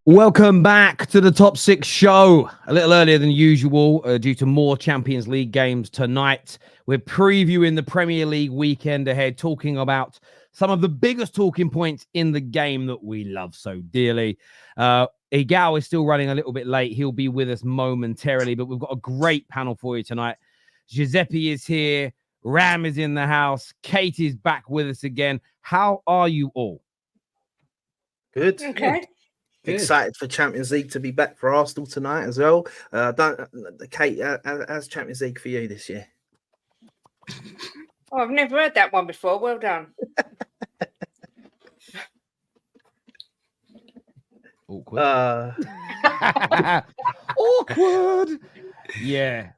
Welcome back to the Top 6 show. A little earlier than usual due to more Champions League games tonight. We're previewing the Premier League weekend ahead, talking about some of the biggest talking points in the game that we love so dearly. Egal is still running a little bit late. He'll be with us momentarily, but we've got a great panel for you tonight. Giuseppe is here. Ram is in the house. Kate is back with us again. How are you all? Good. Okay. Good. Excited for Champions League to be back for Arsenal tonight as well. Kate, how's Champions League for you this year? Oh, I've never heard that one before. Well done. Awkward. Awkward. Yeah.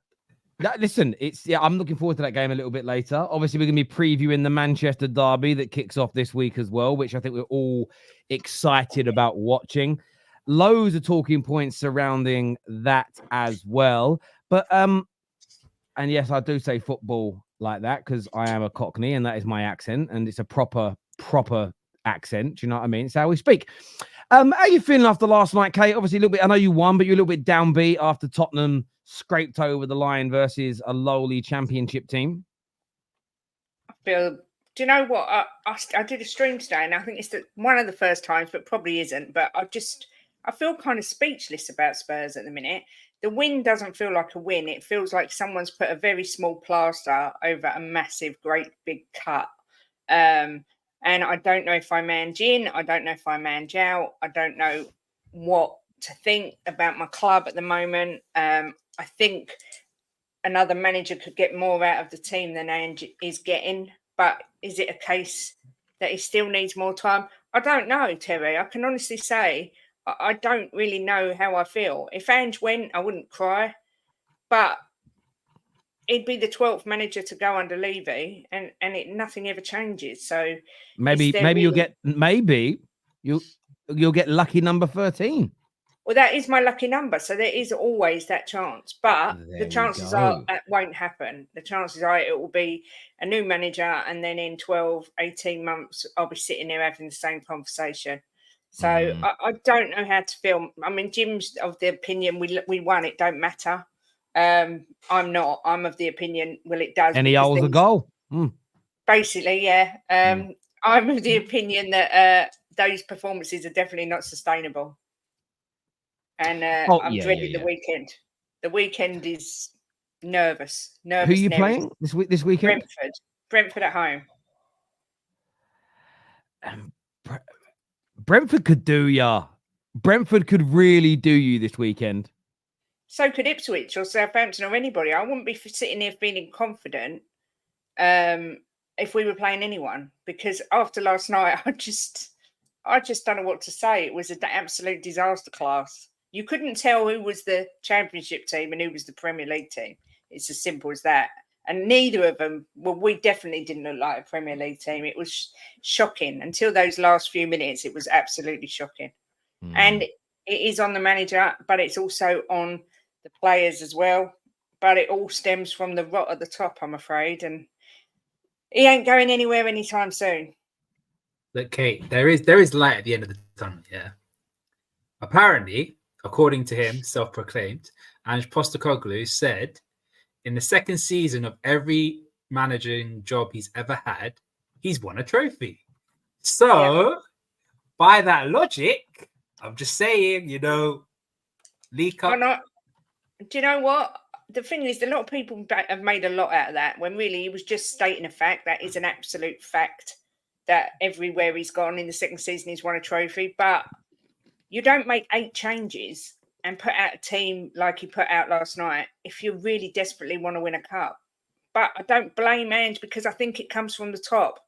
Listen, I'm looking forward to that game a little bit later. Obviously, we're going to be previewing the Manchester derby that kicks off this week as well, which I think we're all excited about watching. Loads of talking points surrounding that as well. But and yes, I do say football like that because I am a Cockney and that is my accent, and it's a proper accent. Do you know what I mean? It's how we speak. How are you feeling after last night, Kate? Obviously, a little bit. I know you won, but you're a little bit downbeat after Tottenham scraped over the line versus a lowly championship team. Do you know what? I did a stream today, and I think it's one of the first times, but probably isn't. But I feel kind of speechless about Spurs at the minute. The win doesn't feel like a win. It feels like someone's put a very small plaster over a massive, great big cut. And I don't know if I'm Ange in. I don't know if I'm Ange out. I don't know what to think about my club at the moment. I think another manager could get more out of the team than Ange is getting. But is it a case that he still needs more time? I don't know, Terry. I can honestly say I don't really know how I feel. If Ange went, I wouldn't cry. But he'd be the 12th manager to go under Levy, and nothing ever changes. So maybe you'll get lucky number 13. Well, that is my lucky number. So there is always that chance. But the chances are that won't happen. The chances are it will be a new manager, and then in 12, 18 months, I'll be sitting there having the same conversation. So I don't know how to feel. I mean, Jim's of the opinion we won. It don't matter. I'm not. I'm of the opinion, well, it does. Any holes a goal. Basically, yeah. I'm of the opinion that those performances are definitely not sustainable. And I'm dreading the weekend. The weekend is nervous. Who are you playing this weekend? Brentford at home. Brentford could do ya. Brentford could really do you this weekend. So could Ipswich or Southampton or anybody. I wouldn't be sitting here feeling confident if we were playing anyone, because after last night, I just don't know what to say. It was an absolute disaster class. You couldn't tell who was the championship team and who was the Premier League team. It's as simple as that. And neither of them, well, we definitely didn't look like a Premier League team. It was shocking. Until those last few minutes, it was absolutely shocking. And it is on the manager, but it's also on the players as well. But it all stems from the rot at the top, I'm afraid. And he ain't going anywhere anytime soon. Look, Kate, there is light at the end of the tunnel, yeah. Apparently, according to him, self-proclaimed, Ange Postecoglou said in the second season of every managing job he's ever had, he's won a trophy. So, by that logic, I'm just saying, League Cup. Do you know what? The thing is, a lot of people have made a lot out of that when really he was just stating a fact. That is an absolute fact that everywhere he's gone in the second season, he's won a trophy. But you don't make 8 changes and put out a team like he put out last night if you really desperately want to win a cup. But I don't blame Ange because I think it comes from the top.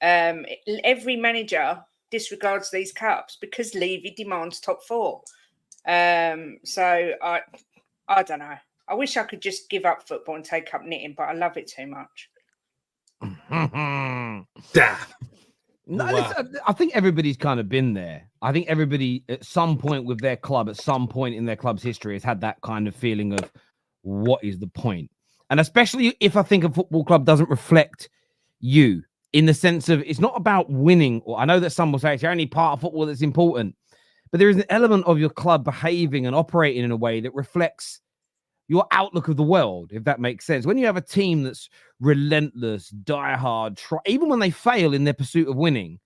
Every manager disregards these cups because Levy demands top 4. So I don't know. I wish I could just give up football and take up knitting, but I love it too much. No, I think everybody's kind of been there. I think everybody at some point with their club, at some point in their club's history, has had that kind of feeling of what is the point? And especially if I think a football club doesn't reflect you, in the sense of it's not about winning. Or I know that some will say it's only part of football that's important, but there is an element of your club behaving and operating in a way that reflects your outlook of the world, if that makes sense. When you have a team that's relentless, diehard, even when they fail in their pursuit of winning,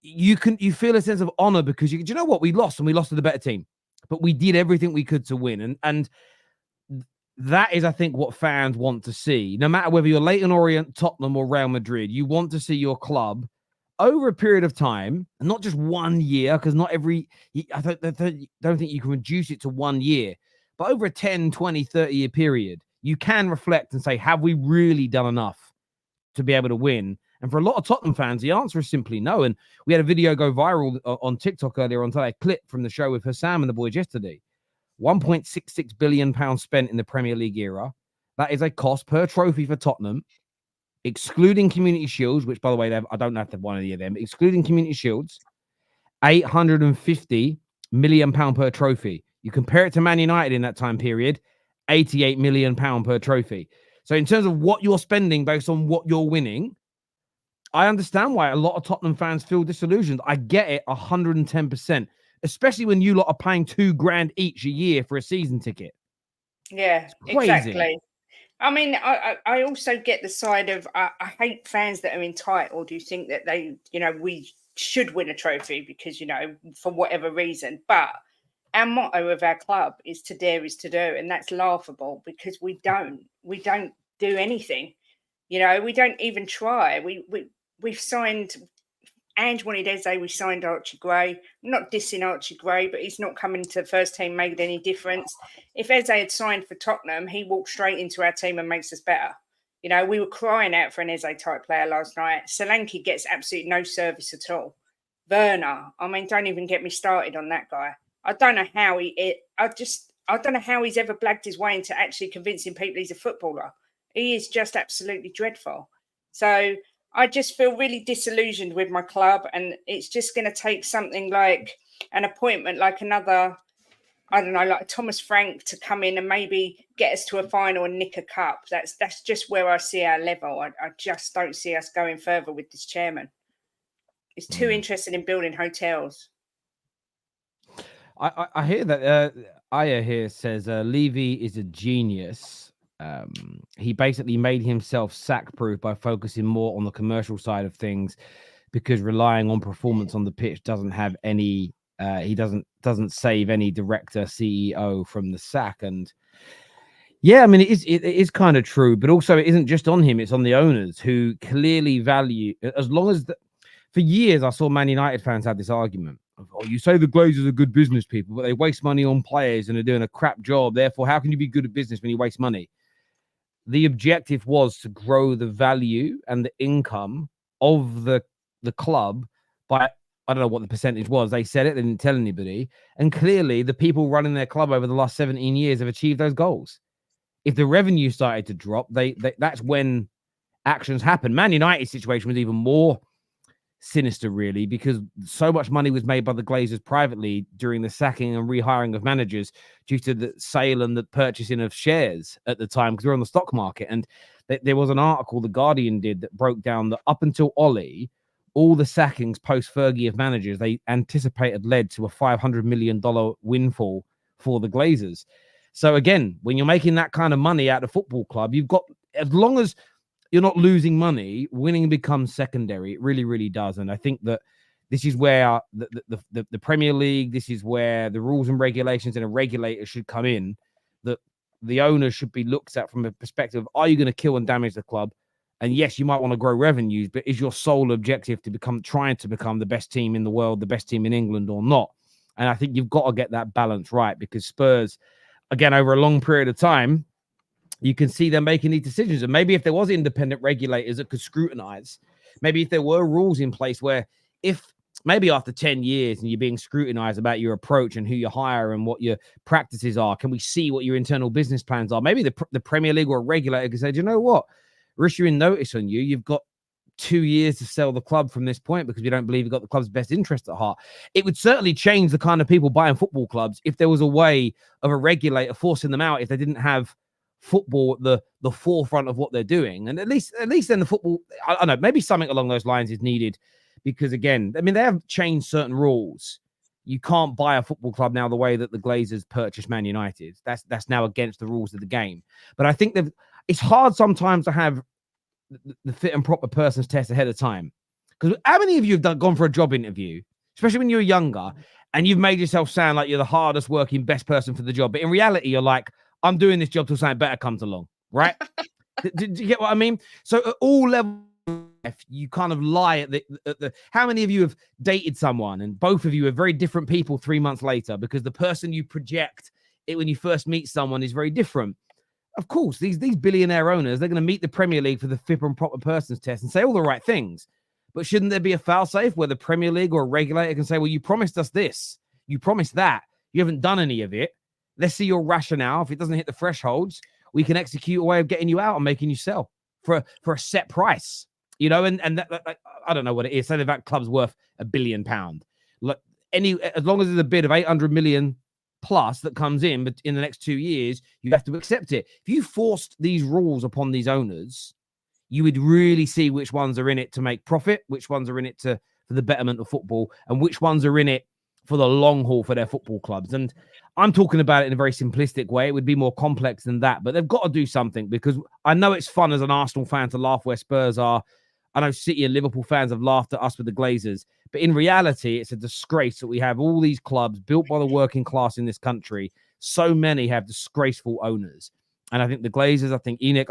you feel a sense of honor because do you know what? We lost, and we lost to the better team, but we did everything we could to win. And that is, I think, what fans want to see. No matter whether you're Leyton Orient, Tottenham, or Real Madrid, you want to see your club over a period of time, and not just 1 year, because not every, I don't think you can reduce it to 1 year, but over a 10, 20, 30-year period, you can reflect and say, have we really done enough to be able to win? And for a lot of Tottenham fans, the answer is simply no. And we had a video go viral on TikTok earlier on today, a clip from the show with Hassam and the boys yesterday. £1.66 billion spent in the Premier League era. That is a cost per trophy for Tottenham, excluding Community Shields, which, by the way, I don't know if they've won any of them, excluding Community Shields, £850 million per trophy. You compare it to Man United in that time period, £88 million per trophy. So in terms of what you're spending based on what you're winning, I understand why a lot of Tottenham fans feel disillusioned. I get it 110%, especially when you lot are paying $2,000 each a year for a season ticket. Yeah, exactly. I mean, I also get the side of I hate fans that are entitled who think that they, we should win a trophy because, for whatever reason. But our motto of our club is to dare is to do, and that's laughable because we don't do anything. We don't even try. We've signed. Ange wanted Eze, we signed Archie Gray. I'm not dissing Archie Gray, but he's not coming to the first team, made any difference. If Eze had signed for Tottenham, he walked straight into our team and makes us better. We were crying out for an Eze type player last night. Solanke gets absolutely no service at all. Werner, don't even get me started on that guy. I don't know how I don't know how he's ever blagged his way into actually convincing people he's a footballer. He is just absolutely dreadful. So I just feel really disillusioned with my club, and it's just going to take something like an appointment, like another, I don't know, like Thomas Frank to come in and maybe get us to a final and nick a cup. That's just where I see our level. I just don't see us going further with this chairman. He's too interested in building hotels. I hear that Aya here says Levy is a genius. He basically made himself sack-proof by focusing more on the commercial side of things, because relying on performance on the pitch doesn't have any. He doesn't save any director, CEO from the sack. And yeah, it is kind of true, but also it isn't just on him; it's on the owners who clearly value. As long as for years, I saw Man United fans have this argument. Oh, you say the Glazers are good business people, but they waste money on players and are doing a crap job. Therefore, how can you be good at business when you waste money? The objective was to grow the value and the income of the club by, I don't know what the percentage was. They said it, they didn't tell anybody. And clearly, the people running their club over the last 17 years have achieved those goals. If the revenue started to drop, that's when actions happen. Man United's situation was even more sinister, really, because so much money was made by the Glazers privately during the sacking and rehiring of managers due to the sale and the purchasing of shares at the time, because we're on the stock market. And there was an article The Guardian did that broke down that up until Ollie, all the sackings post Fergie of managers they anticipated led to a $500 million windfall for the Glazers. So again, when you're making that kind of money out of a football club, you've got, as long as you're not losing money, winning becomes secondary. It really, really does. And I think that this is where the Premier League, this is where the rules and regulations and a regulator should come in, that the owners should be looked at from a perspective of, are you going to kill and damage the club? And yes, you might want to grow revenues, but is your sole objective trying to become the best team in the world, the best team in England, or not? And I think you've got to get that balance right, because Spurs, again, over a long period of time, you can see them making these decisions. And maybe if there was independent regulators that could scrutinize, maybe if there were rules in place where if maybe after 10 years and you're being scrutinized about your approach and who you hire and what your practices are, can we see what your internal business plans are? Maybe the Premier League or a regulator can say, do you know what? We're issuing notice on you. You've got 2 years to sell the club from this point because we don't believe we've got the club's best interest at heart. It would certainly change the kind of people buying football clubs if there was a way of a regulator forcing them out if they didn't have football at the forefront of what they're doing. And at least then the football, I don't know, maybe something along those lines is needed because, again, I mean, they have changed certain rules. You can't buy a football club now the way that the Glazers purchased Man United. That's now against the rules of the game. But I think that it's hard sometimes to have the fit and proper person's test ahead of time. Because how many of you have gone for a job interview, especially when you were younger, and you've made yourself sound like you're the hardest working, best person for the job? But in reality, you're like, I'm doing this job till something better comes along, right? Do you get what I mean? So at all levels, you kind of lie at the. How many of you have dated someone and both of you are very different people 3 months later because the person you project it when you first meet someone is very different? Of course, these billionaire owners, they're going to meet the Premier League for the fit and proper persons test and say all the right things. But shouldn't there be a fail-safe where the Premier League or a regulator can say, well, you promised us this, you promised that, you haven't done any of it. Let's see your rationale. If it doesn't hit the thresholds, we can execute a way of getting you out and making you sell for a set price. You know, and that, I don't know what it is. Say that club's worth £1 billion. Like as long as there's a bid of 800 million plus that comes in, but in the next 2 years, you have to accept it. If you forced these rules upon these owners, you would really see which ones are in it to make profit, which ones are in it for the betterment of football, and which ones are in it for the long haul for their football clubs. And I'm talking about it in a very simplistic way. It would be more complex than that, but they've got to do something because I know it's fun as an Arsenal fan to laugh where Spurs are. I know City and Liverpool fans have laughed at us with the Glazers, but in reality, it's a disgrace that we have all these clubs built by the working class in this country. So many have disgraceful owners. And I think the Glazers, I think ENIC,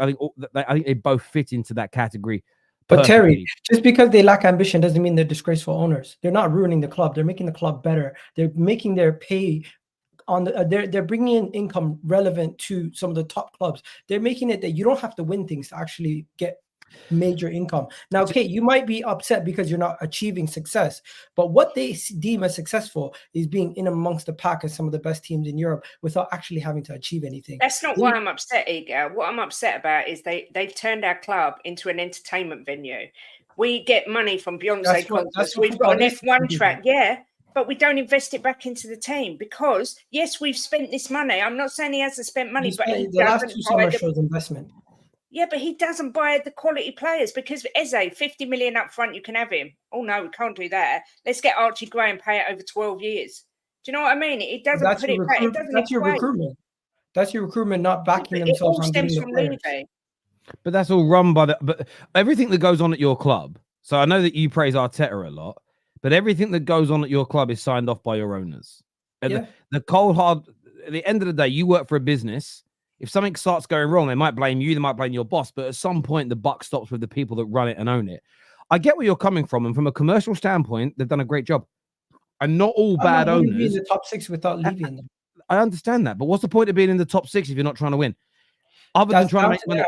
I think they both fit into that category. But Terry, just because they lack ambition doesn't mean they're disgraceful owners. They're not ruining the club. They're making the club better. They're making their pay on the. They're bringing in income relevant to some of the top clubs. They're making it that you don't have to win things to actually get major income. Now, Kate, you might be upset because you're not achieving success, but what they deem as successful is being in amongst the pack as some of the best teams in Europe without actually having to achieve anything. That's not why I'm upset, Egal. What I'm upset about is they've turned our club into an entertainment venue. We get money from Beyonce concerts. We've got an F1 track, yeah, but we don't invest it back into the team because, yes, we've spent this money. I'm not saying he hasn't spent money, but he the last two summer shows investment. Yeah, but he doesn't buy the quality players because Eze, 50 million up front, you can have him. Oh, no, we can't do that. Let's get Archie Gray and pay it over 12 years. Do you know what I mean? It doesn't put it back. That's your recruitment. That's your recruitment not backing themselves on getting the players. But that's all run by but everything that goes on at your club. So I know that you praise Arteta a lot, but everything that goes on at your club is signed off by your owners. At the cold hard, at the end of the day, you work for a business. If something starts going wrong, they might blame you, they might blame your boss, but at some point, the buck stops with the people that run it and own it. I get where you're coming from, and from a commercial standpoint, they've done a great job. And not all bad owners. Be in the top six without leaving them. I understand that, but what's the point of being in the top six if you're not trying to win? Other than trying to make money.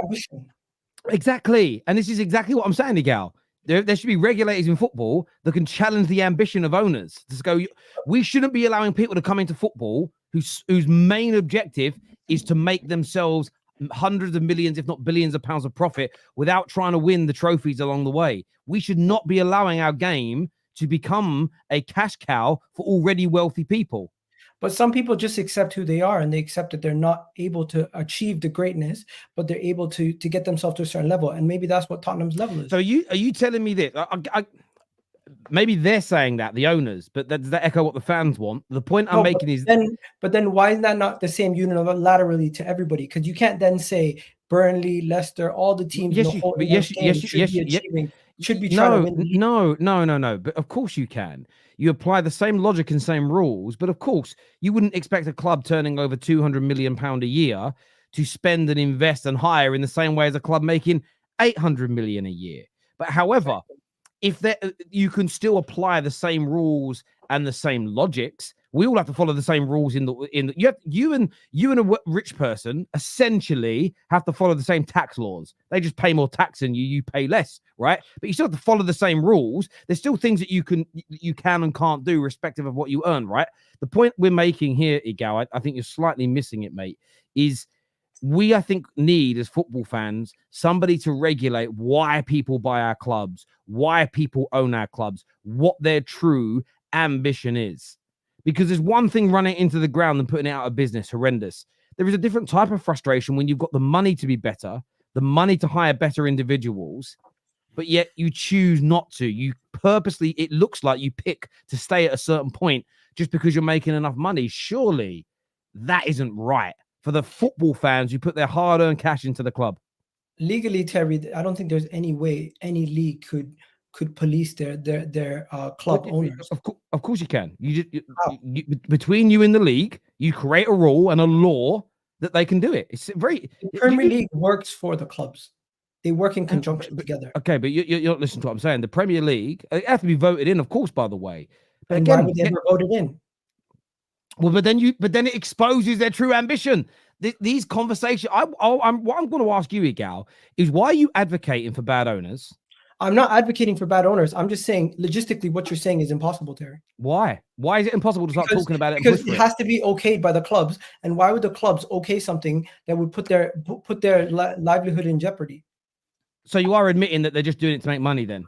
Exactly, and this is exactly what I'm saying, Egal. There should be regulators in football that can challenge the ambition of owners. To go, we shouldn't be allowing people to come into football whose main objective is to make themselves hundreds of millions, if not billions of pounds of profit without trying to win the trophies along the way. We should not be allowing our game to become a cash cow for already wealthy people. But some people just accept who they are and they accept that they're not able to achieve the greatness, but they're able to get themselves to a certain level. And maybe that's what Tottenham's level is. So are you telling me this? Maybe they're saying that, the owners, but does that echo what the fans want? The point I'm making is... But then why is that not the same unilaterally to everybody? Because you can't then say Burnley, Leicester, all the teams should be trying to win. No. But of course you can. You apply the same logic and same rules, but of course you wouldn't expect a club turning over £200 million a year to spend and invest and hire in the same way as a club making £800 million a year. But however, if you can still apply the same rules and the same logics, we all have to follow the same rules you and a rich person essentially have to follow the same tax laws. They just pay more tax than you pay less, right? But you still have to follow the same rules. There's still things that you can and can't do respective of what you earn, right? The point we're making here, Egal, I think you're slightly missing it, mate, is we, I think, need as football fans somebody to regulate why people buy our clubs, why people own our clubs, what their true ambition is. Because there's one thing running into the ground and putting it out of business, horrendous. There is a different type of frustration when you've got the money to be better, the money to hire better individuals, but yet you choose not to. You purposely, it looks like you pick to stay at a certain point just because you're making enough money. Surely that isn't right for the football fans who put their hard-earned cash into the club. Legally, Terry, I don't think there's any way any league could police their club owners. Of course you can. You between you and the league, you create a rule and a law that they can do it. It's very. The Premier League works for the clubs. They work in conjunction together. Okay, but you're not listening to what I'm saying. The Premier League, it has to be voted in, of course, by the way. But and again, why would they ever vote it in? Well, but then it exposes their true ambition. These conversations. What I'm going to ask you, Egal, is why are you advocating for bad owners? I'm not advocating for bad owners. I'm just saying logistically what you're saying is impossible, Terry. Why? Why is it impossible to start talking about it? Because it has to be okayed by the clubs. And why would the clubs okay something that would put their livelihood in jeopardy? So you are admitting that they're just doing it to make money then?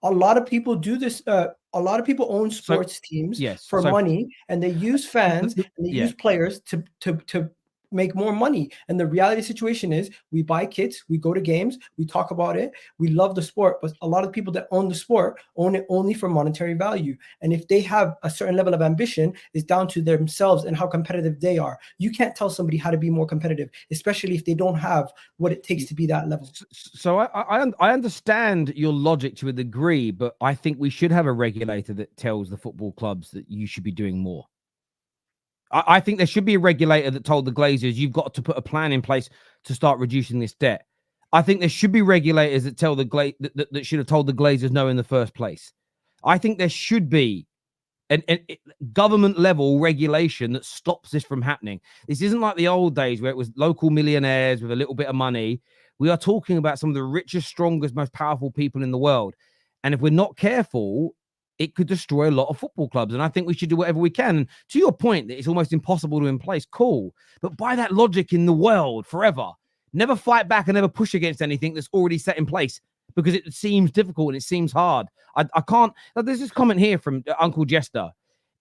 A lot of people do this. A lot of people own sports teams for money, and they use fans and they use players to make more money. And the reality situation is we buy kits, we go to games, we talk about it, we love the sport, but a lot of people that own the sport own it only for monetary value. And if they have a certain level of ambition, it's down to themselves and how competitive they are. You can't tell somebody how to be more competitive, especially if they don't have what it takes to be that level. So I understand your logic to a degree, but I think we should have a regulator that tells the football clubs that you should be doing more. I think there should be a regulator that told the Glazers, you've got to put a plan in place to start reducing this debt. I think there should be regulators that tell that should have told the Glazers no in the first place. I think there should be a government level regulation that stops this from happening. This isn't like the old days where it was local millionaires with a little bit of money. We are talking about some of the richest, strongest, most powerful people in the world. And if we're not careful, it could destroy a lot of football clubs. And I think we should do whatever we can. And to your point that it's almost impossible to in place, cool. But by that logic in the world forever, never fight back and never push against anything that's already set in place because it seems difficult and it seems hard. I can't. There's this comment here from Uncle Jester.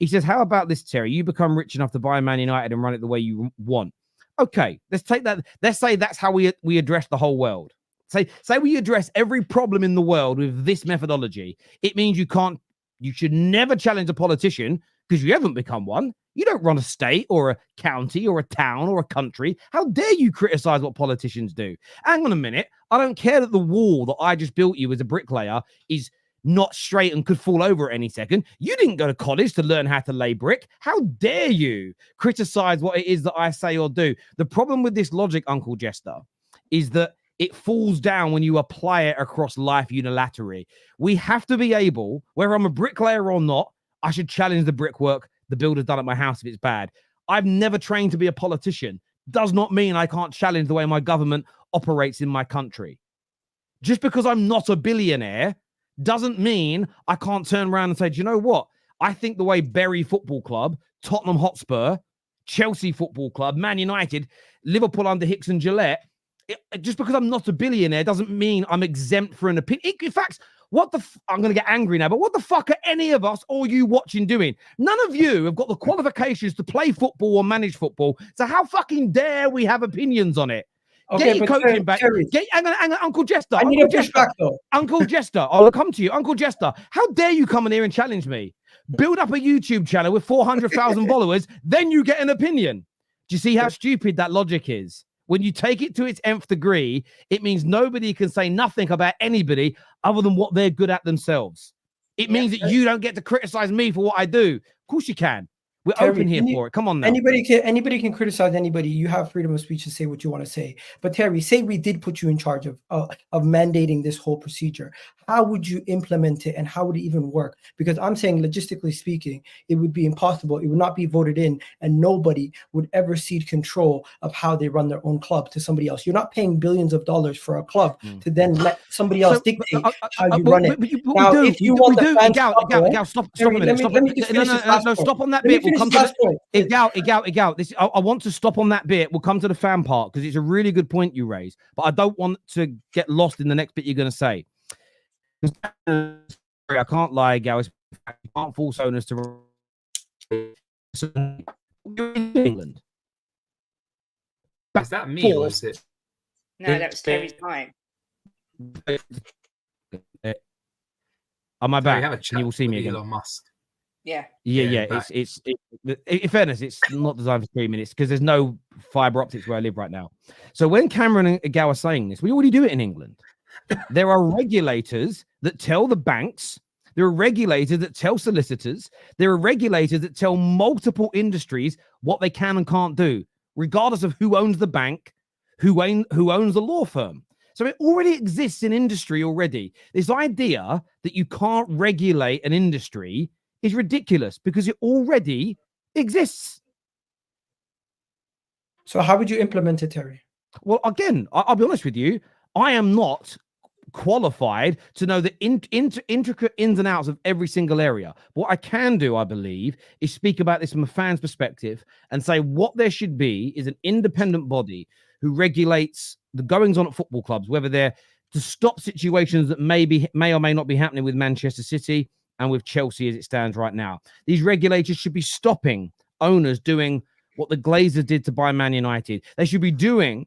He says, how about this, Terry? You become rich enough to buy Man United and run it the way you want. Okay, let's take that. Let's say that's how we address the whole world. Say we address every problem in the world with this methodology. It means you should never challenge a politician because you haven't become one. You don't run a state or a county or a town or a country. How dare you criticize what politicians do? Hang on a minute. I don't care that the wall that I just built you as a bricklayer is not straight and could fall over at any second. You didn't go to college to learn how to lay brick. How dare you criticize what it is that I say or do? The problem with this logic, Uncle Jester, is that it falls down when you apply it across life unilaterally. We have to be able, whether I'm a bricklayer or not, I should challenge the brickwork the builder's done at my house if it's bad. I've never trained to be a politician. Does not mean I can't challenge the way my government operates in my country. Just because I'm not a billionaire doesn't mean I can't turn around and say, do you know what? I think the way Bury Football Club, Tottenham Hotspur, Chelsea Football Club, Man United, Liverpool under Hicks and Gillette, just because I'm not a billionaire doesn't mean I'm exempt for an opinion. In fact, I'm going to get angry now, but what the fuck are any of us or you watching doing? None of you have got the qualifications to play football or manage football. So how fucking dare we have opinions on it? Okay, get your coaching back. Hang on, Uncle Jester. I need a pushback though. Uncle Jester, I'll come to you. Uncle Jester, how dare you come in here and challenge me? Build up a YouTube channel with 400,000 followers, then you get an opinion. Do you see how stupid that logic is? When you take it to its nth degree, it means nobody can say nothing about anybody other than what they're good at themselves. It means that you don't get to criticize me for what I do. Of course you can. We're open here for it. Come on now. Anybody can criticize anybody. You have freedom of speech to say what you want to say. But Terry, say we did put you in charge of mandating this whole procedure. how would you implement it and how would it even work? Because I'm saying, logistically speaking, it would be impossible. It would not be voted in, and nobody would ever cede control of how they run their own club to somebody else. You're not paying billions of dollars for a club to then let somebody else dictate how you run it. Now, if you want the fans to Egal, stop a minute. No, stop on that bit. We'll come to Egal. This, I want to stop on that bit. We'll come to the fan part because it's a really good point you raise, but I don't want to get lost in the next bit you're going to say. I can't lie, Egal. You can't force owners to. You're in England. Is that me or is it? No, that was Terry's mic. On my back, you will see me again. Elon Musk. Yeah. It's in fairness, it's not designed for 3 minutes because there's no fiber optics where I live right now. So when Cameron and Egal are saying this, we already do it in England. There are regulators that tell the banks, there are regulators that tell solicitors, there are regulators that tell multiple industries what they can and can't do, regardless of who owns the bank, who owns the law firm. So it already exists in industry already. This idea that you can't regulate an industry is ridiculous because it already exists. So how would you implement it, Terry? Well, again, I'll be honest with you. I am not qualified to know the intricate ins and outs of every single area. What I can do, I believe, is speak about this from a fan's perspective and say what there should be is an independent body who regulates the goings on at football clubs, whether they're to stop situations that may or may not be happening with Manchester City and with Chelsea as it stands right now. These regulators should be stopping owners doing what the Glazers did to buy Man United. They should be doing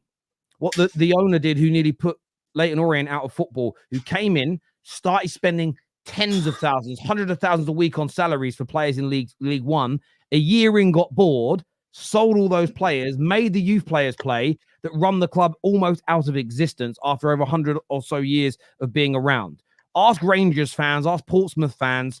what the owner did who nearly put Leyton Orient out of football, who came in, started spending tens of thousands, hundreds of thousands a week on salaries for players in League One. A year in, got bored, sold all those players, made the youth players play that run the club almost out of existence after over 100 or so years of being around. Ask Rangers fans, ask Portsmouth fans,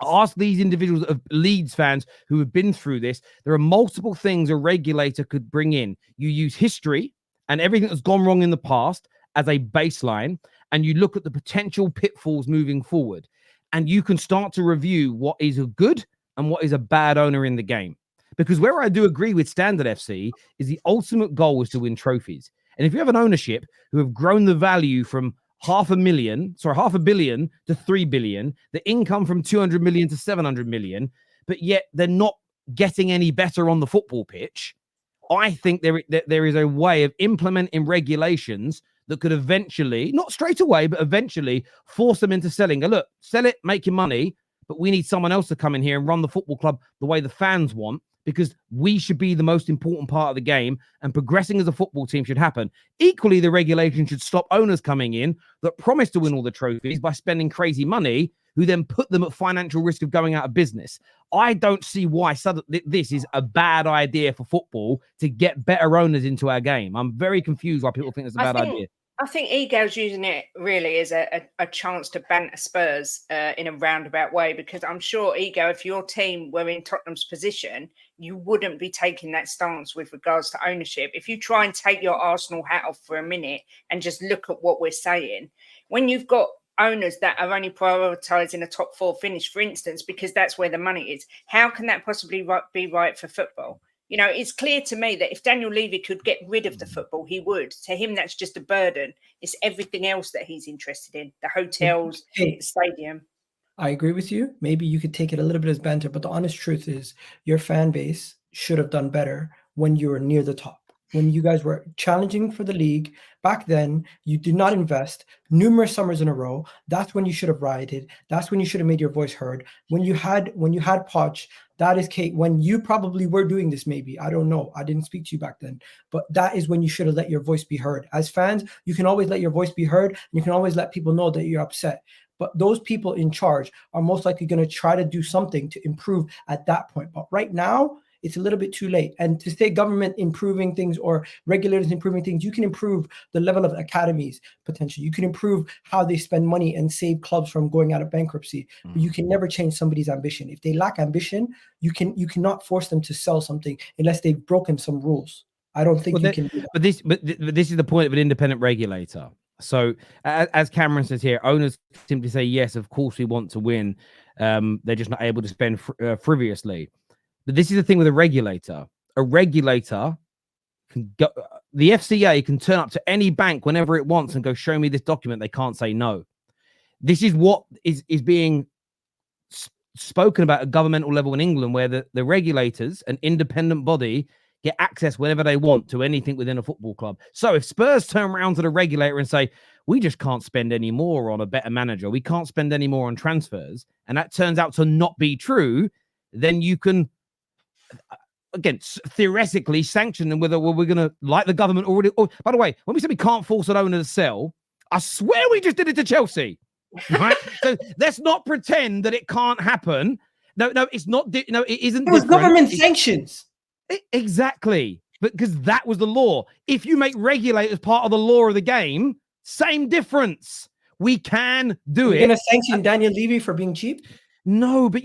ask these individuals, Leeds fans who have been through this. There are multiple things a regulator could bring in. You use history and everything that's gone wrong in the past as a baseline, and you look at the potential pitfalls moving forward, and you can start to review what is a good and what is a bad owner in the game. Because where I do agree with Standard FC is the ultimate goal is to win trophies. And if you have an ownership who have grown the value from half a billion to 3 billion, the income from 200 million to 700 million, but yet they're not getting any better on the football pitch, I think there is a way of implementing regulations that could eventually, not straight away, but eventually force them into selling. Go, look, sell it, make your money, but we need someone else to come in here and run the football club the way the fans want, because we should be the most important part of the game and progressing as a football team should happen. Equally, the regulation should stop owners coming in that promise to win all the trophies by spending crazy money, who then put them at financial risk of going out of business. I don't see why this is a bad idea for football to get better owners into our game. I'm very confused why people think it's a bad idea. I think Egal's using it really as a chance to banter Spurs in a roundabout way, because I'm sure, Egal, if your team were in Tottenham's position, you wouldn't be taking that stance with regards to ownership. If you try and take your Arsenal hat off for a minute and just look at what we're saying, when you've got owners that are only prioritising a top four finish, for instance, because that's where the money is, how can that possibly be right for football? You know, it's clear to me that if Daniel Levy could get rid of the football, he would. To him, that's just a burden. It's everything else that he's interested in, the hotels, the stadium. I agree with you. Maybe you could take it a little bit as banter, but the honest truth is your fan base should have done better when you were near the top. When you guys were challenging for the league, back then, you did not invest numerous summers in a row. That's when you should have rioted. That's when you should have made your voice heard. When you had Poch, that is Kate, when you probably were doing this, maybe. I don't know. I didn't speak to you back then. But that is when you should have let your voice be heard. As fans, you can always let your voice be heard. And you can always let people know that you're upset. But those people in charge are most likely going to try to do something to improve at that point. But right now, it's a little bit too late. And to say government improving things or regulators improving things, you can improve the level of academies potentially. You can improve how they spend money and save clubs from going out of bankruptcy. But you can never change somebody's ambition. If they lack ambition, you cannot force them to sell something unless they've broken some rules. I don't think you can do that. But this is the point of an independent regulator. So, as Cameron says here, owners simply say, yes, of course we want to win. They're just not able to spend frivolously. But this is the thing with a regulator. A regulator can go, the FCA can turn up to any bank whenever it wants and go, show me this document. They can't say no. This is what is being spoken about at governmental level in England, where the regulators, an independent body, get access whenever they want to anything within a football club. So if Spurs turn around to the regulator and say, we just can't spend any more on a better manager, we can't spend any more on transfers, and that turns out to not be true, then you can, again, theoretically sanction them whether we're going to, like the government already. Oh, by the way, when we say we can't force an owner to sell, I swear we just did it to Chelsea, right? So let's not pretend that it can't happen. No, it's not. No, it isn't. It was government sanctions. Exactly, because that was the law. If you make regulators part of the law of the game, same difference. We can do it. You're going to sanction Daniel Levy for being cheap? No, but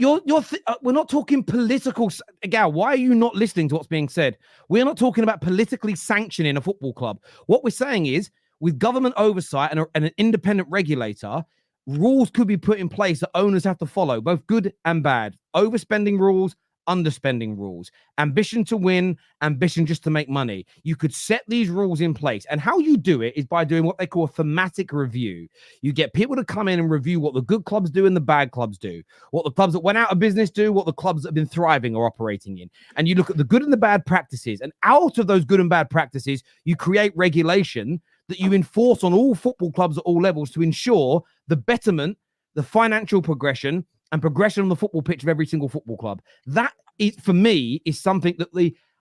we're not talking political. Egal, why are you not listening to what's being said? We're not talking about politically sanctioning a football club. What we're saying is, with government oversight and an independent regulator, rules could be put in place that owners have to follow, both good and bad. Overspending rules, underspending rules, ambition to win, ambition just to make money. You could set these rules in place. And how you do it is by doing what they call a thematic review. You get people to come in and review what the good clubs do and the bad clubs do, what the clubs that went out of business do, what the clubs that have been thriving are operating in. And you look at the good and the bad practices. And out of those good and bad practices, you create regulation that you enforce on all football clubs at all levels to ensure the betterment, the financial progression, and progression on the football pitch of every single football club. That is, for me, is something that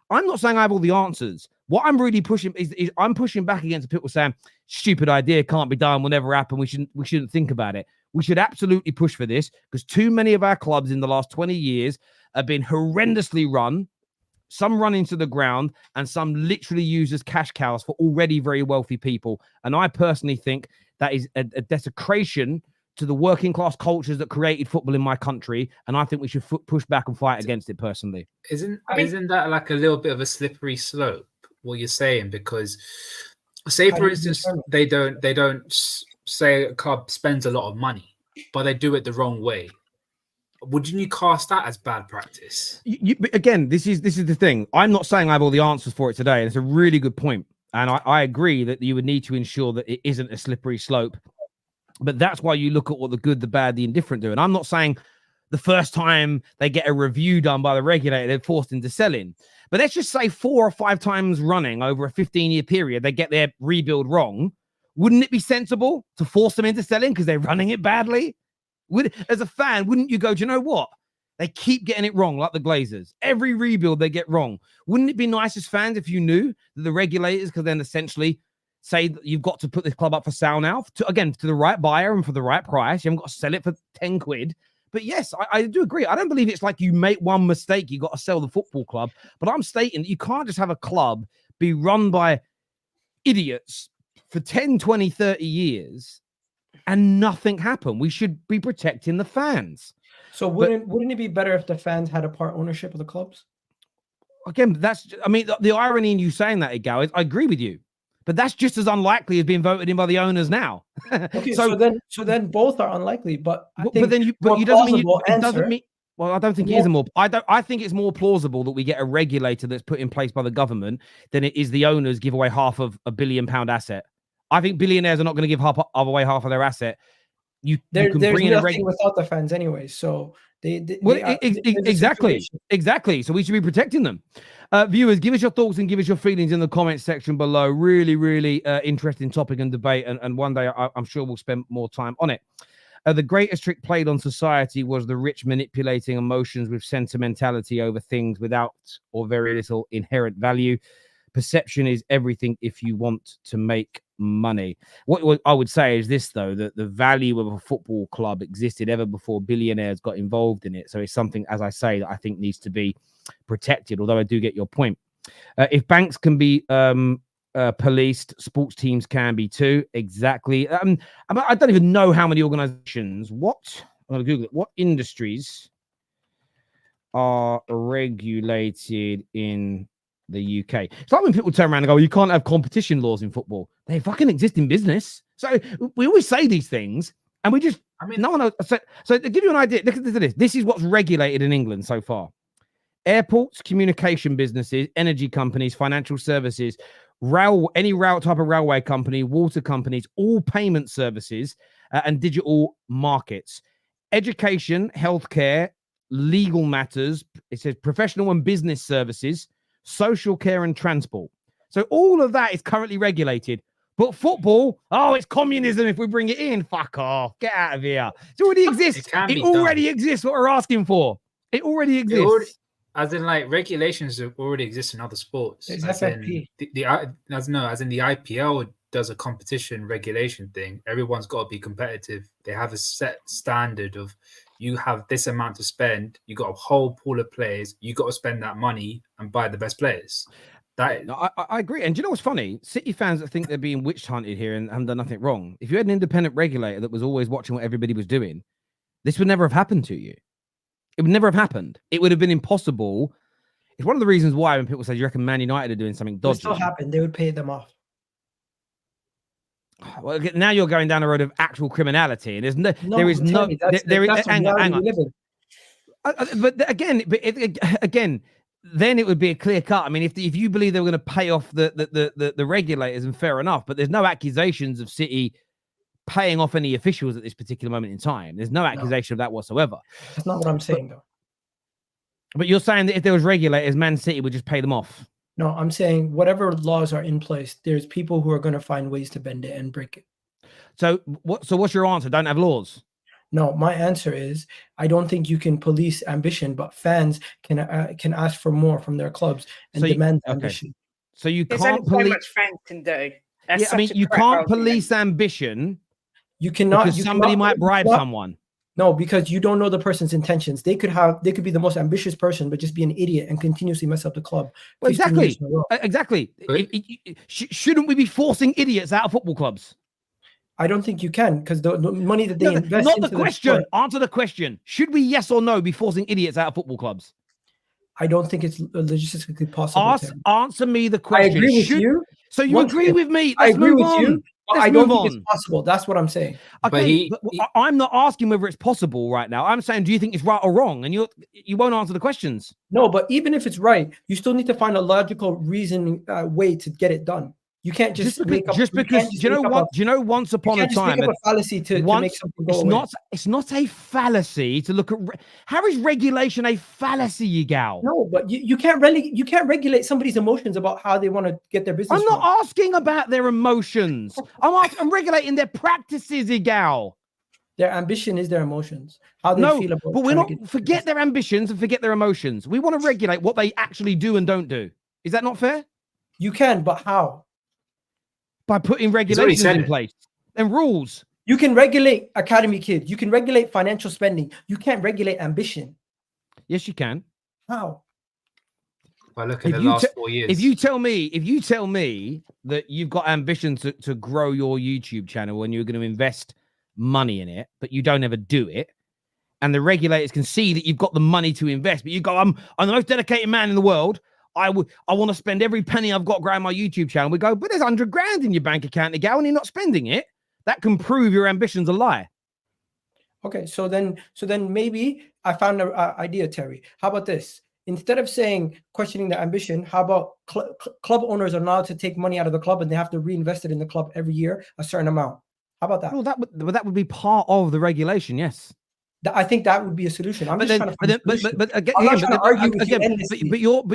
I'm not saying I have all the answers. What I'm really pushing is I'm pushing back against people saying, stupid idea, can't be done, will never happen, we shouldn't think about it. We should absolutely push for this, because too many of our clubs in the last 20 years have been horrendously run, some run into the ground, and some literally used as cash cows for already very wealthy people. And I personally think that is a desecration to the working class cultures that created football in my country, and I think we should push back and fight against it personally. Isn't that like a little bit of a slippery slope, what you're saying? Because say, for instance, they don't say a club spends a lot of money, but they do it the wrong way. Wouldn't you cast that as bad practice? Again, this is the thing. I'm not saying I have all the answers for it today. And it's a really good point. And I agree that you would need to ensure that it isn't a slippery slope. But that's why you look at what the good, the bad, the indifferent do. And I'm not saying the first time they get a review done by the regulator, they're forced into selling. But let's just say 4 or 5 times running over a 15-year period, they get their rebuild wrong. Wouldn't it be sensible to force them into selling because they're running it badly? As a fan, wouldn't you go, do you know what? They keep getting it wrong, like the Glazers. Every rebuild they get wrong. Wouldn't it be nice as fans if you knew that the regulators could then essentially say that you've got to put this club up for sale now, to the right buyer and for the right price. You haven't got to sell it for 10 quid. But yes, I do agree. I don't believe it's like you make one mistake, you got to sell the football club. But I'm stating that you can't just have a club be run by idiots for 10, 20, 30 years and nothing happen. We should be protecting the fans. So wouldn't it be better if the fans had a part ownership of the clubs? Again, the irony in you saying that, Egal, is I agree with you. But that's just as unlikely as being voted in by the owners now. Okay, so then both are unlikely. But I think you doesn't mean. Well, I don't think it is more. I think it's more plausible that we get a regulator that's put in place by the government than it is the owners give away half of £1 billion asset. I think billionaires are not going to give away half of their asset. There's nothing without the fans anyway. So exactly. So we should be protecting them. Viewers, give us your thoughts and give us your feelings in the comments section below. Really, really interesting topic and debate. And one day I'm sure we'll spend more time on it. The greatest trick played on society was the rich manipulating emotions with sentimentality over things without or very little inherent value. Perception is everything if you want to make money. What I would say is this, though, that the value of a football club existed ever before billionaires got involved in it. So it's something, as I say, that I think needs to be protected, although I do get your point. If banks can be policed, sports teams can be too. Exactly. I don't even know how many organizations. I'm going to Google it. What industries are regulated in the UK? It's like when people turn around and go, you can't have competition laws in football. They fucking exist in business. So we always say these things, and we just no one knows. So to give you an idea, look at this. This is what's regulated in England so far: airports, communication businesses, energy companies, financial services, any type of railway company, water companies, all payment services, and digital markets, education, healthcare, legal matters. It says professional and business services, social care, and transport. So all of that is currently regulated. But football, it's communism if we bring it in. Fuck off. Get out of here. It already exists. It already exists what we're asking for. It already exists. As in, like, regulations already exist in other sports. It's as FFP. As in the IPL does a competition regulation thing. Everyone's got to be competitive. They have a set standard of you have this amount to spend. You got a whole pool of players. You got to spend that money and buy the best players. I agree. And do you know what's funny? City fans that think they're being witch hunted here and haven't done nothing wrong. If you had an independent regulator that was always watching what everybody was doing, this would never have happened to you. It would never have happened. It would have been impossible. It's one of the reasons why when people say, you reckon Man United are doing something dodgy? It still happened. They would pay them off. Well, now you're going down a road of actual criminality, and hang on. But again, then it would be a clear cut. I mean, if you believe they were going to pay off the regulators, and fair enough, but there's no accusations of City paying off any officials at this particular moment in time. There's no accusation of that whatsoever. That's not what I'm saying, though. But you're saying that if there was regulators, Man City would just pay them off. No, I'm saying whatever laws are in place, there's people who are going to find ways to bend it and break it. So what's your answer? Don't have laws? No, my answer is I don't think you can police ambition, but fans can ask for more from their clubs and demand ambition. So you There's can't only so much fans can do. That's you can't police ambition. You cannot. Because somebody might bribe someone. No, because you don't know the person's intentions. They could be the most ambitious person, but just be an idiot and continuously mess up the club. Well, exactly. Shouldn't we be forcing idiots out of football clubs? I don't think you can, because the money that they invest. Not the question. Answer the question. Should we, yes or no, be forcing idiots out of football clubs? I don't think it's logistically possible. Answer me the question. I agree with you. So you agree with me? I agree with you. I don't think it's possible. That's what I'm saying. Okay, but I'm not asking whether it's possible right now. I'm saying, do you think it's right or wrong? And you won't answer the questions. No, but even if it's right, you still need to find a logical reasoning way to get it done. You can't just because you know once upon a time a fallacy to make something go away. It's not a fallacy to look at how is regulation a fallacy, Egal? No, but you can't regulate somebody's emotions about how they want to get their business. I'm not asking about their emotions. I'm regulating their practices, Egal. Their ambition is their emotions. How they feel about. But we're not forget their ambitions and forget their emotions. We want to regulate what they actually do and don't do. Is that not fair? You can, but how? By putting regulations in place and rules. You can regulate academy kids. You can regulate financial spending. You can't regulate ambition. Yes, you can. How? By looking at the last 4 years. If you tell me that you've got ambition to grow your YouTube channel and you're going to invest money in it, but you don't ever do it, and the regulators can see that you've got the money to invest, but you go, I'm the most dedicated man in the world. I want to spend every penny I've got growing my YouTube channel. We go, but there's 100 grand in your bank account, Egal, and you're not spending it. That can prove your ambition's a lie. Okay, so then maybe I found an idea, Terry. How about this? Instead of questioning the ambition, how about club owners are allowed to take money out of the club and they have to reinvest it in the club every year, a certain amount? How about that? Well, that would be part of the regulation, yes. I think that would be a solution. But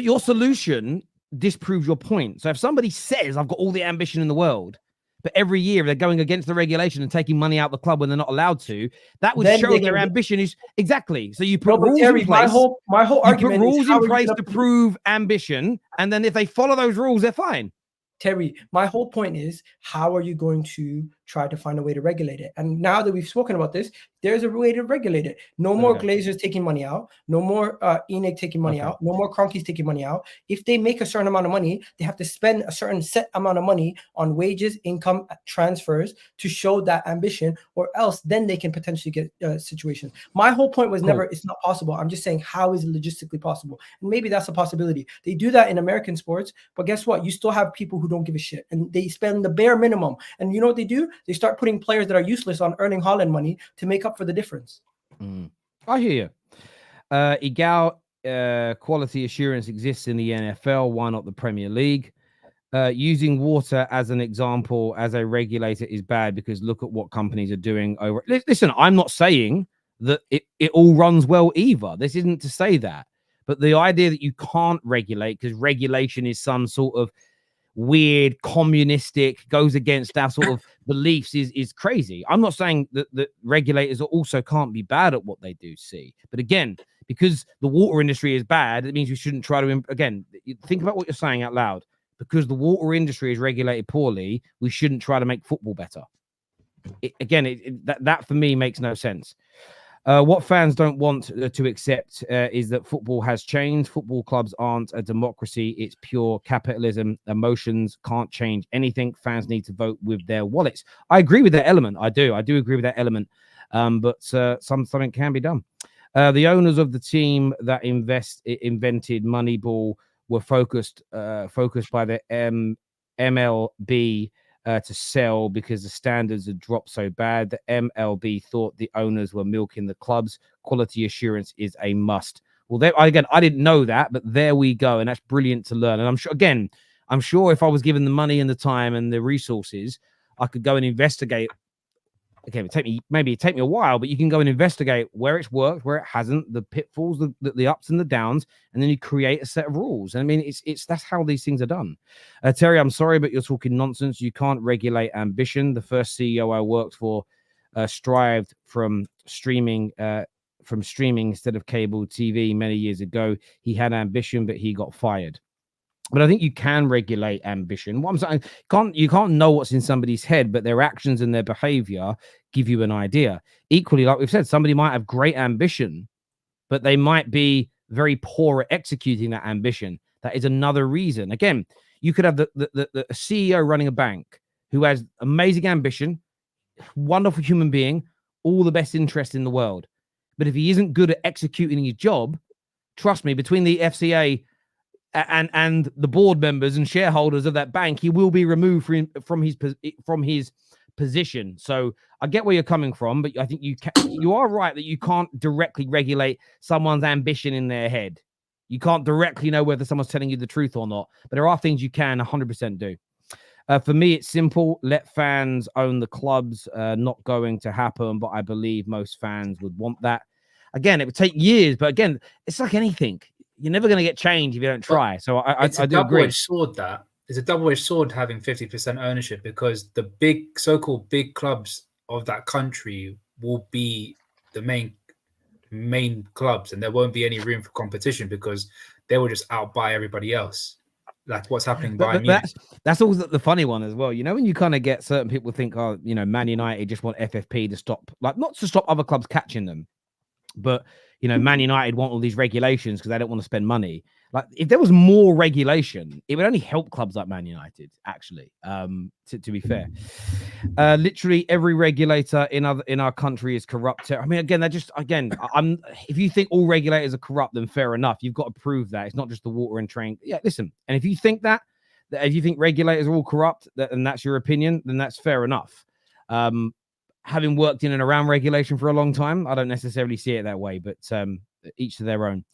your solution disproves your point. So if somebody says I've got all the ambition in the world, but every year they're going against the regulation and taking money out of the club when they're not allowed to, that would show their ambition is exactly. So you put rules in place. My whole argument put rules in place to prove ambition, and then if they follow those rules, they're fine. Terry, my whole point is, how are you going to try to find a way to regulate it? And now that we've spoken about this, there's a way to regulate it. No more Glazers taking money out. No more Enid taking money out. No more Kroenkes taking money out. If they make a certain amount of money, they have to spend a certain set amount of money on wages, income, transfers to show that ambition, or else then they can potentially get situations. My whole point was never, it's not possible. I'm just saying, how is it logistically possible? And maybe that's a possibility. They do that in American sports, but guess what? You still have people who don't give a shit, and they spend the bare minimum. And you know what they do? They start putting players that are useless on earning Haaland money to make up for the difference. I hear you. Egal quality assurance exists in the NFL. Why not the Premier League? Using water as an example as a regulator is bad because look at what companies are doing over. Listen, I'm not saying that it all runs well either. This isn't to say that. But the idea that you can't regulate because regulation is some sort of weird communistic, goes against our sort of beliefs is crazy. I'm not saying that regulators also can't be bad at what they do, but again, because the water industry is bad, it means we shouldn't try to, again, think about what you're saying out loud. Because the water industry is regulated poorly, we shouldn't try to make football better. That for me makes no sense. What fans don't want to accept is that football has changed. Football clubs aren't a democracy. It's pure capitalism. Emotions can't change anything. Fans need to vote with their wallets. I agree with that element. I do agree with that element. But something can be done. The owners of the team that invented Moneyball were focused by the MLB to sell because the standards had dropped so bad. The MLB thought the owners were milking the clubs. Quality assurance is a must. Well, I didn't know that, but there we go. And that's brilliant to learn. And I'm sure if I was given the money and the time and the resources, I could go and investigate. Okay, it take me a while, but you can go and investigate where it's worked, where it hasn't, the pitfalls, the ups and the downs, and then you create a set of rules. And I mean, that's how these things are done. Terry, I'm sorry, but you're talking nonsense. You can't regulate ambition. The first CEO I worked for strived from streaming instead of cable TV many years ago. He had ambition, but he got fired. But I think you can regulate ambition. What I'm saying, you can't know what's in somebody's head, but their actions and their behavior give you an idea. Equally, like we've said, somebody might have great ambition, but they might be very poor at executing that ambition. That is another reason. Again, you could have the CEO running a bank who has amazing ambition, wonderful human being, all the best interest in the world. But if he isn't good at executing his job, trust me, between the FCA and the board members and shareholders of that bank, he will be removed from his position. So I get where you're coming from, but I think you are right that you can't directly regulate someone's ambition in their head. You can't directly know whether someone's telling you the truth or not, but there are things you can 100% do. For me, it's simple. Let fans own the clubs. Not going to happen, but I believe most fans would want that. Again, it would take years, but again, it's like anything. You're never going to get change if you don't try. So I do agree. It's a double-edged sword having 50% ownership, because the so-called big clubs of that country will be the main clubs, and there won't be any room for competition because they will just outbuy everybody else. Like what's happening by that's also the funny one as well. You know, when you kind of get certain people think, oh, you know, Man United just want FFP to stop, like not to stop other clubs catching them, but you know, Man United want all these regulations because they don't want to spend money. Like, if there was more regulation, it would only help clubs like Man United, actually, to be fair. Literally every regulator in our country is corrupt. I mean, again, if you think all regulators are corrupt, then fair enough. You've got to prove that. It's not just the water and train. Yeah, listen. And if you think that if you think regulators are all corrupt, and that's your opinion, then that's fair enough. Having worked in and around regulation for a long time, I don't necessarily see it that way, but each to their own.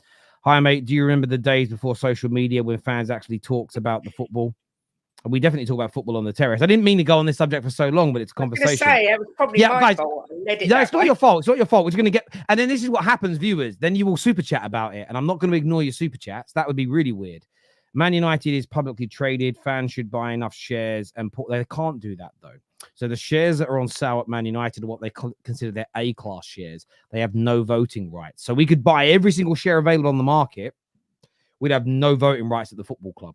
Hi, mate. Do you remember the days before social media when fans actually talked about the football? We definitely talk about football on the terrace. I didn't mean to go on this subject for so long, but it's a conversation. I was going to say, it was probably my fault. It's not your fault. It's not your fault. We're just going to get... And then this is what happens, viewers. Then you will super chat about it. And I'm not going to ignore your super chats. That would be really weird. Man United is publicly traded. Fans should buy enough shares. And they can't do that, though. So the shares that are on sale at Man United are what they consider their A-class shares. They have no voting rights. So we could buy every single share available on the market. We'd have no voting rights at the football club.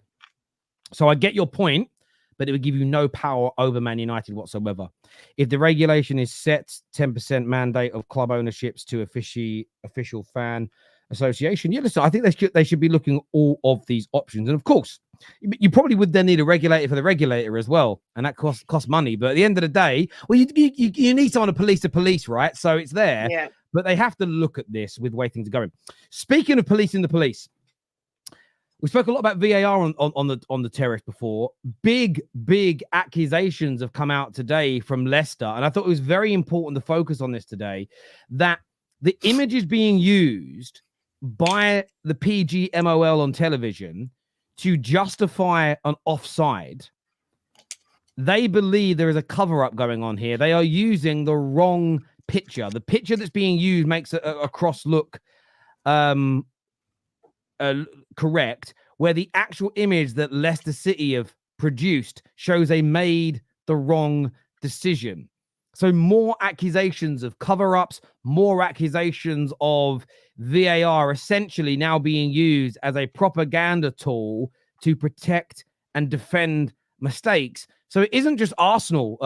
So I get your point, but it would give you no power over Man United whatsoever. If the regulation is set 10% mandate of club ownerships to official fan association, yeah, listen, I think they should be looking at all of these options. And of course, you probably would then need a regulator for the regulator as well, and that costs money. But at the end of the day, well, you need someone to police the police, right? So it's there, yeah. But they have to look at this with the way things are going. Speaking of policing the police, We spoke a lot about VAR on the terrace before. Big accusations have come out today from Leicester, and I thought it was very important to focus on this today, that the images being used by the PGMOL on television to justify an offside, they believe there is a cover-up going on here. They are using the wrong picture. The picture that's being used makes a cross look correct, where the actual image that Leicester City have produced shows they made the wrong decision. So more accusations of cover-ups, more accusations of VAR essentially now being used as a propaganda tool to protect and defend mistakes. So it isn't just Arsenal,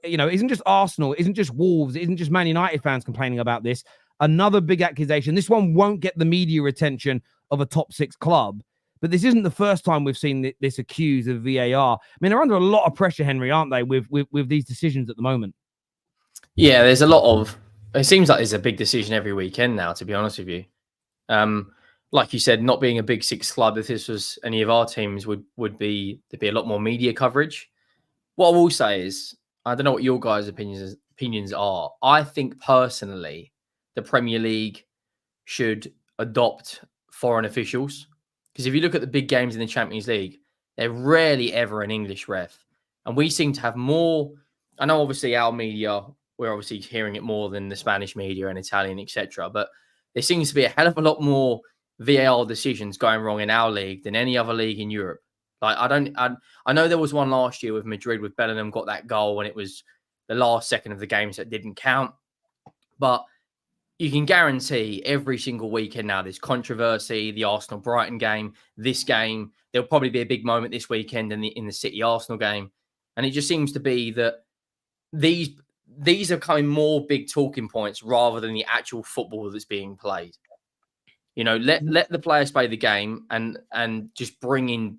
it isn't just Arsenal, it isn't just Wolves, it isn't just Man United fans complaining about this. Another big accusation. This one won't get the media attention of a top 6 club, but this isn't the first time we've seen this accused of VAR. I mean, they're under a lot of pressure, Henry, aren't they, with these decisions at the moment? Yeah, there's a lot of. It seems like there's a big decision every weekend now, to be honest with you. Like you said, not being a big 6 club, if this was any of our teams, there'd be a lot more media coverage. What I will say is, I don't know what your guys' opinions are. I think personally, the Premier League should adopt foreign officials, because if you look at the big games in the Champions League, they're rarely ever an English ref, and we seem to have more. I know, obviously, our media, we're obviously hearing it more than the Spanish media and Italian, etc. But there seems to be a hell of a lot more VAR decisions going wrong in our league than any other league in Europe. Like, I know there was one last year with Madrid, with Bellingham got that goal and it was the last second of the game, so it didn't count. But you can guarantee every single weekend now there's controversy. The Arsenal-Brighton game, this game, there'll probably be a big moment this weekend in the City-Arsenal game. And it just seems to be that these are becoming more big talking points rather than the actual football that's being played. Let the players play the game and just bring in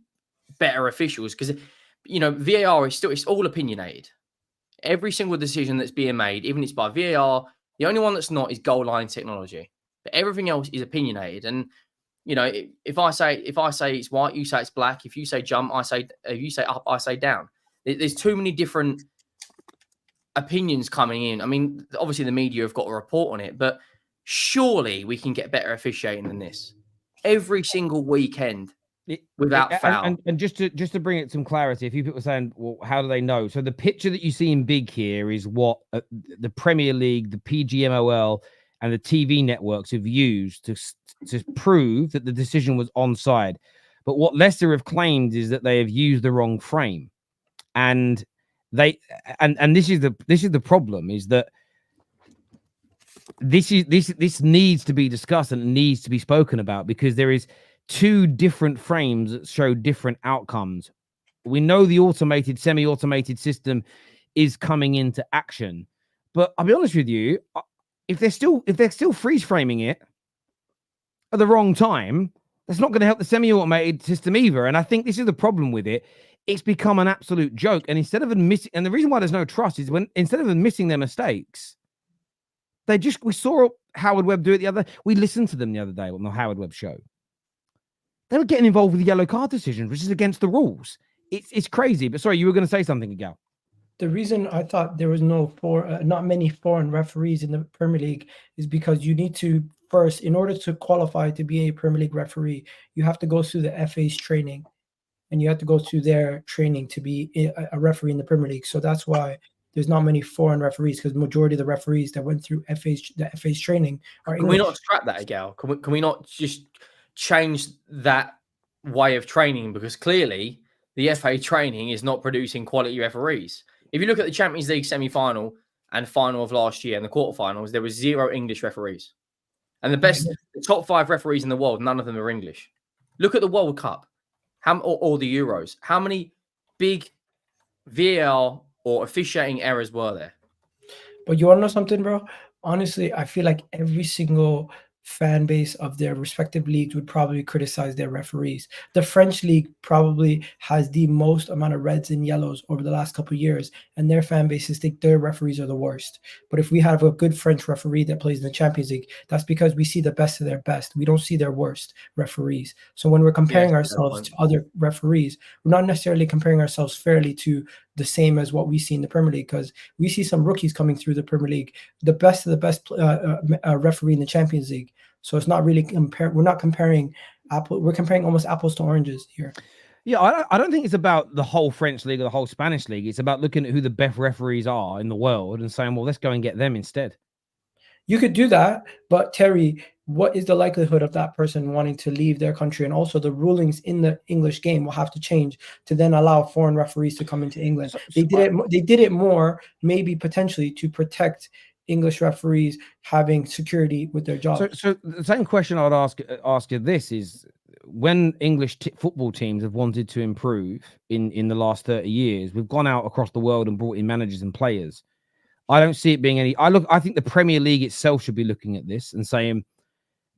better officials, because VAR is it's all opinionated. Every single decision that's being made, even if it's by VAR, the only one that's not is goal line technology. But everything else is opinionated. And if I say it's white, you say it's black. If you say jump, if you say up, I say down. There's too many different opinions coming in. I mean, obviously the media have got a report on it, but surely we can get better officiating than this every single weekend without foul. And just to bring it some clarity, a few people are saying, well, how do they know? So the picture that you see in big here is what the Premier League, the PGMOL, and the TV networks have used to prove that the decision was onside. But what Leicester have claimed is that they have used the wrong frame, and this is the problem, is that this needs to be discussed and it needs to be spoken about, because there is 2 different frames that show different outcomes. We know the automated, semi-automated system is coming into action, but I'll be honest with you, if they're still freeze framing it at the wrong time, that's not going to help the semi-automated system either. And I think this is the problem with it. It's become an absolute joke. And instead of admitting, and the reason why there's no trust is instead of admitting their mistakes, we saw Howard Webb do it we listened to them the other day on the Howard Webb show. They were getting involved with the yellow card decisions, which is against the rules. It's crazy. But sorry, you were going to say something, Egal. The reason I thought there was not many foreign referees in the Premier League is because you need to first, in order to qualify to be a Premier League referee, you have to go through the FA's training, and you have to go through their training to be a referee in the Premier League. So that's why there's not many foreign referees, because the majority of the referees that went through the FA's training are English. Can we not scrap that, Egal? Can we not just change that way of training? Because clearly the FA training is not producing quality referees. If you look at the Champions League semi-final and final of last year and the quarterfinals, there was 0 English referees. And the top 5 referees in the world, none of them are English. Look at the World Cup or the Euros. How many big VAR or officiating errors were there? But you want to know something, bro? Honestly, I feel like every single fan base of their respective leagues would probably criticize their referees. The French league probably has the most amount of reds and yellows over the last couple of years, and their fan bases think their referees are the worst. But if we have a good French referee that plays in the Champions League, that's because we see the best of their best. We don't see their worst referees. So when we're comparing ourselves to other referees, we're not necessarily comparing ourselves fairly to the same as what we see in the Premier League, because we see some rookies coming through the Premier League, the best of the best referee in the Champions League. So it's not really we're not comparing apple. We're comparing almost apples to oranges here. Yeah, I don't think it's about the whole French league or the whole Spanish league. It's about looking at who the best referees are in the world and saying, well, let's go and get them instead. You could do that, but Terry, what is the likelihood of that person wanting to leave their country? And also the rulings in the English game will have to change to then allow foreign referees to come into England. They did it more, maybe potentially to protect English referees having security with their jobs. So the same question I'd ask you this is, when English football teams have wanted to improve in the last 30 years, we've gone out across the world and brought in managers and players. I don't see it being any. I think the Premier League itself should be looking at this and saying,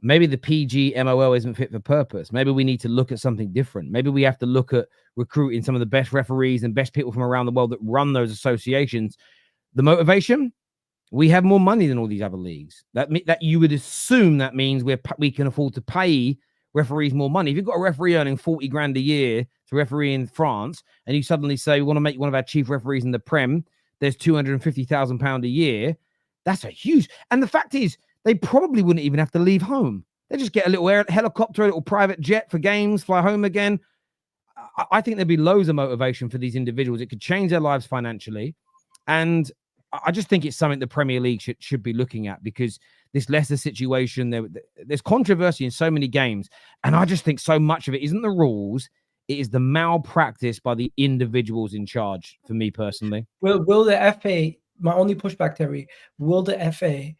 maybe the PG MOL isn't fit for purpose. Maybe we need to look at something different. Maybe we have to look at recruiting some of the best referees and best people from around the world that run those associations. The motivation: we have more money than all these other leagues. That you would assume that means we can afford to pay referees more money. If you've got a referee earning 40 grand a year to referee in France, and you suddenly say we want to make one of our chief referees in the Prem, there's £250,000 a year. That's a huge. And the fact is, they probably wouldn't even have to leave home. They just get a little helicopter, a little private jet for games, fly home again. I think there'd be loads of motivation for these individuals. It could change their lives financially. And I just think it's something the Premier League should be looking at, because this Leicester situation, there's controversy in so many games. And I just think so much of it isn't the rules. It is the malpractice by the individuals in charge, for me personally. Will the FA, my only pushback, Terry, will the FA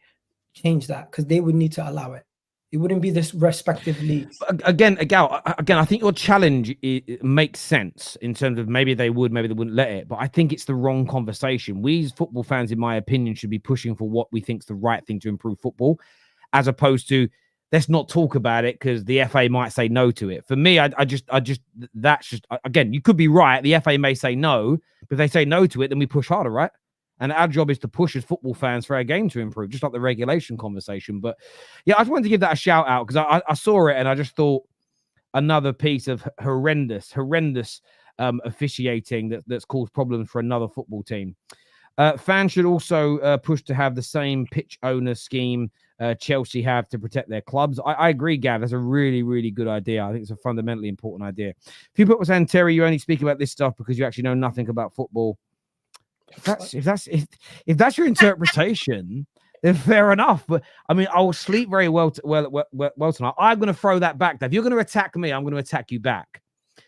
change that? Because they would need to allow it. It wouldn't be this respective leagues. Again, Egal, I think your challenge makes sense in terms of maybe they would, maybe they wouldn't let it. But I think it's the wrong conversation. We as football fans, in my opinion, should be pushing for what we think is the right thing to improve football, as opposed to let's not talk about it because the FA might say no to it. For me, that's just, again, you could be right. The FA may say no, but if they say no to it, then we push harder, right? And our job is to push as football fans for our game to improve, just like the regulation conversation. But yeah, I just wanted to give that a shout out because I saw it and I just thought another piece of horrendous officiating that's caused problems for another football team. Fans should also push to have the same pitch owner scheme Chelsea have to protect their clubs. I agree, Gav. That's a really, really good idea. I think it's a fundamentally important idea. A few people were saying, Terry, you only speak about this stuff because you actually know nothing about football. If that's your interpretation, then fair enough. But I mean, I will sleep very well tonight. I'm going to throw that back. If you're going to attack me, I'm going to attack you back.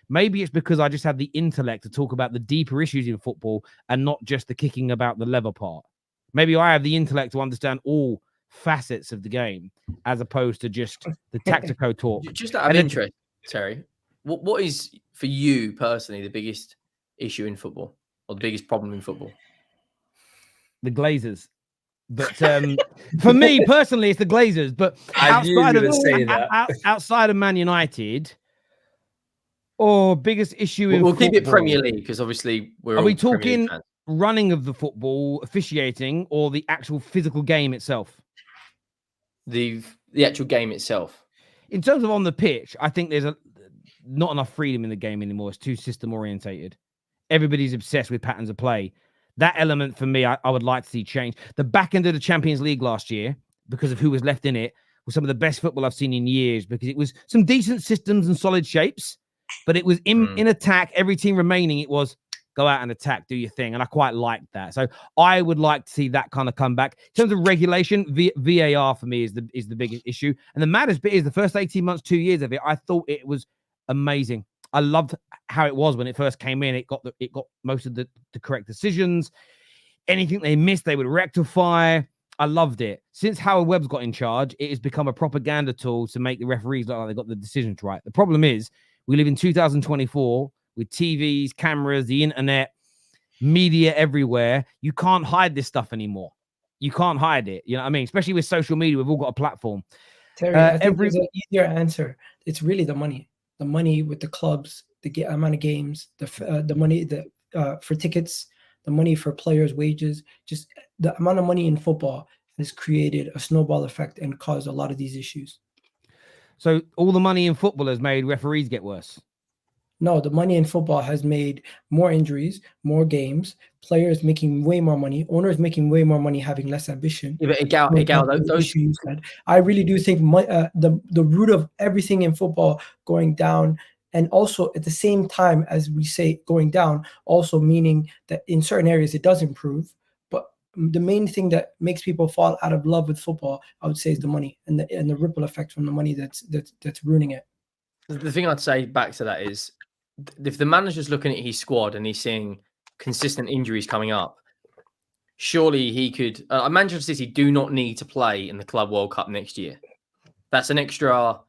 Maybe it's because I just have the intellect to talk about the deeper issues in football and not just the kicking about the leather part. Maybe I have the intellect to understand all facets of the game as opposed to just the tactical talk. Just out of interest, Terry, what is for you personally the biggest issue in football? Or the biggest problem in football? The Glazers. But for me personally, it's the Glazers. But outside of Man United, biggest issue in we'll football, keep it Premier League because obviously are we talking running of the football, officiating, or the actual physical game itself? The actual game itself. In terms of on the pitch, I think there's not enough freedom in the game anymore. It's too system orientated. Everybody's obsessed with patterns of play. That element for me, I would like to see change. The back end of the Champions League last year, because of who was left in it, was some of the best football I've seen in years, because it was some decent systems and solid shapes, but it was in attack. Every team remaining, it was go out and attack, do your thing. And I quite liked that. So I would like to see that kind of come back. In terms of regulation, VAR for me is the biggest issue. And the maddest bit is the first 18 months, 2 years of it, I thought it was amazing. I loved how it was when it first came in. It got most of the correct decisions. Anything they missed, they would rectify. I loved it. Since Howard Webb's got in charge, it has become a propaganda tool to make the referees look like they got the decisions right. The problem is we live in 2024 with TVs, cameras, the internet, media everywhere. You can't hide this stuff anymore. You can't hide it. You know what I mean? Especially with social media, we've all got a platform. Terry, I think every there's an easier answer. It's really the money. The money with the clubs, the amount of games, the money for tickets, the money for players' wages, just the amount of money in football has created a snowball effect and caused a lot of these issues. So all the money in football has made referees get worse. No, the money in football has made more injuries, more games, players making way more money, owners making way more money, having less ambition. Yeah, but Egal, those you said. I really do think the root of everything in football going down, and also at the same time as we say going down, also meaning that in certain areas it does improve. But the main thing that makes people fall out of love with football, I would say, is the money and the ripple effect from the money that's ruining it. The thing I'd say back to that is, if the manager's looking at his squad and he's seeing consistent injuries coming up, surely he could. Manchester City do not need to play in the Club World Cup next year. That's an extra,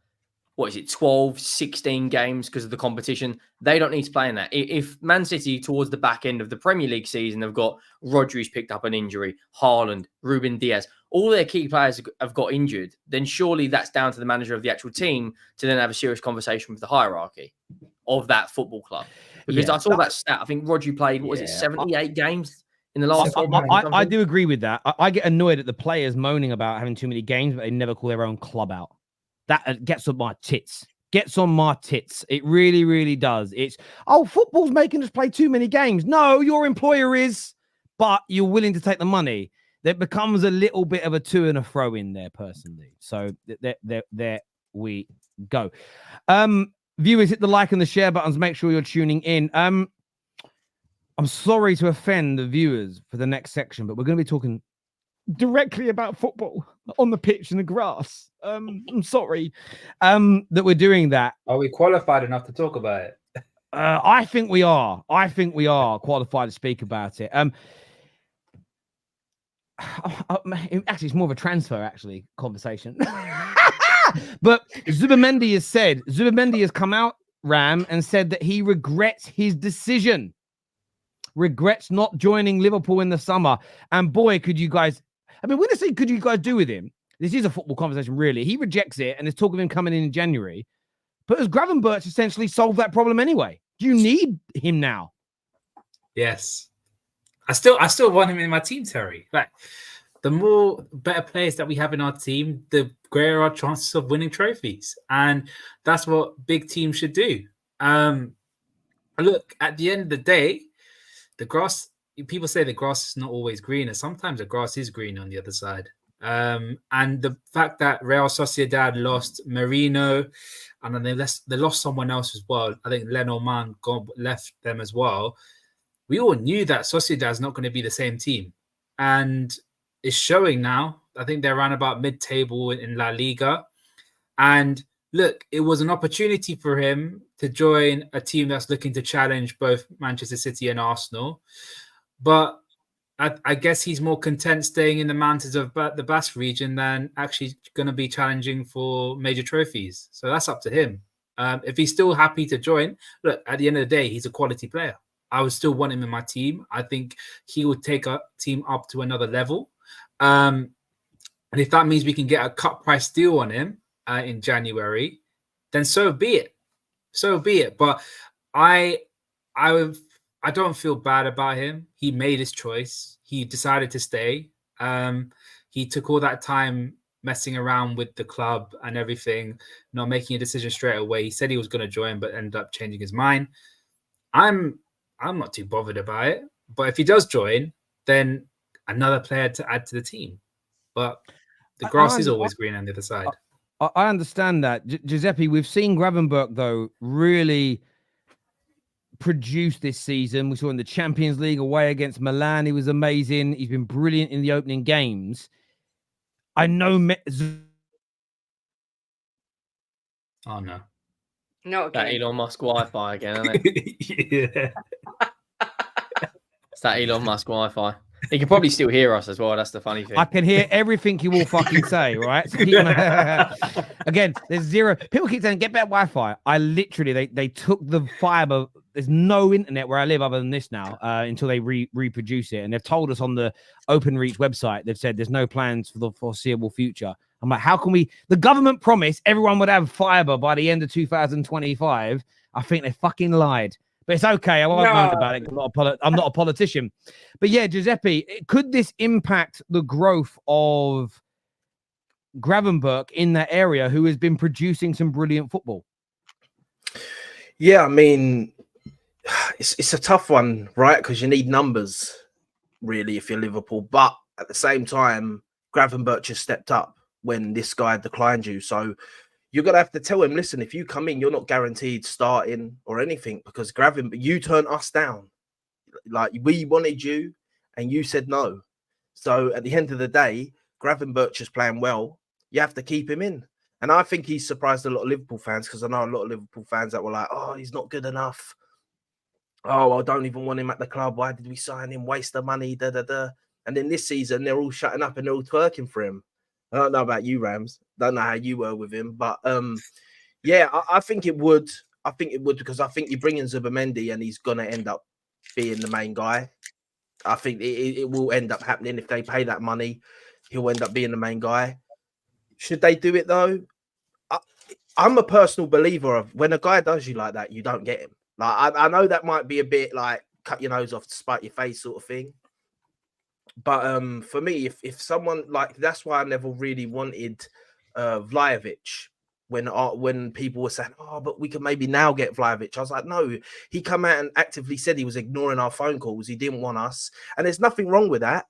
12, 16 games because of the competition. They don't need to play in that. If Man City, towards the back end of the Premier League season, have got Rodri's picked up an injury, Haaland, Ruben Diaz, all their key players have got injured, then surely that's down to the manager of the actual team to then have a serious conversation with the hierarchy of that football club. Because I saw that stat. I think Rodri played, 78 games in the last 4 months? I do agree with that. I get annoyed at the players moaning about having too many games, but they never call their own club out. That gets on my tits. Gets on my tits. It really, really does. It's, football's making us play too many games. No, your employer is, but you're willing to take the money. There becomes a little bit of a to and a fro in there, personally. So there we go. Viewers, hit the like and the share buttons. Make sure you're tuning in. I'm sorry to offend the viewers for the next section, but we're going to be talking directly about football on the pitch and the grass. I'm sorry that we're doing that. Are we qualified enough to talk about it? I think we are. I think we are qualified to speak about it. Actually, it's more of a transfer conversation. But Zubimendi has come out, Ram, and said that he regrets his decision. Regrets not joining Liverpool in the summer. And boy, could you guys do with him? This is a football conversation, really. He rejects it, and there's talk of him coming in January. But has Gravenberch essentially solved that problem anyway? Do you need him now? Yes. I still want him in my team, Terry. Like, the more better players that we have in our team, the greater our chances of winning trophies. And that's what big teams should do. Look, at the end of the day, the grass, people say the grass is not always greener. Sometimes the grass is green on the other side. And the fact that Real Sociedad lost Merino, and then they lost someone else as well. I think Lenormand left them as well. We all knew that Sociedad is not going to be the same team. And it's showing now. I think they're around about mid-table in La Liga. And look, it was an opportunity for him to join a team that's looking to challenge both Manchester City and Arsenal. But I guess he's more content staying in the mountains of the Basque region than actually going to be challenging for major trophies. So that's up to him. If he's still happy to join, look, at the end of the day, he's a quality player. I would still want him in my team. I think he would take a team up to another level. And if that means we can get a cut price deal on him in January, then so be it. So be it. But I don't feel bad about him. He made his choice. He decided to stay. He took all that time messing around with the club and everything, not making a decision straight away. He said he was going to join, but ended up changing his mind. I'm not too bothered about it. But if he does join, then another player to add to the team. But the grass is always green on the other side. I understand that. Giuseppe, we've seen Gravenberch, though, really produce this season. We saw in the Champions League away against Milan. He was amazing. He's been brilliant in the opening games. I know... Oh, no. Not again. That Elon Musk Wi-Fi again, isn't it? Yeah. It's that Elon Musk Wi-Fi. He can probably still hear us as well. That's the funny thing. I can hear everything you all fucking say, right? So again, there's zero. People keep saying, get better Wi-Fi. I literally, they took the fiber. There's no internet where I live other than this now until they reproduce it. And they've told us on the OpenReach website, they've said there's no plans for the foreseeable future. I'm like, how can we? The government promised everyone would have fiber by the end of 2025. I think they fucking lied. But it's okay. I won't moan about it. I'm not a politician. But yeah, Giuseppe, could this impact the growth of Gravenberch in that area, who has been producing some brilliant football? Yeah, I mean, it's a tough one, right? Because you need numbers, really, if you're Liverpool. But at the same time, Gravenberch has stepped up when this guy declined you. So you're going to have to tell him, listen, if you come in, you're not guaranteed starting or anything, because you turned us down. Like, we wanted you and you said no. So at the end of the day, Gravenberch is playing well. You have to keep him in. And I think he's surprised a lot of Liverpool fans, because I know a lot of Liverpool fans that were like, oh, he's not good enough. Oh, I don't even want him at the club. Why did we sign him? Waste of money, da-da-da. And then this season, they're all shutting up and they're all twerking for him. I don't know about you, Rams. Don't know how you were with him. But, yeah, I think it would. I think it would, because I think you bring in Zubimendi and he's going to end up being the main guy. I think it will end up happening. If they pay that money, he'll end up being the main guy. Should they do it, though? I'm a personal believer of when a guy does you like that, you don't get him. Like, I know that might be a bit like cut your nose off to spite your face sort of thing. But for me, if someone like, that's why I never really wanted Vlahovic when people were saying, oh, but we can maybe now get Vlahovic. I was like, no, he come out and actively said he was ignoring our phone calls. He didn't want us. And there's nothing wrong with that.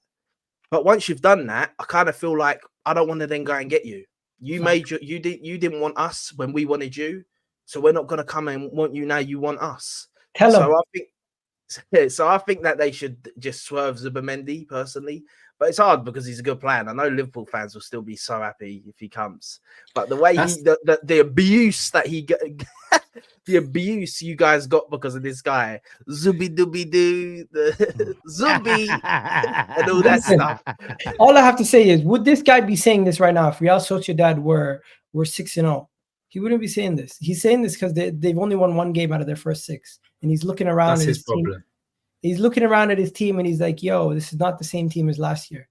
But once you've done that, I kind of feel like I don't want to then go and get you. You didn't want us when we wanted you. So we're not going to come and want you now. You want us. Tell him. So I think that they should just swerve Zubimendi personally, but it's hard because he's a good player. And I know Liverpool fans will still be so happy if he comes, but the way the abuse that he got, the abuse you guys got because of this guy, Zubi Dooby Doo, the Zubi, and all that stuff. All I have to say is, would this guy be saying this right now if Real Sociedad were 6-0? He wouldn't be saying this. He's saying this because they've only won one game out of their first 6. And he's looking around at his team. He's looking around at his team and he's like, yo, this is not the same team as last year.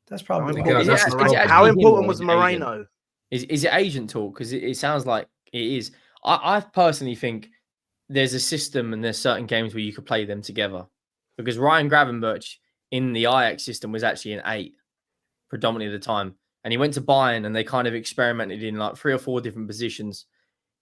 That's probably how important was Moreno? Is it agent talk? Because it sounds like it is. I personally think there's a system and there's certain games where you could play them together. Because Ryan Gravenberch in the Ajax system was actually an 8 predominantly at the time. And he went to Bayern and they kind of experimented in like 3 or 4 different positions.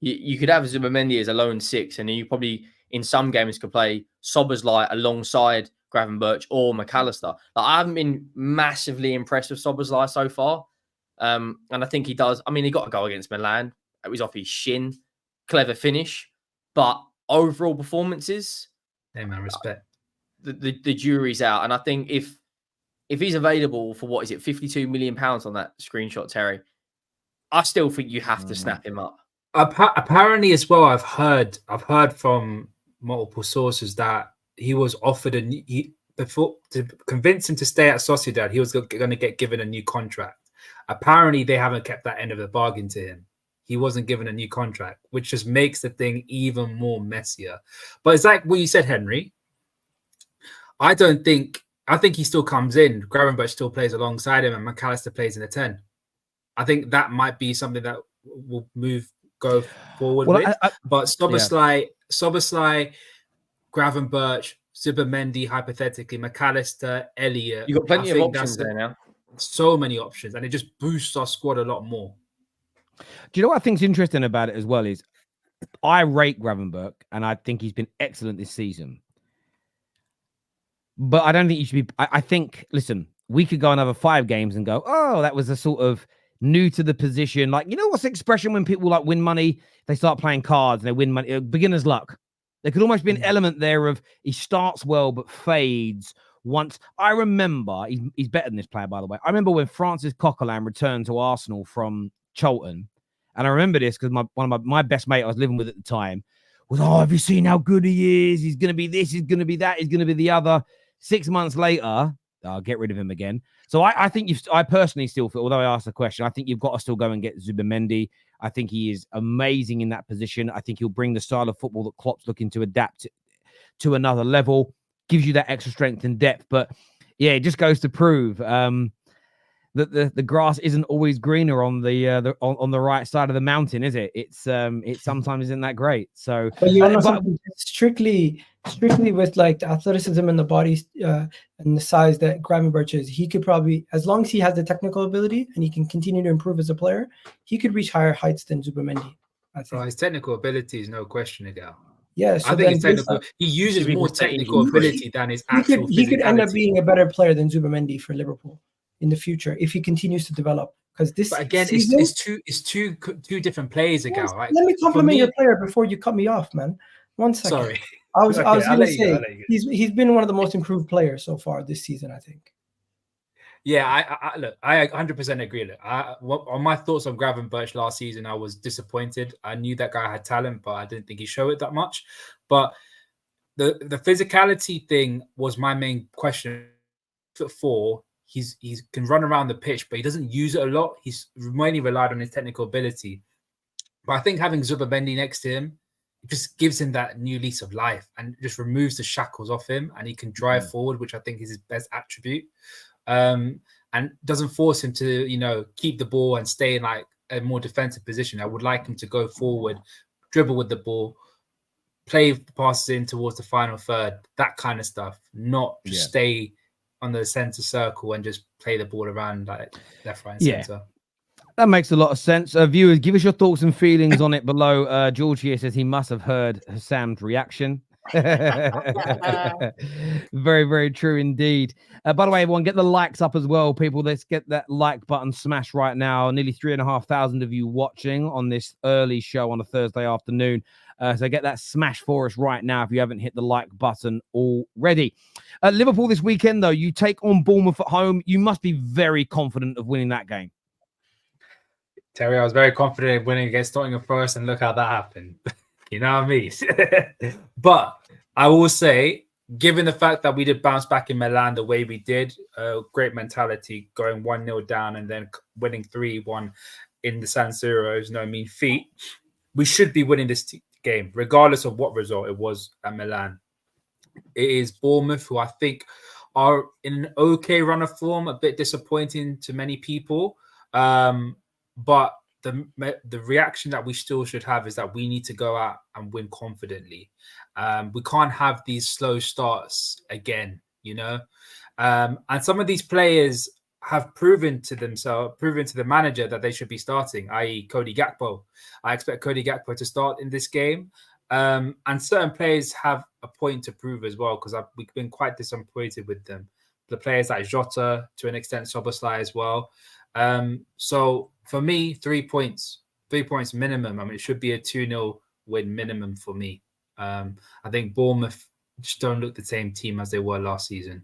You could have Zubimendi as a lone 6, and then you probably in some games could play Szoboszlai alongside Gravenberch or McAllister. Like, I haven't been massively impressed with Szoboszlai so far. And I think he does. I mean, he got a goal against Milan. It was off his shin. Clever finish. But overall performances, hey man, respect. The jury's out. And I think if he's available for, what is it, £52 million on that screenshot, Terry, I still think you have to snap him up. Apparently, as well, I've heard from multiple sources that he was offered before to convince him to stay at Sociedad. He was going to get given a new contract. Apparently, they haven't kept that end of the bargain to him. He wasn't given a new contract, which just makes the thing even more messier. But it's like what you said, Henry. I think he still comes in. Gravenberch still plays alongside him, and McAllister plays in the 10. I think that might be something that will go forward with. But Szoboszlai, Gravenberch, Zubimendi, hypothetically, McAllister, Elliott. You've got plenty of options there now. So many options, and it just boosts our squad a lot more. Do you know what I think's interesting about it as well is I rate Gravenberch, and I think he's been excellent this season. But I don't think you should be. I think, listen, we could go another 5 games and go, oh, that was a sort of new to the position. Like, you know what's the expression when people like win money? They start playing cards and they win money. Beginner's luck. There could almost be an element there of he starts well but fades once. I remember, he's better than this player, by the way. I remember when Francis Coquelin returned to Arsenal from Charlton. And I remember this because one of my best mate I was living with at the time was, oh, have you seen how good he is? He's going to be this, he's going to be that, he's going to be the other. 6 months later, I'll get rid of him again. So I think I personally still feel, although I asked the question, I think you've got to still go and get Zubimendi. I think he is amazing in that position. I think he'll bring the style of football that Klopp's looking to adapt to another level, gives you that extra strength and depth. But yeah, it just goes to prove that that the grass isn't always greener on on the right side of the mountain, is it? It sometimes isn't that great. So, but you know something strictly with like the athleticism and the body and the size that Gravenberch is, he could probably, as long as he has the technical ability and he can continue to improve as a player, he could reach higher heights than Zubimendi. I think. His technical ability is no question, Egal. Yeah, so I think his technical. He uses more technical ability than his actual. He could end up being a better player than Zubimendi for Liverpool in the future if he continues to develop. Because this, but again, it's two different players, Egal. Right? Let me compliment your player before you cut me off, man. 1 second. Sorry, I was going to say he's been one of the most improved players so far this season, I think. Yeah, I 100% agree. Look, on my thoughts on Gravenberch last season, I was disappointed. I knew that guy had talent, but I didn't think he showed it that much. But the physicality thing was my main question. For he can run around the pitch, but he doesn't use it a lot. He's mainly relied on his technical ability. But I think having Zubimendi next to him just gives him that new lease of life and just removes the shackles off him, and he can drive forward, which I think is his best attribute. And doesn't force him to, keep the ball and stay in like a more defensive position. I would like him to go forward, dribble with the ball, play passes in towards the final third, that kind of stuff, not just stay on the center circle and just play the ball around like left, right, and center. That makes a lot of sense. Viewers, give us your thoughts and feelings on it below. George here says he must have heard Sam's reaction. Very, very true indeed. By the way, everyone, get the likes up as well, people. Let's get that like button smashed right now. Nearly 3,500 of you watching on this early show on a Thursday afternoon. So get that smash for us right now if you haven't hit the like button already. Liverpool this weekend, though, you take on Bournemouth at home. You must be very confident of winning that game. Terry, I was very confident in winning against Nottingham Forest, and look how that happened. You know what I mean? But I will say, given the fact that we did bounce back in Milan the way we did, great mentality, going 1-0 down and then winning 3-1 in the San Siro is no mean feat. We should be winning this game, regardless of what result it was at Milan. It is Bournemouth, who I think are in an okay run of form, a bit disappointing to many people. But the reaction that we still should have is that we need to go out and win confidently. We can't have these slow starts again, and some of these players have proven to the manager that they should be starting, i.e. Cody Gakpo. I expect Cody Gakpo to start in this game. And certain players have a point to prove as well, because we've been quite disappointed with them. The players like Jota, to an extent, Szoboszlai as well. So for me, 3 points minimum. I mean, it should be a 2-0 win minimum for me. I think Bournemouth just don't look the same team as they were last season.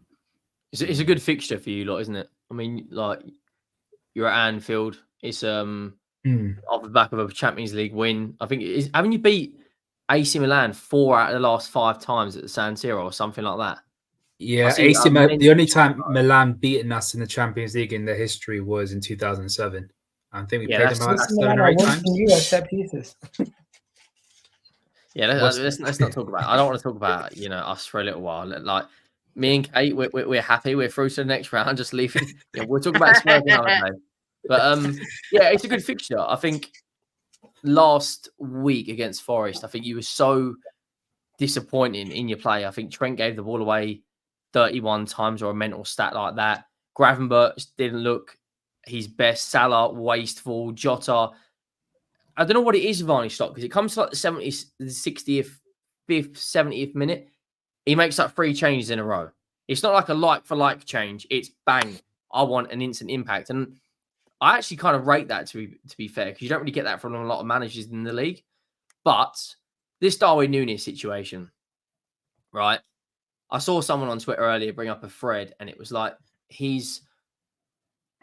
It's a good fixture for you lot, isn't it? I mean, like, you're at Anfield. It's off the back of a Champions League win. I think haven't you beat AC Milan 4 out of the last 5 times at the San Siro or something like that? Yeah, AC Milan. The only time Milan beaten us in the Champions League in their history was in 2007. I think we played them about 7 or 8 times. Yeah, let's not talk about it. I don't want to talk about us for a little while. Like me and Kate, we're happy. We're through to the next round. Just leaving. We'll talk about Spurs another day. But yeah, it's a good fixture. I think last week against Forest, I think you were so disappointing in your play. I think Trent gave the ball away 31 times or a mental stat like that. Gravenberch didn't look his best. Salah, wasteful. Jota, I don't know what it is with Arne Slot, because it comes to like the 70th, 60th, 5th, 70th minute. He makes like 3 changes in a row. It's not like a like-for-like change. It's bang. I want an instant impact. And I actually kind of rate that, to be fair, because you don't really get that from a lot of managers in the league. But this Darwin Núñez situation, right? I saw someone on Twitter earlier bring up a thread, and it was like he's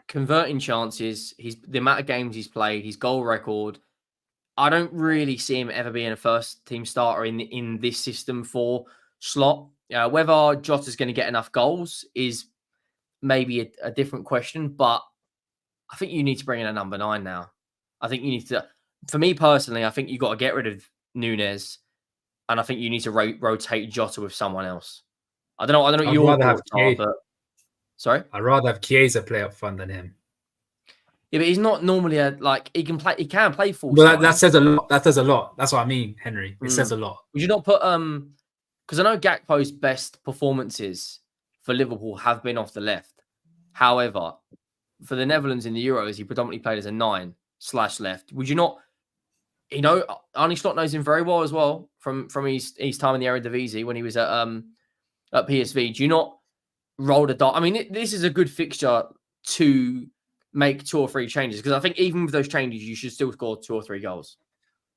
converting chances, the amount of games he's played, his goal record. I don't really see him ever being a first-team starter in this system for Slot. Whether Jota's going to get enough goals is maybe a different question, but I think you need to bring in a number 9 now. I think you need to, for me personally, I think you've got to get rid of Núñez, and I think you need to rotate Jota with someone else. I don't know your thoughts are, but sorry? I'd rather have Chiesa play up front than him. Yeah, but he's not normally he can play. He can play full. Well, that says a lot. That says a lot. That's what I mean, Henry. It says a lot. Would you not put because I know Gakpo's best performances for Liverpool have been off the left. However, for the Netherlands in the Euros, he predominantly played as a 9/left. Would you not? Arne Slot knows him very well as well from his time in the Eredivisie when he was at PSV. Do you not roll the dice? I mean, this is a good fixture to make 2 or 3 changes because I think even with those changes, you should still score 2 or 3 goals.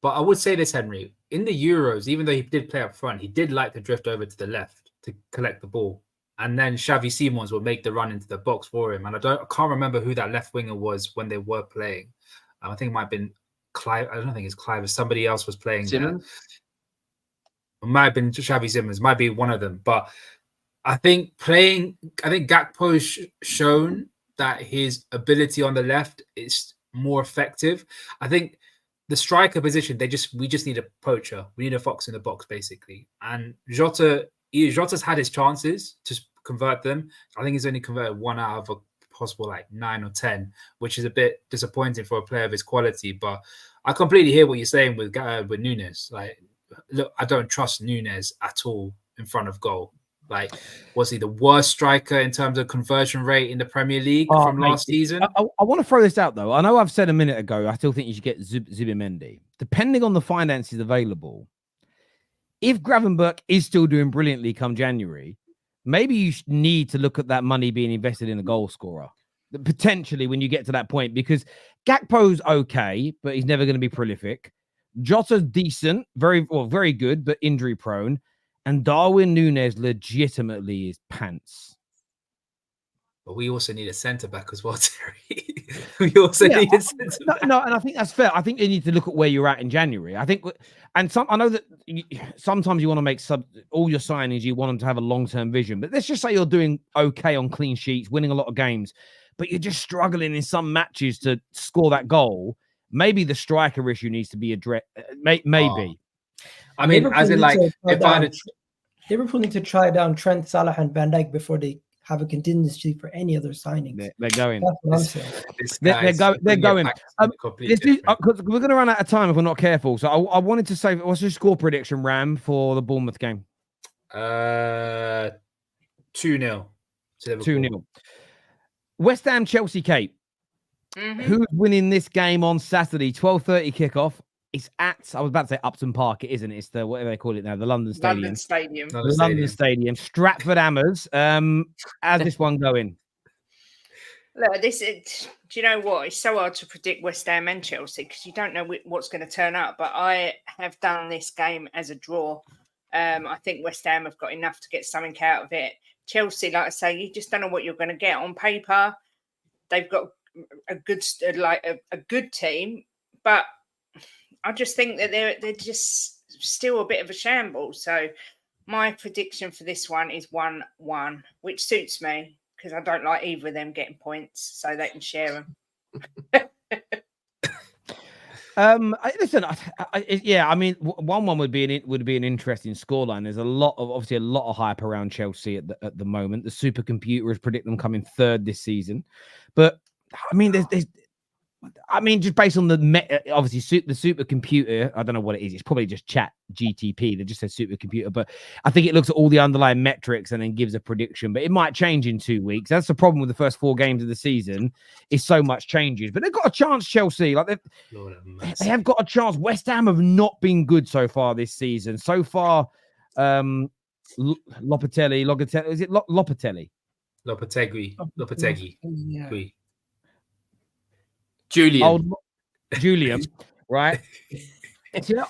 But I would say this, Henry, in the Euros, even though he did play up front, he did like to drift over to the left to collect the ball. And then Xavi Simons would make the run into the box for him. And I can't remember who that left winger was when they were playing. I think it might have been Clive. I don't think it's Clive. Somebody else was playing. Simmons? It might have been Xavi Simons. Might be one of them. But I think Gakpo's shown that his ability on the left is more effective. I think the striker position, we just need a poacher. We need a fox in the box, basically. And Jota's had his chances to convert them. I think he's only converted 1 out of a possible 9 or 10, which is a bit disappointing for a player of his quality. But I completely hear what you're saying with Núñez. Look, I don't trust Núñez at all in front of goal. Was he the worst striker in terms of conversion rate in the Premier League from last season? I want to throw this out, though. I know I've said a minute ago, I still think you should get Zubimendi. Depending on the finances available, if Gravenberch is still doing brilliantly come January, maybe you need to look at that money being invested in a goal scorer. Potentially when you get to that point, because Gakpo's okay, but he's never going to be prolific. Jota's decent, very good, but injury prone. And Darwin Núñez legitimately is pants. But we also need a centre-back as well, Terry. We also need a centre-back. No, and I think that's fair. I think you need to look at where you're at in January. I know that sometimes you want to make all your signings, you want them to have a long-term vision. But let's just say you're doing okay on clean sheets, winning a lot of games, but you're just struggling in some matches to score that goal. Maybe the striker issue needs to be addressed. Maybe. I mean, Liverpool as in Liverpool need to try down Trent, Salah, and Van Dijk before they have a contingency for any other signings. They're going. They're going. Because we're going to run out of time if we're not careful. So I wanted to say, what's your score prediction, Ram, for the Bournemouth game? 2-0. 2-0. West Ham, Chelsea, Kate. Mm-hmm. Who's winning this game on Saturday? 12:30 kickoff. It's I was about to say Upton Park. It isn't. It's the, whatever they call it now, the London Stadium. London Stadium. Stratford Hammers. How's this one going? Look, do you know what? It's so hard to predict West Ham and Chelsea because you don't know what's going to turn up. But I have done this game as a draw. I think West Ham have got enough to get something out of it. Chelsea, like I say, you just don't know what you're going to get on paper. They've got a good team, but I just think that they're just still a bit of a shambles. So my prediction for this one is 1-1, which suits me because I don't like either of them getting points, so they can share them. Listen, I mean, 1-1 would be an interesting scoreline. There's obviously a lot of hype around Chelsea at the moment. The supercomputer is predicting them coming third this season, but I mean, just based on the supercomputer, I don't know what it is. It's probably just Chat GTP. They just said supercomputer, but I think it looks at all the underlying metrics and then gives a prediction. But it might change in 2 weeks. That's the problem with the first 4 games of the season. Is so much changes, but they've got a chance. Chelsea, they have got a chance. West Ham have not been good so far this season. So far, Lopetegui. Is it Lopetegui? Lopetegui. Yeah. Julian, right?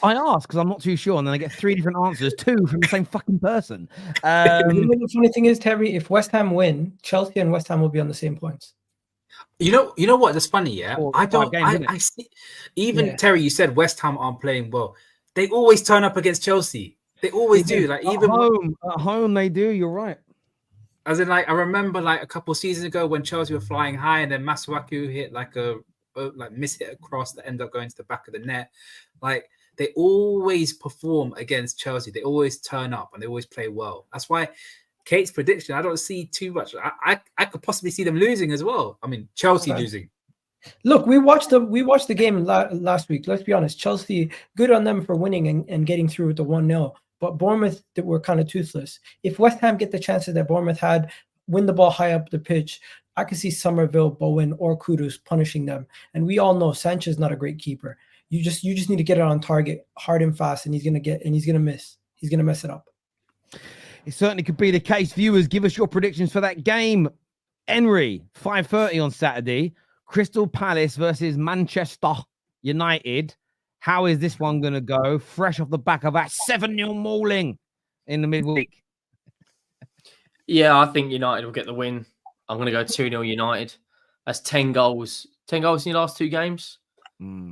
I ask because I'm not too sure, and then I get 3 different answers, 2 from the same fucking person. The funny thing is, Terry, if West Ham win, Chelsea and West Ham will be on the same points. You know what? That's funny, yeah. I see. Even Terry, you said West Ham aren't playing well. They always turn up against Chelsea. They always do. Like even at home, they do. You're right. As in, I remember a couple of seasons ago when Chelsea were flying high, and then Masuaku hit miss hit across that ended up going to the back of the net. They always perform against Chelsea. They always turn up and they always play well. That's why Kate's prediction, I don't see too much. I could possibly see them losing as well. I mean, Chelsea losing. Look, we watched the game last week. Let's be honest. Chelsea, good on them for winning and getting through with the 1-0. But Bournemouth, that were kind of toothless. If West Ham get the chances that Bournemouth had, win the ball high up the pitch, I could see Somerville, Bowen, or Kudus punishing them. And we all know Sanchez is not a great keeper. You just need to get it on target hard and fast, and he's gonna miss. He's gonna mess it up. It certainly could be the case. Viewers, give us your predictions for that game. Henry, 5:30 on Saturday. Crystal Palace versus Manchester United. How is this one going to go? Fresh off the back of that 7-0 mauling in the midweek. Yeah, I think United will get the win. I'm going to go 2-0 United. That's 10 goals. 10 goals in your last 2 games.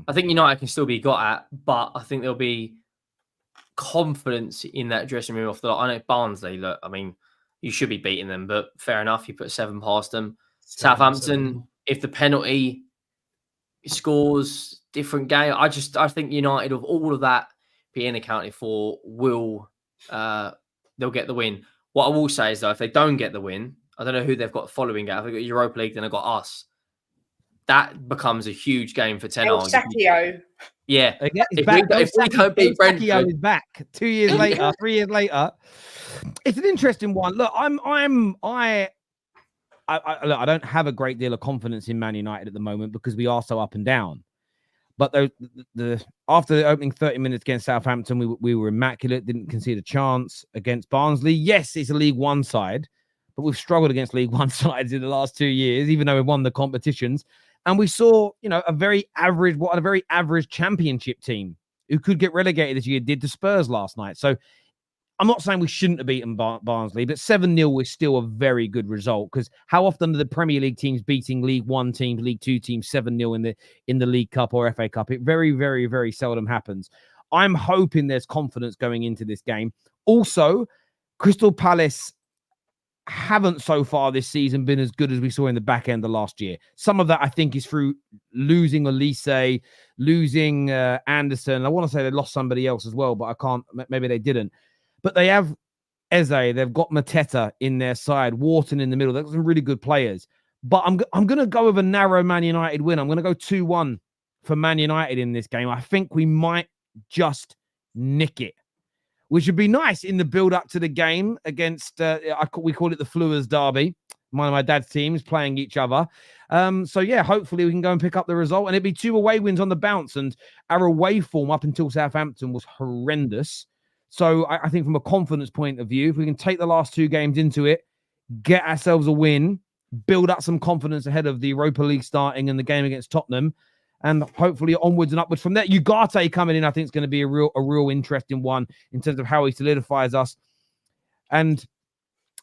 I think United can still be got at, but I think there'll be confidence in that dressing room off the lot. I know Barnsley, look, I mean, you should be beating them, but fair enough. You put 7 past them. Southampton, if the penalty scores, different game. I think United, of all of that being accounted for, they'll get the win. What I will say is, though, if they don't get the win, I don't know who they've got following it. They've got Europa League, then they've got us. That becomes a huge game for Ten Hag. Sakio. Yeah. If we don't beat Brentford, is back 2 years later, 3 years later. It's an interesting one. Look, I don't have a great deal of confidence in Man United at the moment because we are so up and down. But after the opening 30 minutes against Southampton, we were immaculate, didn't concede a chance against Barnsley. Yes, it's a League One side, but we've struggled against League One sides in the last 2 years, even though we've won the competitions. And we saw, a very average championship team who could get relegated this year did to Spurs last night. So I'm not saying we shouldn't have beaten Barnsley, but 7-0 was still a very good result, because how often are the Premier League teams beating League One teams, League Two teams 7-0 in the League Cup or FA Cup? It very, very, very seldom happens. I'm hoping there's confidence going into this game. Also, Crystal Palace haven't so far this season been as good as we saw in the back end of last year. Some of that, I think, is through losing Olise, losing Anderson. I want to say they lost somebody else as well, but I can't. Maybe they didn't. But they have Eze, they've got Mateta in their side, Wharton in the middle. They've got some really good players. But I'm going to go with a narrow Man United win. I'm going to go 2-1 for Man United in this game. I think we might just nick it, which would be nice in the build-up to the game against, we call it the Fluers Derby. One of my dad's teams playing each other. So, yeah, hopefully we can go and pick up the result. And it'd be 2 away wins on the bounce. And our away form up until Southampton was horrendous. So I think from a confidence point of view, if we can take the last 2 games into it, get ourselves a win, build up some confidence ahead of the Europa League starting and the game against Tottenham, and hopefully onwards and upwards from there. Ugarte coming in, I think, is going to be a real interesting one in terms of how he solidifies us. And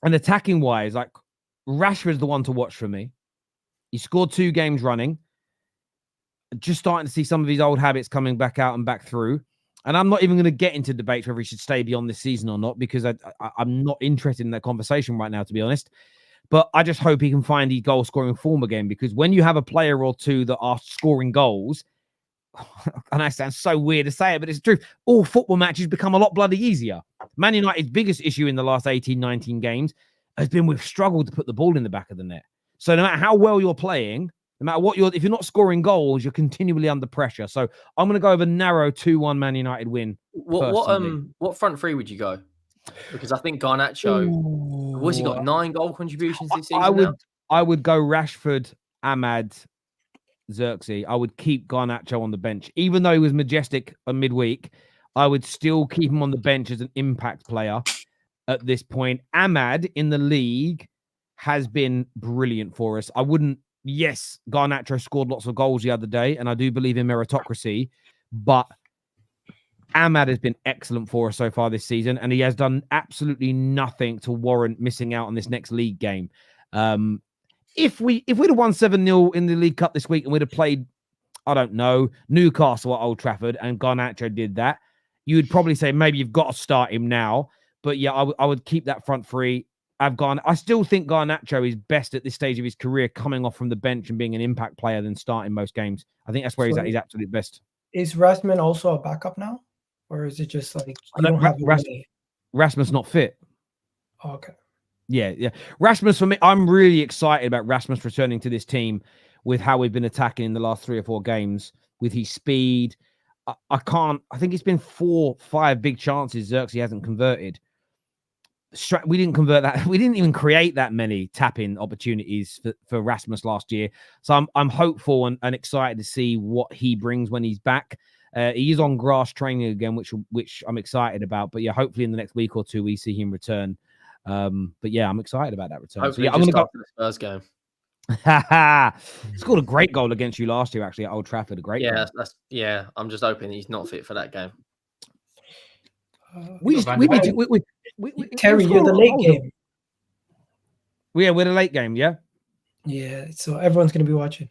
attacking wise, like, Rashford's the one to watch for me. He scored 2 games running. Just starting to see some of his old habits coming back out and back through. And I'm not even going to get into debates whether he should stay beyond this season or not, because I'm not interested in that conversation right now, to be honest. But I just hope he can find his goal-scoring form again, because when you have a player or two that are scoring goals, and that sounds so weird to say it, but it's the truth, all football matches become a lot bloody easier. Man United's biggest issue in the last 18, 19 games has been we've struggled to put the ball in the back of the net. So no matter how well you're playing, no matter what if you're not scoring goals, you're continually under pressure. So I'm going to go with a narrow 2-1 Man United win. What front three would you go? Because I think Garnacho, what's he got, 9 goal contributions this season? I would go Rashford, Ahmad, Xerxes. I would keep Garnacho on the bench. Even though he was majestic on midweek, I would still keep him on the bench as an impact player at this point. Ahmad in the league has been brilliant for us. Yes, Garnacho scored lots of goals the other day, and I do believe in meritocracy, but Ahmad has been excellent for us so far this season, and he has done absolutely nothing to warrant missing out on this next league game. If we'd have won 7-0 in the League Cup this week and we'd have played, I don't know, Newcastle at Old Trafford, and Garnacho did that, you would probably say maybe you've got to start him now. But yeah, I would keep that front three. I still think Garnacho is best at this stage of his career coming off from the bench and being an impact player than starting most games. I think that's where he's at his absolute best. Is Rasmus also a backup now? Or is it just like you don't have Rasmus not fit? Oh, okay. Yeah. Rasmus, for me, I'm really excited about Rasmus returning to this team. with how we've been attacking in the last 3 or 4 games with his speed. I think it's been 4, 5 big chances Xerxes hasn't converted. We didn't convert that. We didn't even create that many tap-in opportunities for Rasmus last year. So I'm hopeful and excited to see what he brings when he's back. He is on grass training again, which I'm excited about. But yeah, hopefully in the next week or 2 we see him return. But yeah, I'm excited about that return. Hopefully, so, yeah, I'm going to go after the Spurs game. Scored a great goal against you last year, actually, at Old Trafford. A great goal. I'm just hoping he's not fit for that game. Terry, you're the late game. We're the late game, yeah? Yeah, so everyone's going to be watching.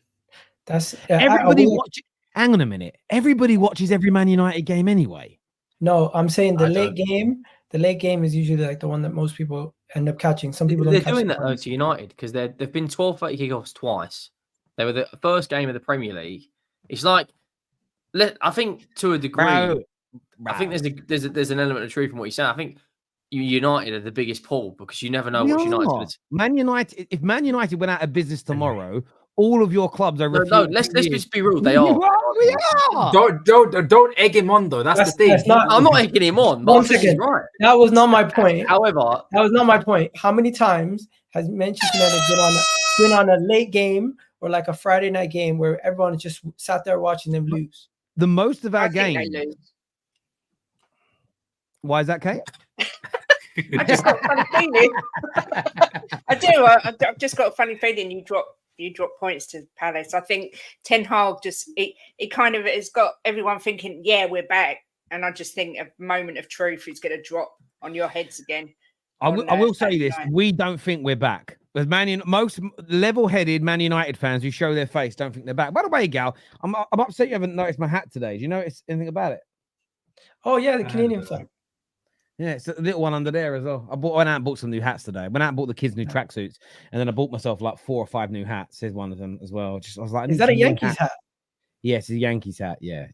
That's everybody watch. Hang on a minute. Everybody watches every Man United game anyway. No, I'm saying the late game. The late game is usually like the one that most people end up catching. Some people they're doing that though to United because they've been 12:30 kickoffs twice. They were the first game of the Premier League. It's like, I think to a degree, I think there's an element of truth in what you're saying. I think United are the biggest pull because you never know what United's going to. Man United. If Man United went out of business tomorrow, all of your clubs are. No, let's just be real. They are. We are. Don't egg him on though. That's the thing. I'm not egging him on. One second. Right. That was not my point. However, that was not my point. How many times has Manchester United been on a late game or like a Friday night game where everyone just sat there watching them lose? The most of our games. Why is that, Kate? I just got a funny feeling. I do. I've just got a funny feeling you drop points to Palace. I think Ten Hag it kind of has got everyone thinking, yeah, we're back. And I just think a moment of truth is going to drop on your heads again. I will say this. We don't think we're back. With most level-headed Man United fans who show their face don't think they're back. By the way, Gal, I'm upset you haven't noticed my hat today. Do you notice anything about it? Oh, yeah, the Canadian flag. Yeah, it's a little one under there as well. I went out and bought some new hats today. Went out and bought the kids new tracksuits, and then I bought myself like 4 or 5 new hats. Here's one of them as well. I was like, is that a Yankees hat? Yes, it's a Yankees hat. Yeah.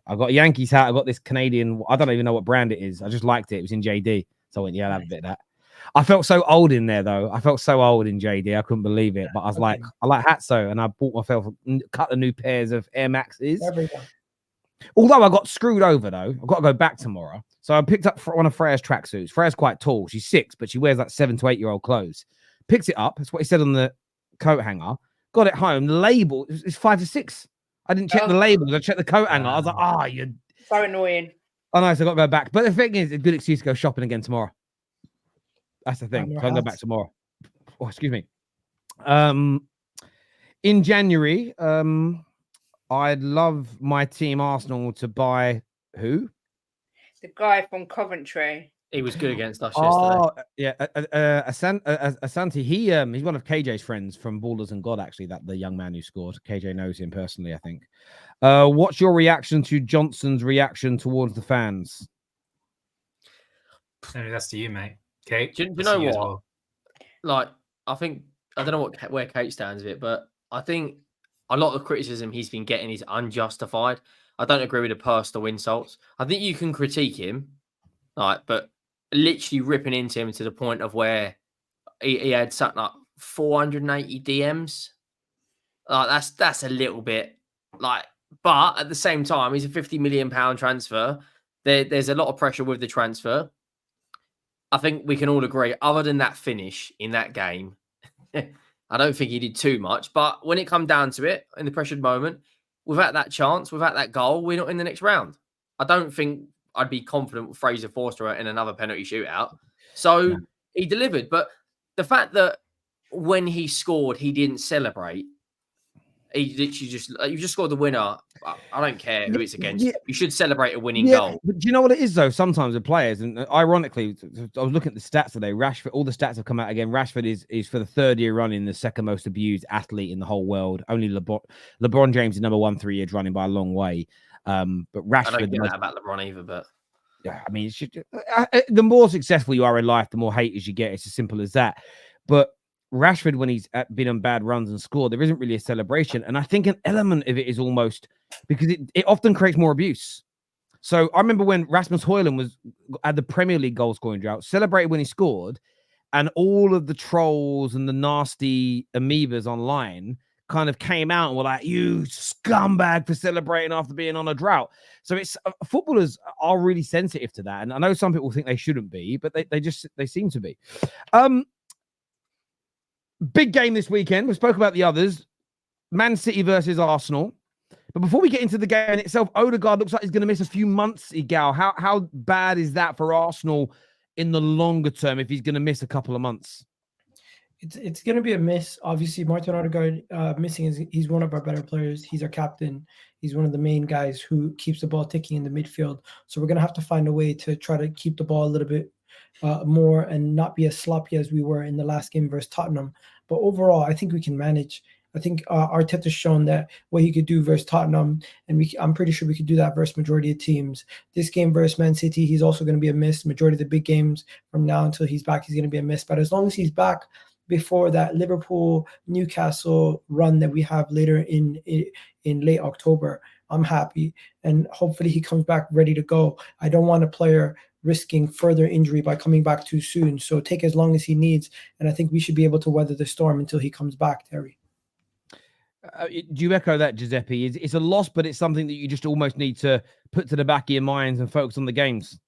I got a Yankees hat. I got this Canadian. I don't even know what brand it is. I just liked it. It was in JD, so I went, yeah, I'll have a bit of that. I felt so old in there though. I felt so old in JD. I couldn't believe it. But I was like, I like hats though, and I bought myself a couple of new pairs of Air Maxes. Although I got screwed over though, I've got to go back tomorrow. So I picked up one of Freya's tracksuits. Freya's quite tall. She's 6, but she wears like 7 to 8 year old clothes. Picks it up. That's what he said on the coat hanger. Got it home. The label is 5 to 6. I didn't check the labels. I checked the coat hanger. I was like, you're so annoying. Oh no, so I got to go back. But the thing is, a good excuse to go shopping again tomorrow. That's the thing. So I'll go back tomorrow. Oh, excuse me. In January, I'd love my team Arsenal to buy who? The guy from Coventry. He was good against us yesterday. Yeah, Asante. He's one of KJ's friends from Ballers and God. Actually, the young man who scored. KJ knows him personally, I think. What's your reaction to Johnson's reaction towards the fans? That's to you, mate. Kate, do you know what? Well. Like, I don't know where Kate stands with it, but I think a lot of the criticism he's been getting is unjustified. I don't agree with the personal insults. I think you can critique him, like, but literally ripping into him to the point of where he had something like 480 DMs. That's a little bit like, but at the same time, he's a £50 million transfer. There's a lot of pressure with the transfer. I think we can all agree, other than that finish in that game, I don't think he did too much. But when it come down to it, in the pressured moment, without that chance, without that goal, we're not in the next round. I don't think I'd be confident with Fraser Forster in another penalty shootout. So he delivered. But the fact that when he scored, he didn't celebrate. He literally you just scored the winner. I don't care who it's against. Yeah. You should celebrate a winning goal. But do you know what it is though? Sometimes with players, and ironically, I was looking at the stats today. Rashford, all the stats have come out again. Rashford is for the 3rd year running the 2nd most abused athlete in the whole world. Only LeBron James is number 1 3 years running by a long way. But Rashford, I don't get that about LeBron either. But yeah, I mean, the more successful you are in life, the more haters you get. It's as simple as that. But Rashford, when he's been on bad runs and scored, there isn't really a celebration. And I think an element of it is almost because it often creates more abuse. So I remember when Rasmus Højlund had the Premier League goal scoring drought, celebrated when he scored, and all of the trolls and the nasty amoebas online kind of came out and were like, "You scumbag for celebrating after being on a drought." So it's footballers are really sensitive to that, and I know some people think they shouldn't be, but they seem to be. Big game this weekend. We spoke about the others. Man City versus Arsenal. But before we get into the game itself, Odegaard looks like he's going to miss a few months, Egal. How bad is that for Arsenal in the longer term if he's going to miss a couple of months? It's going to be a miss. Obviously, Martin Odegaard missing he's one of our better players. He's our captain. He's one of the main guys who keeps the ball ticking in the midfield. So we're going to have to find a way to try to keep the ball a little bit more and not be as sloppy as we were in the last game versus Tottenham. But overall, I think we can manage. I think Arteta's shown that what he could do versus Tottenham, and I'm pretty sure we could do that versus majority of teams. This game versus Man City, he's also going to be a miss. Majority of the big games from now until he's back, he's going to be a miss. But as long as he's back before that Liverpool, Newcastle run that we have later in late October, I'm happy. And hopefully he comes back ready to go. I don't want a player risking further injury by coming back too soon. So take as long as he needs. And I think we should be able to weather the storm until he comes back, Terry. Do you echo that, Giuseppe? It's a loss, but it's something that you just almost need to put to the back of your minds and focus on the games.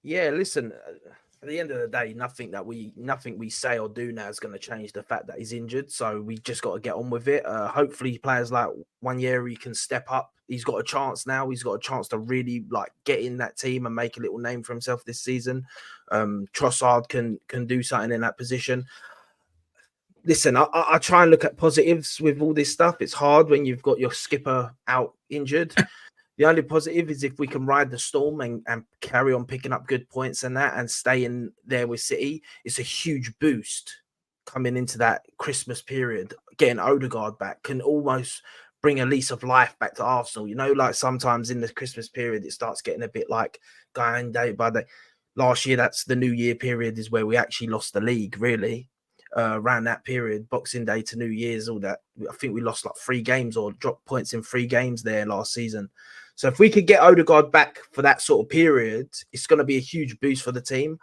Yeah, listen, at the end of the day, nothing we say or do now is going to change the fact that he's injured. So we just got to get on with it. Hopefully players like Wanyeri can step up. He's got a chance now. He's got a chance to really get in that team and make a little name for himself this season. Trossard can do something in that position. Listen, I try and look at positives with all this stuff. It's hard when you've got your skipper out injured. The only positive is if we can ride the storm and carry on picking up good points and that and stay in there with City, it's a huge boost coming into that Christmas period. Getting Odegaard back can almost bring a lease of life back to Arsenal. You know, like sometimes in the Christmas period, it starts getting a bit like going day by day. Last year, that's the New Year period is where we actually lost the league, really. Around that period, Boxing Day to New Year's, all that. I think we lost 3 games or dropped points in 3 games there last season. So if we could get Odegaard back for that sort of period, it's going to be a huge boost for the team.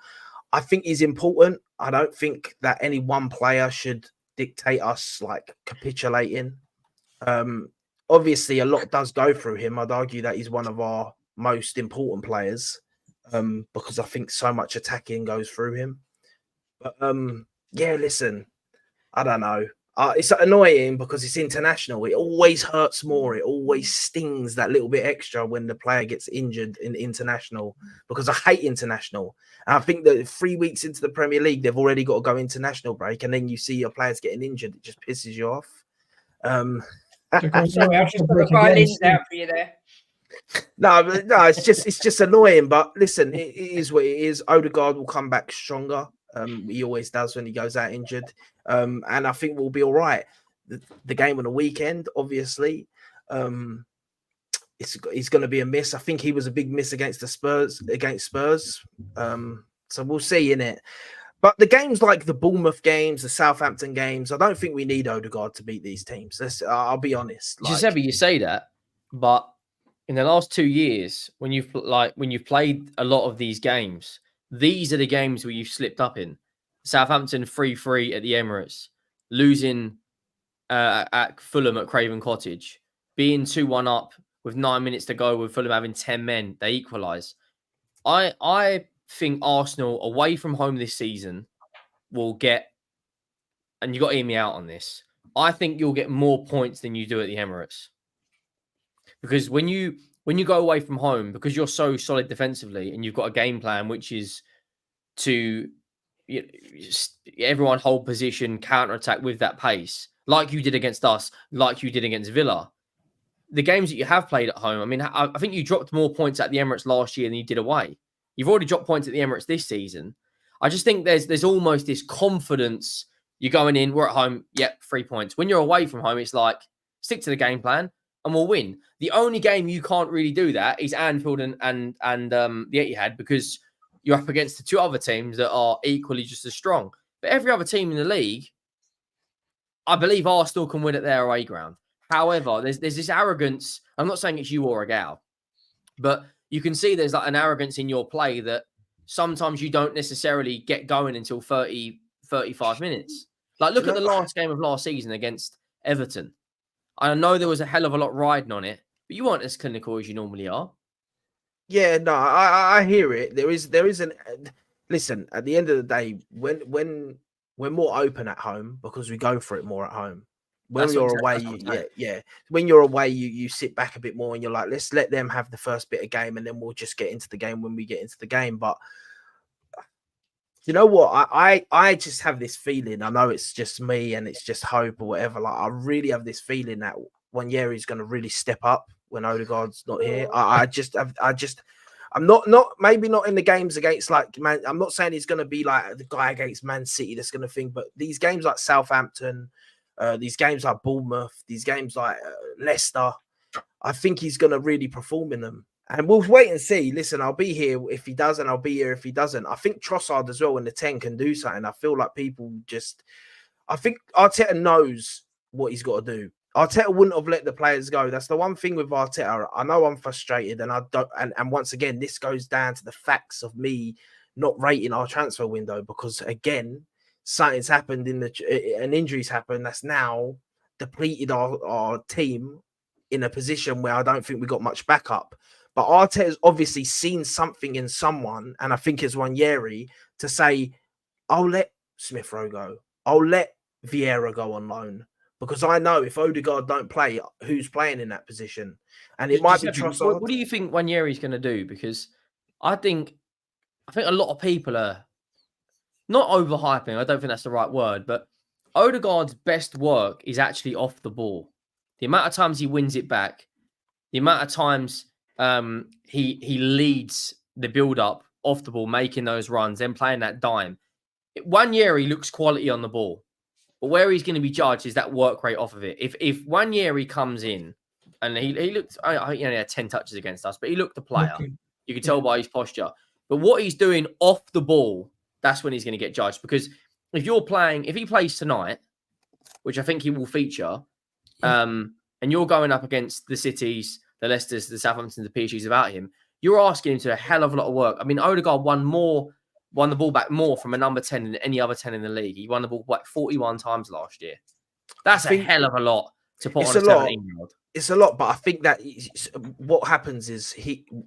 I think he's important. I don't think that any one player should dictate us capitulating. Obviously, a lot does go through him. I'd argue that he's one of our most important players because I think so much attacking goes through him. But yeah, listen, I don't know. It's annoying because it's international. It always hurts more. It always stings that little bit extra when the player gets injured in international because I hate international. And I think that 3 weeks into the Premier League, they've already got to go international break. And then you see your players getting injured. It just pisses you off. Sorry, I've just put a violins out for you there. No, it's just annoying. But listen, it is what it is. Odegaard will come back stronger. He always does when he goes out injured. And I think we'll be all right. The game on the weekend, obviously, it's going to be a miss. I think he was a big miss against Spurs. So we'll see, innit? But the games like the Bournemouth games, the Southampton games, I don't think we need Odegaard to beat these teams. I'll be honest. Giuseppe, you say that, but in the last 2 years, when you've played a lot of these games, these are the games where you've slipped up in. Southampton 3-3 at the Emirates, losing at Fulham at Craven Cottage, being 2-1 up with 9 minutes to go with Fulham having 10 men. They equalise. I think Arsenal away from home this season will get, and you got to hear me out on this, I think you'll get more points than you do at the Emirates. Because when you go away from home, because you're so solid defensively and you've got a game plan which is to everyone hold position, counter-attack with that pace, like you did against us, like you did against Villa. The games that you have played at home, I mean, I think you dropped more points at the Emirates last year than you did away. You've already dropped points at the Emirates this season. I just think there's almost this confidence. You're going in, we're at home, yep, 3 points. When you're away from home, it's like, stick to the game plan and we'll win. The only game you can't really do that is Anfield and the Etihad, because you're up against the 2 other teams that are equally just as strong. But every other team in the league, I believe Arsenal can win at their away ground. However, there's this arrogance. I'm not saying it's you or Egal, but you can see there's an arrogance in your play that sometimes you don't necessarily get going until 30, 35 minutes. Like, look at the last game of last season against Everton. I know there was a hell of a lot riding on it, but you weren't as clinical as you normally are. Yeah, no, I hear it. There is an listen. At the end of the day, when we're more open at home because we go for it more at home. When That's you're what- away, that's what I'm saying. When you're away, you sit back a bit more and you're like, let's let them have the first bit of game, and then we'll just get into the game when we get into the game. But you know what? I just have this feeling. I know it's just me and it's just hope or whatever. Like I really have this feeling that Wanjeri's going to really step up when Odegaard's not here. I'm not maybe not in the games against like man. I'm not saying he's going to be like the guy against Man City that's going to think, but these games like Southampton, these games like Bournemouth, these games like Leicester, I think he's going to really perform in them. And we'll wait and see. Listen, I'll be here if he does, and I'll be here if he doesn't. I think Trossard as well in the 10 can do something. I feel like people just... I think Arteta knows what he's got to do. Arteta wouldn't have let the players go. That's the one thing with Arteta. I know I'm frustrated, and I don't. And once again, this goes down to the facts of me not rating our transfer window because again, something's happened and injuries happened. That's now depleted our team in a position where I don't think we got much backup. But Arteta's obviously seen something in someone, and I think it's Wanjeri to say, I'll let Smith Rowe go. I'll let Vieira go on loan. Because I know if Odegaard don't play, who's playing in that position? And it might be Trossard. What do you think Wanjeri's going to do? Because I think a lot of people are not overhyping. I don't think that's the right word. But Odegaard's best work is actually off the ball. The amount of times he wins it back, the amount of times he leads the build-up off the ball, making those runs, then playing that dime. Wanjeri looks quality on the ball. But where he's going to be judged is that work rate off of it. If Wanjeri comes in and he looked, I think he only had 10 touches against us, but he looked the player. Okay. You can tell by his posture. But what he's doing off the ball, that's when he's going to get judged. Because if he plays tonight, which I think he will feature, and you're going up against the Cities, the Leicesters, the Southamptons, the PSGs without him, you're asking him to do a hell of a lot of work. I mean, Odegaard won the ball back more from a number 10 than any other 10 in the league. He won the ball back 41 times last year. That's a hell of a lot to put on a 17-year-old. It's a lot, but I think that what happens is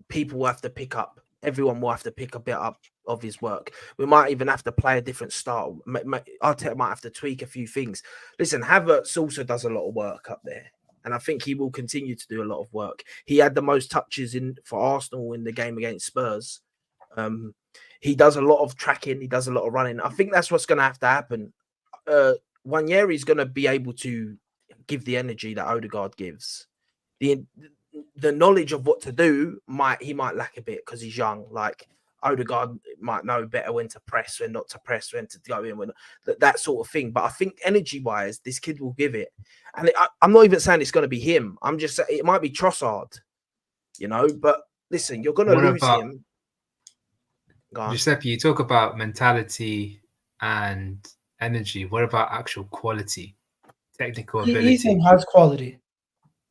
people will have to pick up. Everyone will have to pick a bit up of his work. We might even have to play a different style. Arteta might have to tweak a few things. Listen, Havertz also does a lot of work up there. And I think he will continue to do a lot of work. He had the most touches for Arsenal in the game against Spurs. He does a lot of tracking. He does a lot of running. I think that's what's going to have to happen. Wanjeri is going to be able to give the energy that Odegaard gives. The knowledge of what to do he might lack a bit because he's young. Like Odegaard might know better when to press, when not to press, when to go in, that sort of thing. But I think energy-wise, this kid will give it. And I'm not even saying it's going to be him. I'm just saying it might be Trossard, But listen, you're going to lose him. Giuseppe, you talk about mentality and energy. What about actual quality, technical ability? Ethan has quality.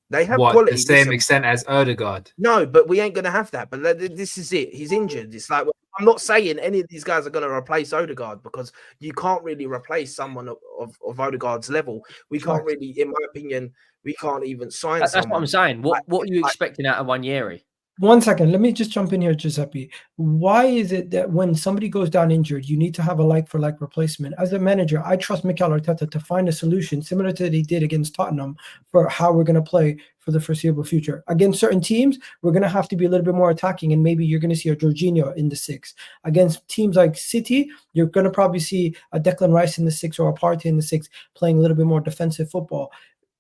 They have quality. The same extent as Odegaard? No, but we ain't going to have that. But this is it. He's injured. It's like, I'm not saying any of these guys are going to replace Odegaard because you can't really replace someone of Odegaard's level. We can't really, in my opinion, we can't even sign That's someone. what I'm saying. What are you expecting out of Wanjeri? 1 second. Let me just jump in here, Giuseppe. Why is it that when somebody goes down injured, you need to have a like-for-like replacement? As a manager, I trust Mikel Arteta to find a solution similar to what he did against Tottenham for how we're going to play for the foreseeable future. Against certain teams, we're going to have to be a little bit more attacking, and maybe you're going to see a Jorginho in the 6. Against teams like City, you're going to probably see a Declan Rice in the 6 or a Partey in the 6 playing a little bit more defensive football.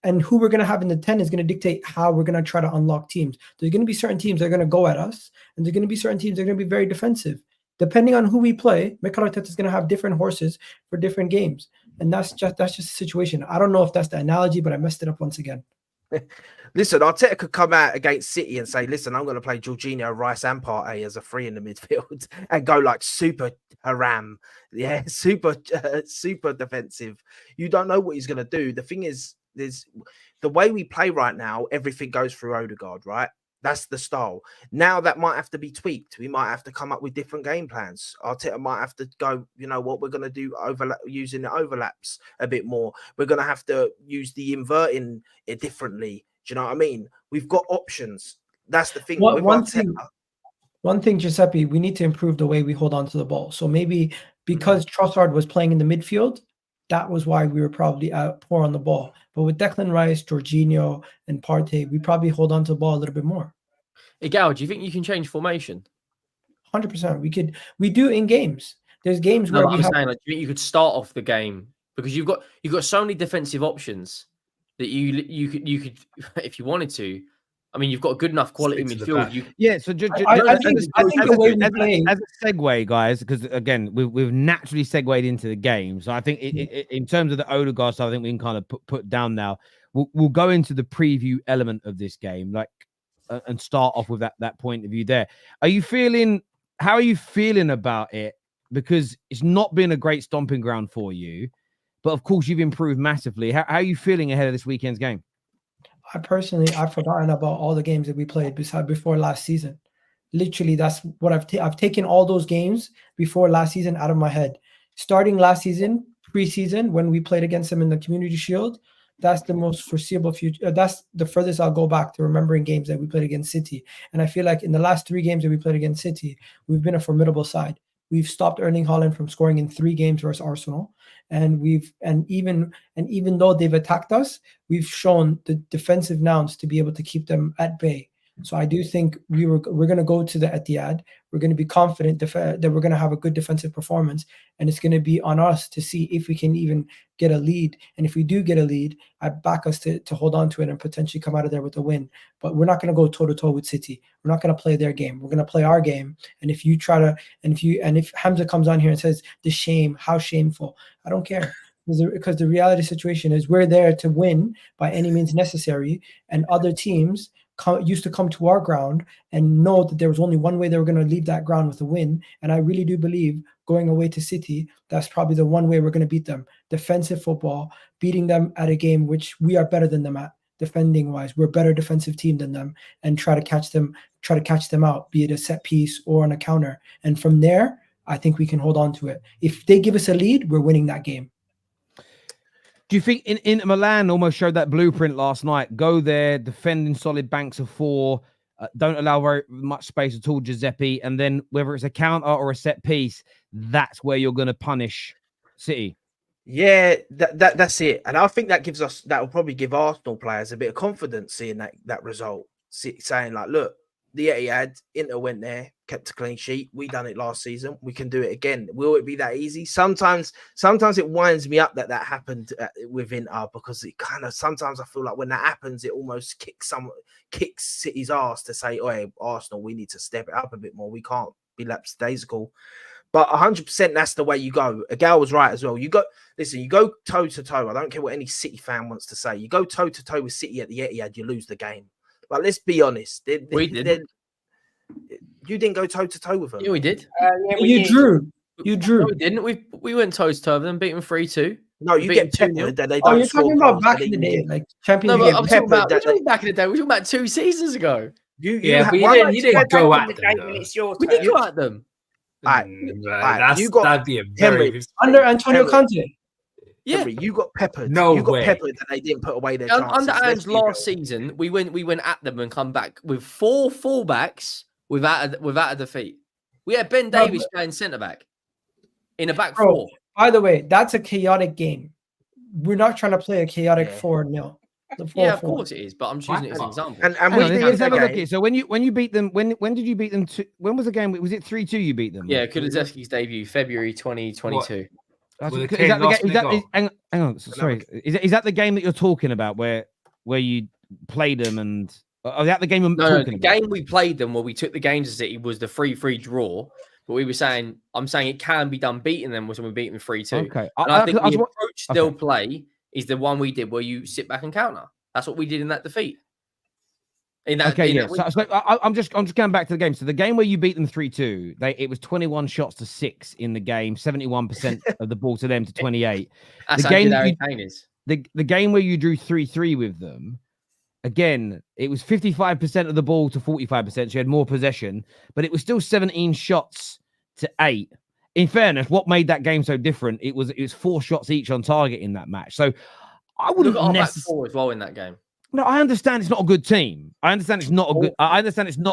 And who we're going to have in the 10 is going to dictate how we're going to try to unlock teams. There's going to be certain teams that are going to go at us, and there's going to be certain teams that are going to be very defensive. Depending on who we play, Mikel Arteta is going to have different horses for different games. And that's just the situation. I don't know if that's the analogy, but I messed it up once again. Listen, Arteta could come out against City and say, listen, I'm going to play Jorginho, Rice and Partey as a 3 in the midfield and go like super haram. Yeah, super defensive. You don't know what he's going to do. The thing is, there's the way we play right now, everything goes through Odegaard, right? That's the style. Now that might have to be tweaked. We might have to come up with different game plans. Arteta might have to go, you know what, we're going to do using the overlaps a bit more. We're going to have to use the inverting it differently. Do you know what I mean? We've got options. That's the thing. One thing, Giuseppe, we need to improve the way we hold on to the ball. So maybe because Trossard was playing in the midfield, that was why we were probably poor on the ball. But with Declan Rice, Jorginho, and Partey, we probably hold on to the ball a little bit more. Egal, do you think you can change formation? 100%. We do in games. There's games where do you think you could start off the game because you've got so many defensive options that you could if you wanted to. I mean, you've got a good enough quality midfield. So I think the way we play as a segue, guys, because again, we've naturally segued into the game. So I think in terms of the Odegaard stuff, I think we can kind of put down now. We'll go into the preview element of this game, and start off with that point of view there. How are you feeling about it? Because it's not been a great stomping ground for you, but of course you've improved massively. How are you feeling ahead of this weekend's game? I've forgotten about all the games that we played before last season. Literally, that's what I've taken all those games before last season out of my head. Starting last season, preseason, when we played against them in the Community Shield, that's the most foreseeable future. That's the furthest I'll go back to remembering games that we played against City. And I feel like in the last 3 games that we played against City, we've been a formidable side. We've stopped Erling Haaland from scoring in 3 games versus Arsenal. And even though they've attacked us, we've shown the defensive nouns to be able to keep them at bay. So I do think we're going to go to the Etihad. We're going to be confident that we're going to have a good defensive performance, and it's going to be on us to see if we can even get a lead. And if we do get a lead, I back us to hold on to it and potentially come out of there with a win. But we're not going to go toe to toe with City. We're not going to play their game. We're going to play our game. And if Hamza comes on here and says the shame, how shameful, I don't care. Because the reality situation is we're there to win by any means necessary, and other teams used to come to our ground and know that there was only one way they were going to leave that ground with a win. And I really do believe going away to City, that's probably the one way we're going to beat them. Defensive football, beating them at a game which we are better than them at. Defending wise, we're a better defensive team than them, and try to catch them out, be it a set piece or on a counter. And from there, I think we can hold on to it. If they give us a lead, we're winning that game. Do you think in Milan almost showed that blueprint last night? Go there, defending solid banks of 4, don't allow very much space at all, Giuseppe, and then whether it's a counter or a set piece, that's where you're going to punish City. Yeah, that's it. And I think that will probably give Arsenal players a bit of confidence seeing that result, saying like, look, the Etihad, Inter went there, kept a clean sheet. We done it last season. We can do it again. Will it be that easy? Sometimes it winds me up that happened with Inter, because it kind of, sometimes I feel like when that happens, it almost kicks City's ass to say, "Oh, Arsenal, we need to step it up a bit more. We can't be lackadaisical." But 100%, that's the way you go. Egal was right as well. You go toe to toe. I don't care what any City fan wants to say. You go toe to toe with City at the Etihad, you lose the game. But let's be honest. We did. You didn't go toe to toe with them. Yeah, we did. You drew. No, we didn't. We went toe to toe with them, beat them 3-2. No, you get peppered that they Oh, don't. you're talking about back in the day, like Champions League. No, I'm talking about back in the day. We're talking about 2 seasons ago. You didn't go at them. It's your We did go at them. That'd be a very under Antonio Conte. Yeah, Henry, you got peppered. No you got way. peppered that they didn't put away their chances. Under Ange last season, we went at them and come back with 4 fullbacks without a defeat. We had Ben Davies playing centre back in a back 4. By the way, that's a chaotic game. We're not trying to play a chaotic 4-0. Yeah, of course it is, but I'm choosing it as an example. And let's have a look at it. So when you beat them, when did you beat them? When was the game? Was it 3-2? You beat them? Yeah, Kulusevski's debut, February 2022. Hang on. Sorry, is that the game that you're talking about where you played them and? Oh, that the game I'm talking about? Game we played them where we took the game to City was the 3-3 draw. But I'm saying it can be done. Beating them was when we beat them 3-2. Okay, and I think the approach they'll play is the one we did where you sit back and counter. That's what we did in that defeat. I'm just going back to the game. So the game where you beat them 3-2, it was 21 shots to 6 in the game, 71% of the ball to them to 28. That's the game where you drew 3-3 with them, again, it was 55% of the ball to 45%. She had more possession, but it was still 17 shots to 8. In fairness, what made that game so different? It was 4 shots each on target in that match. So I wouldn't Look at our back necessarily. four as well in that game. No, I understand it's not a good team. I understand it's not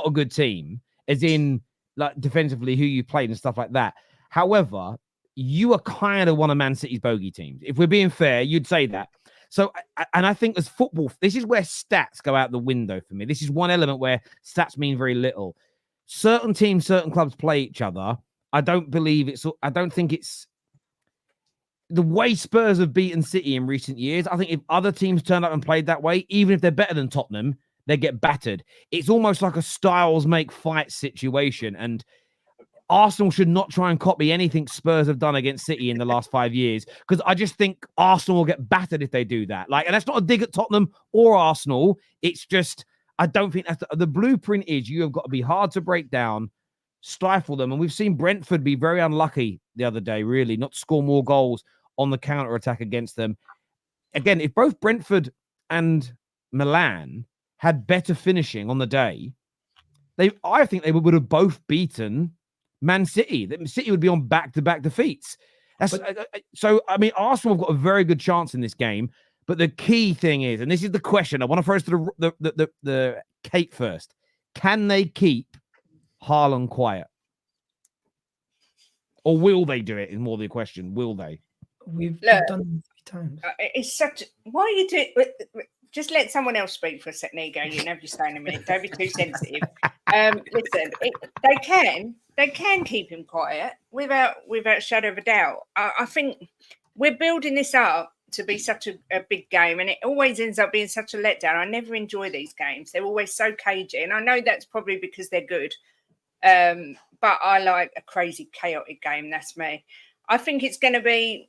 a good team, as in like defensively who you played and stuff like that. However, you are kind of one of Man City's bogey teams. If we're being fair, you'd say that. So, and I think as football, this is where stats go out the window for me. This is one element where stats mean very little. Certain teams, certain clubs play each other. I don't think it's the way Spurs have beaten City in recent years. I think if other teams turn up and played that way, even if they're better than Tottenham, they get battered. It's almost like a styles make fight situation. And Arsenal should not try and copy anything Spurs have done against City in the last 5 years, because I just think Arsenal will get battered if they do that. And that's not a dig at Tottenham or Arsenal. It's just, I don't think that's the blueprint is you have got to be hard to break down, stifle them. And we've seen Brentford be very unlucky the other day, really, not to score more goals on the counter attack against them. Again, if both Brentford and Milan had better finishing on the day, I think they would have both beaten Man City. City would be on back-to-back defeats. So, I mean, Arsenal have got a very good chance in this game. But the key thing is, and this is the question, I want to throw to the Kate first. Can they keep Haaland quiet? Or will they do it is more the question. Will they? We've done it 3 times. It's such. Why are you doing? Just let someone else speak for a second, Ego. You can have your say in a minute. Don't be too sensitive. Listen, they can keep him quiet without a shadow of a doubt. I think we're building this up to be such a big game, and it always ends up being such a letdown. I never enjoy these games. They're always so cagey, and I know that's probably because they're good. But I like a crazy, chaotic game. That's me. I think it's going to be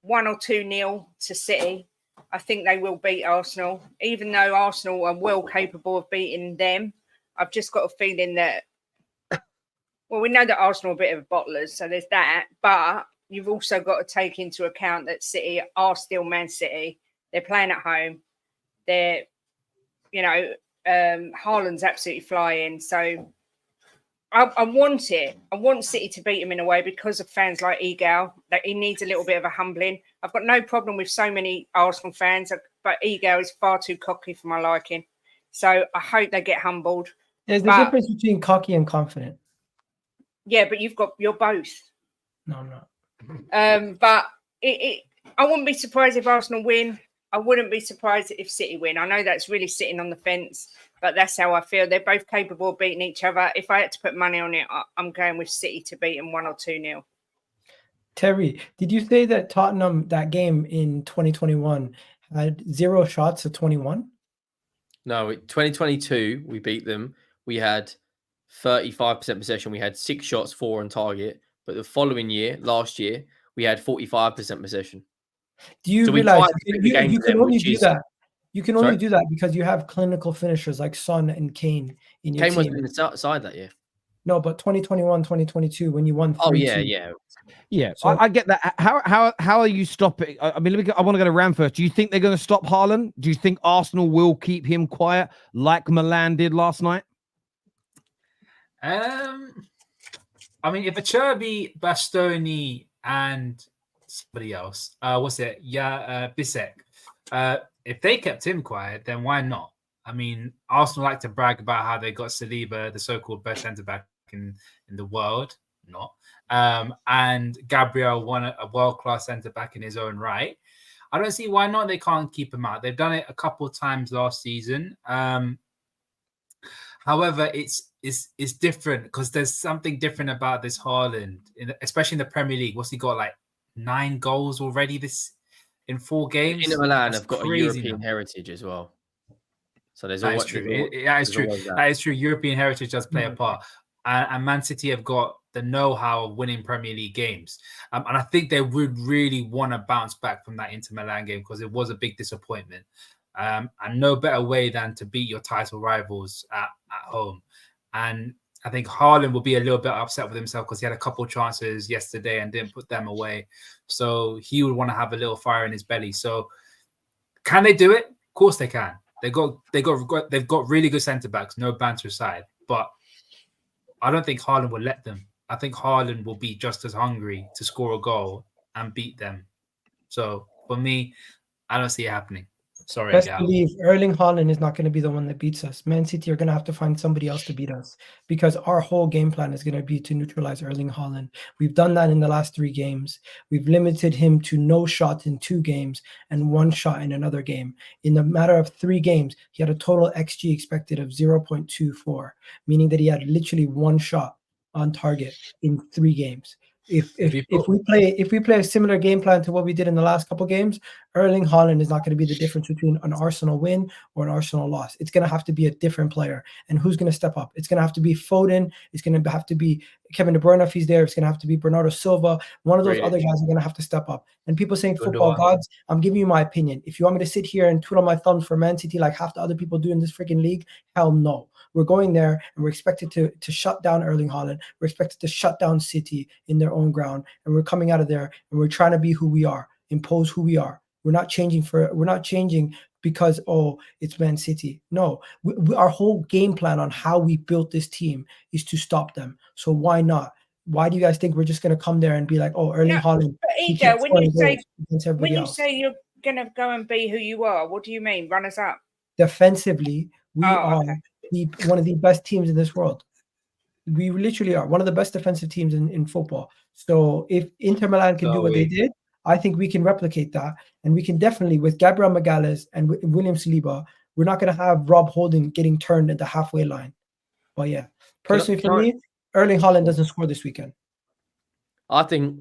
1 or 2-0 to City. I think they will beat Arsenal, even though Arsenal are well capable of beating them. I've just got a feeling that, well, we know that Arsenal are a bit of bottlers, so there's that. But you've also got to take into account that City are still Man City. They're playing at home. They're, Haaland's absolutely flying. So I want it. I want City to beat him in a way because of fans like Egal, that he needs a little bit of a humbling. I've got no problem with so many Arsenal fans, but Egal is far too cocky for my liking. So I hope they get humbled. There's the difference between cocky and confident. Yeah, but you're both. No, I'm not. But I wouldn't be surprised if Arsenal win. I wouldn't be surprised if City win. I know that's really sitting on the fence, but that's how I feel. They're both capable of beating each other. If I had to put money on it, I'm going with City to beat them 1 or 2-0. Terry, did you say that Tottenham, that game in 2021, had 0 shots to 21? No, 2022, we beat them. We had 35% possession. We had 6 shots, 4 on target. But the following year, last year, we had 45% possession. Do you realize you can only do that? You can only do that because you have clinical finishers like Son and Kane in your team. Kane wasn't in the side that year. No, but 2021, 2022, when you won 3-2. Oh, yeah. So, I get that. How are you stopping? I mean, I want to go to Ram first. Do you think they're going to stop Haaland? Do you think Arsenal will keep him quiet like Milan did last night? I mean, if Acerbi, Bastoni, and somebody else, Bisek, if they kept him quiet, then why not? I mean, Arsenal like to brag about how they got Saliba, the so-called best centre-back in the world. Not. And Gabriel won a world-class centre-back in his own right. I don't see why not they can't keep him out. They've done it a couple of times last season. However, it's different because there's something different about this Haaland, especially in the Premier League. What's he got, like 9 goals already in 4 games? Inter Milan have got a European heritage as well. So there's always true. That is true. That is true. European heritage does play a part. And Man City have got the know-how of winning Premier League games. And I think they would really want to bounce back from that Inter Milan game because it was a big disappointment. And no better way than to beat your title rivals at home. And I think Haaland will be a little bit upset with himself because he had a couple of chances yesterday and didn't put them away. So he would want to have a little fire in his belly. So can they do it? Of course they can. they've got really good centre backs, no banter aside. But I don't think Haaland will let them. I think Haaland will be just as hungry to score a goal and beat them. So for me, I don't see it happening. Sorry, Best Gal. believe Erling Haaland is not going to be the one that beats us. Man City are going to have to find somebody else to beat us because our whole game plan is going to be to neutralize Erling Haaland. We've done that in the last 3 games. We've limited him to no shot in 2 games and 1 shot in another game. In a matter of 3 games, he had a total XG expected of 0.24, meaning that he had literally 1 shot on target in 3 games. If we play a similar game plan to what we did in the last couple games, Erling Haaland is not going to be the difference between an Arsenal win or an Arsenal loss. It's going to have to be a different player. And who's going to step up? It's going to have to be Foden. It's going to have to be Kevin De Bruyne if he's there. It's going to have to be Bernardo Silva. One of those other guys are going to have to step up. And people saying football gods, I'm giving you my opinion. If you want me to sit here and twiddle my thumbs for Man City like half the other people do in this freaking league, hell no. We're going there and we're expected to shut down Erling Haaland. We're expected to shut down City in their own ground. And we're coming out of there and we're trying to be who we are, impose who we are. We're not changing because, it's Man City. No, our whole game plan on how we built this team is to stop them. So why not? Why do you guys think we're just going to come there and be like, Erling Haaland? But Egal, when you say you're going to go and be who you are, what do you mean? Run us up? Defensively, we are one of the best teams in this world. We literally are one of the best defensive teams in football. So if Inter Milan can do what they did, I think we can replicate that. And we can definitely, with Gabriel Magalhaes and William Saliba, we're not going to have Rob Holding getting turned at the halfway line. But yeah, personally for me, Erling Haaland doesn't score this weekend. I think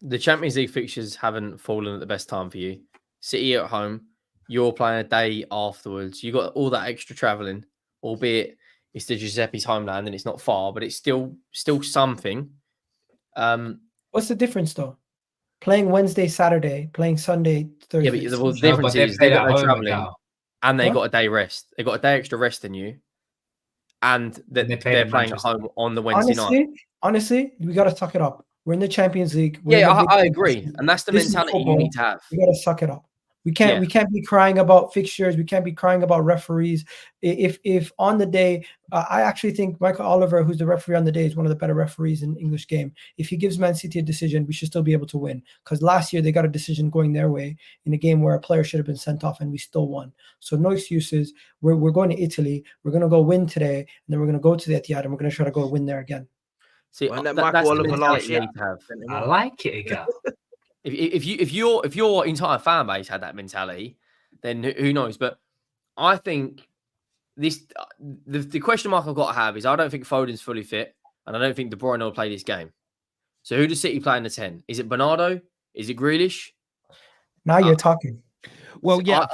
the Champions League fixtures haven't fallen at the best time for you. City at home, you're playing a day afterwards. You got all that extra travelling, albeit it's the Giuseppe's homeland and it's not far, but it's still something. What's the difference though? Playing Wednesday, Saturday, playing Sunday, Thursday. Yeah, but the difference is they got no travelling and they got a day rest. They got a day extra rest than you, and they're playing at home on the Wednesday night. Honestly, we got to suck it up. We're in the Champions League. I agree, and that's the mentality you need to have. We got to suck it up. We can't be crying about fixtures. We can't be crying about referees. If on the day, I actually think Michael Oliver, who's the referee on the day, is one of the better referees in English game. If he gives Man City a decision, we should still be able to win. Because last year they got a decision going their way in a game where a player should have been sent off and we still won. So no excuses. We're going to Italy. We're going to go win today, and then we're going to go to the Etihad and we're going to try to go win there again. See, that's the mentality you need to have. I like it, Egal. If your entire fan base had that mentality, then who knows? But I think the question mark I've got to have is I don't think Foden's fully fit, and I don't think De Bruyne will play this game. So who does City play in the 10? Is it Bernardo? Is it Grealish? Now you're talking. Well, yeah.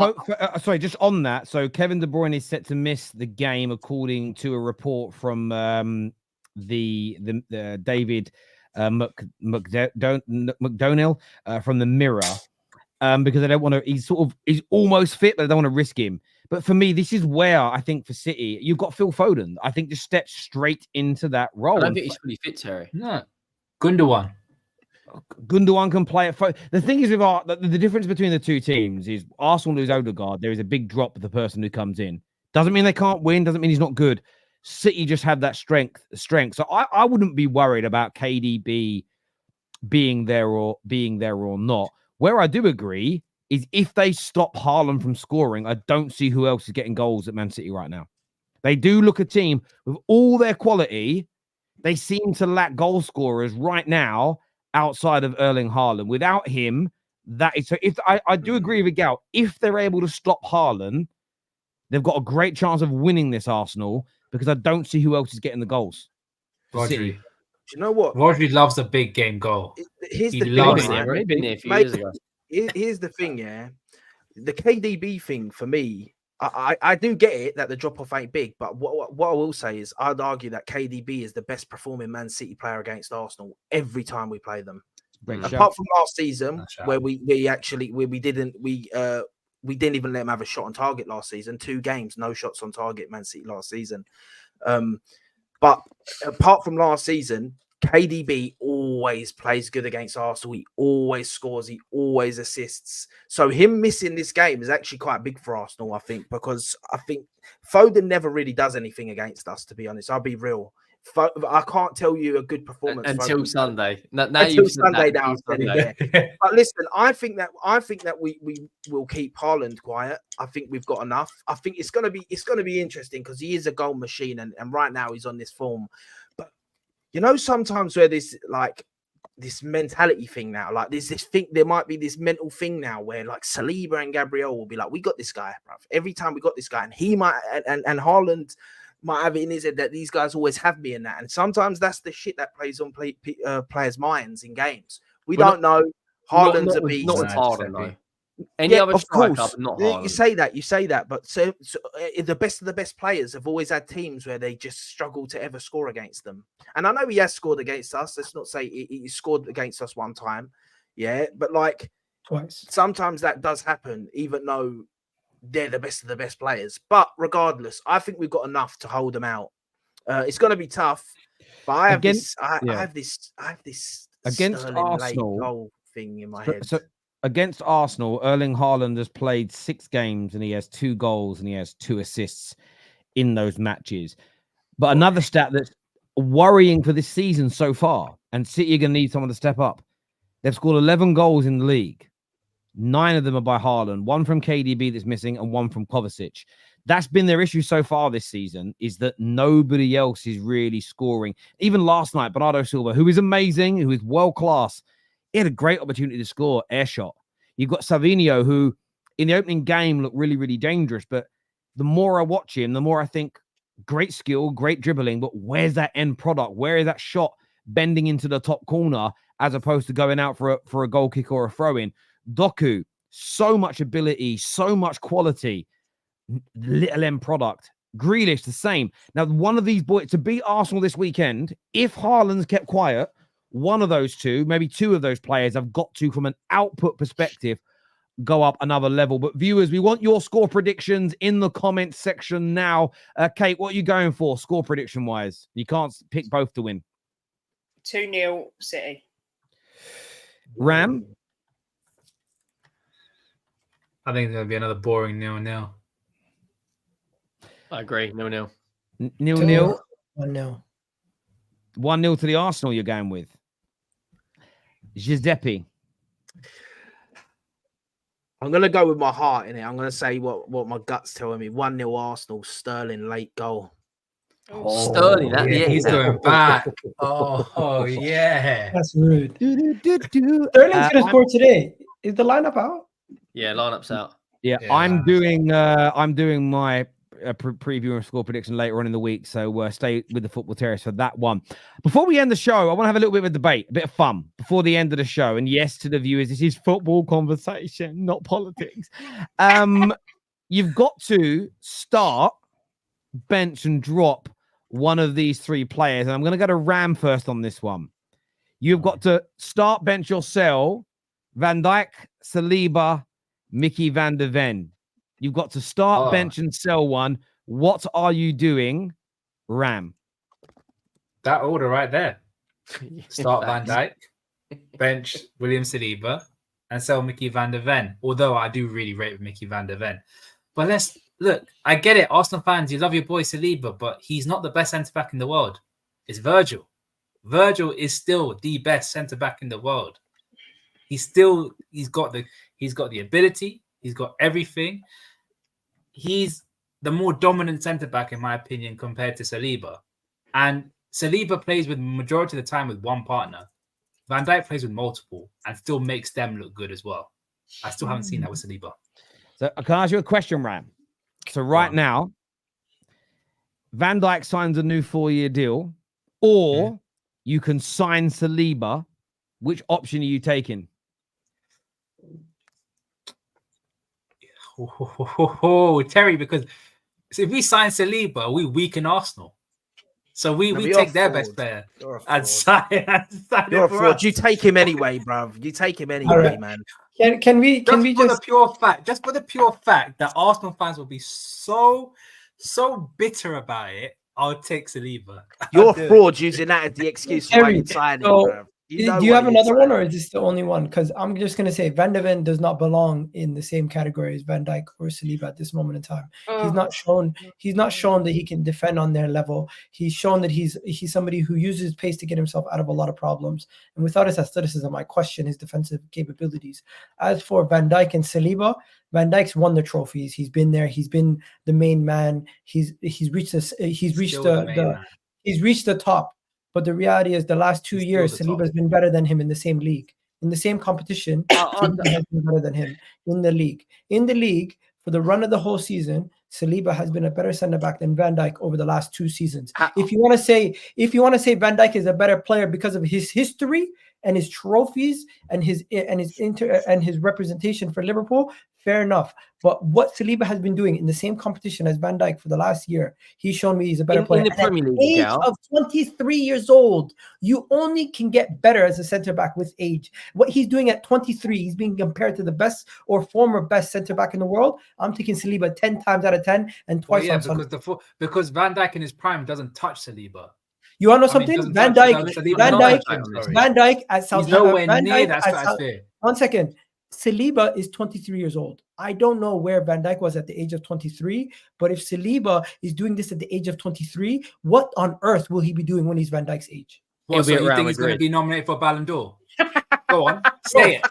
Sorry, just on that. So Kevin De Bruyne is set to miss the game, according to a report from the David McDonnell from the Mirror, because they don't want to. He's almost fit, but they don't want to risk him. But for me, this is where I think for City, you've got Phil Foden. I think just step straight into that role. I don't think he's fully fit, Terry. No, Gundogan can play it. The thing is with the difference between the two teams is Arsenal lose Odegaard. There is a big drop of the person who comes in. Doesn't mean they can't win. Doesn't mean he's not good. City just have that strength. So I wouldn't be worried about KDB being there or not. Where I do agree is if they stop Haaland from scoring, I don't see who else is getting goals at Man City right now. They do look a team with all their quality. They seem to lack goal scorers right now outside of Erling Haaland. Without him, that is so. If I do agree with Gal, if they're able to stop Haaland, they've got a great chance of winning this Arsenal. Because I don't see who else is getting the goals. Rodri. Do you know what? Rodri loves a big game goal. Here's the thing, yeah. The KDB thing for me, I do get it that the drop off ain't big, but what I will say is I'd argue that KDB is the best performing Man City player against Arsenal every time we play them. Apart from last season, where we didn't even let him have a shot on target last season. 2 games, no shots on target, Man City last season. But apart from last season, KDB always plays good against Arsenal. He always scores. He always assists. So him missing this game is actually quite big for Arsenal, I think, because I think Foden never really does anything against us, to be honest. I'll be real. I can't tell you a good performance until Sunday. Now until Sunday. Now, But listen, I think that we will keep Haaland quiet. I think we've got enough. I think it's gonna be interesting because he is a goal machine, and right now he's on this form. But you know, sometimes where this mentality thing now, like there's this thing, there might be this mental thing now where like Saliba and Gabriel will be like, we got this guy, bruv. Every time we got this guy, and he might and Haaland might have it in his head that these guys always have me in that. And sometimes that's the shit that plays on players' minds in games. We don't know. Haaland's a beast. Not Haaland, though. Any other striker, but not Haaland. You say that, but so the best of the best players have always had teams where they just struggle to ever score against them. And I know he has scored against us. Let's not say he scored against us one time. Yeah, but like twice. Sometimes that does happen, even though they're the best of the best players. But regardless, I think we've got enough to hold them out. It's going to be tough, but I have this against Arsenal goal thing in my head. So against Arsenal, Erling Haaland has played 6 games and he has 2 goals and he has 2 assists in those matches. But another stat that's worrying for this season so far, and City are going to need someone to step up. They've scored 11 goals in the league. 9 of them are by Haaland, 1 from KDB that's missing and 1 from Kovacic. That's been their issue so far this season, is that nobody else is really scoring. Even last night, Bernardo Silva, who is amazing, who is world-class, he had a great opportunity to score, air shot. You've got Savinho, who in the opening game looked really, really dangerous. But the more I watch him, the more I think, great skill, great dribbling, but where's that end product? Where is that shot bending into the top corner as opposed to going out for a goal kick or a throw-in? Doku, so much ability, so much quality, little end product. Grealish, the same. Now, one of these boys, to beat Arsenal this weekend, if Haaland's kept quiet, one of those two, maybe 2 of those players have got to, from an output perspective, go up another level. But viewers, we want your score predictions in the comments section now. Kate, what are you going for score prediction-wise? You can't pick both to win. 2-0 City. Ram? I think there'll be another boring 0-0. I agree. 0-0. 0-0. 1-0. 1-0 to the Arsenal you're going with. Giuseppe. I'm going to go with my heart in it. I'm going to say what my gut's telling me. 1-0 Arsenal, Sterling late goal. Sterling, that he's going back. Oh, yeah. That's rude. Sterling's going to score today. Is the lineup out? Yeah, lineup's out. Yeah. I'm doing my preview and score prediction later on in the week, so stay with the Football Terrace for that one. Before we end the show, I want to have a little bit of a debate, a bit of fun before the end of the show. And yes, to the viewers, this is football conversation, not politics. You've got to start, bench, and drop one of these 3 players. And I'm going to go to Ram first on this one. You've got to start, bench, or sell Van Dijk, Saliba, Mickey van der Ven. You've got to start, bench, and sell one. What are you doing, Ram? That order right there. Start Van Dijk, bench William Saliba, and sell Mickey van der Ven. Although I do really rate Mickey van der Ven. But let's look, I get it. Arsenal fans, you love your boy Saliba, but he's not the best centre-back in the world. It's Virgil. Virgil is still the best centre-back in the world. He's got the ability. He's got everything. He's the more dominant centre-back, in my opinion, compared to Saliba. And Saliba plays with majority of the time with one partner. Van Dijk plays with multiple and still makes them look good as well. I still haven't seen that with Saliba. So can I ask you a question, Ram? So right now, Van Dijk signs a new 4-year deal, or you can sign Saliba. Which option are you taking? Terry, because if we sign Saliba, we weaken Arsenal. So we take their best player and sign You're a fraud. You take him anyway, bruv. You take him anyway, man. Can we just the pure fact, just for the pure fact that Arsenal fans will be so bitter about it I'll take Saliba. You're I'll a do it. fraud using that as the excuse for why Harry, you signing, so bro. do know you why have you'd another sign one, or him. is this the only one? Because I'm just going to say Van de Ven does not belong in the same category as Van Dijk or Saliba at this moment in time. He's not shown that he can defend on their level. He's shown that he's somebody who uses pace to get himself out of a lot of problems. And without his athleticism, I question his defensive capabilities. As for Van Dijk and Saliba, Van Dijk's won the trophies. He's been there. He's been the main man. He's reached this. He's reached he's reached the top. But the reality is, the last 2 years, Saliba's been better than him in the same league, in the same competition. Saliba has been better than him in the league. In the league, for the run of the whole season, Saliba has been a better centre back than Van Dijk over the last 2 seasons. If you want to say Van Dijk is a better player because of his history and his trophies and his representation for Liverpool, fair enough. But what Saliba has been doing in the same competition as Van Dijk for the last year, he's shown me he's a better player. In the Premier League, at the age of 23 years old, you only can get better as a centre back with age. What he's doing at 23, he's being compared to the best or former best centre back in the world. I'm taking Saliba 10 times out of 10 and twice on Sunday. Because Van Dijk in his prime doesn't touch Saliba. You want to know something? Van Dijk at Southampton. He's nowhere near that stratosphere. 1 second. Saliba is 23 years old. I don't know where Van Dijk was at the age of 23, but if Saliba is doing this at the age of 23, what on earth will he be doing when he's Van Dijk's age? What, so you think he's going to be nominated for Ballon d'Or? Go on, say it.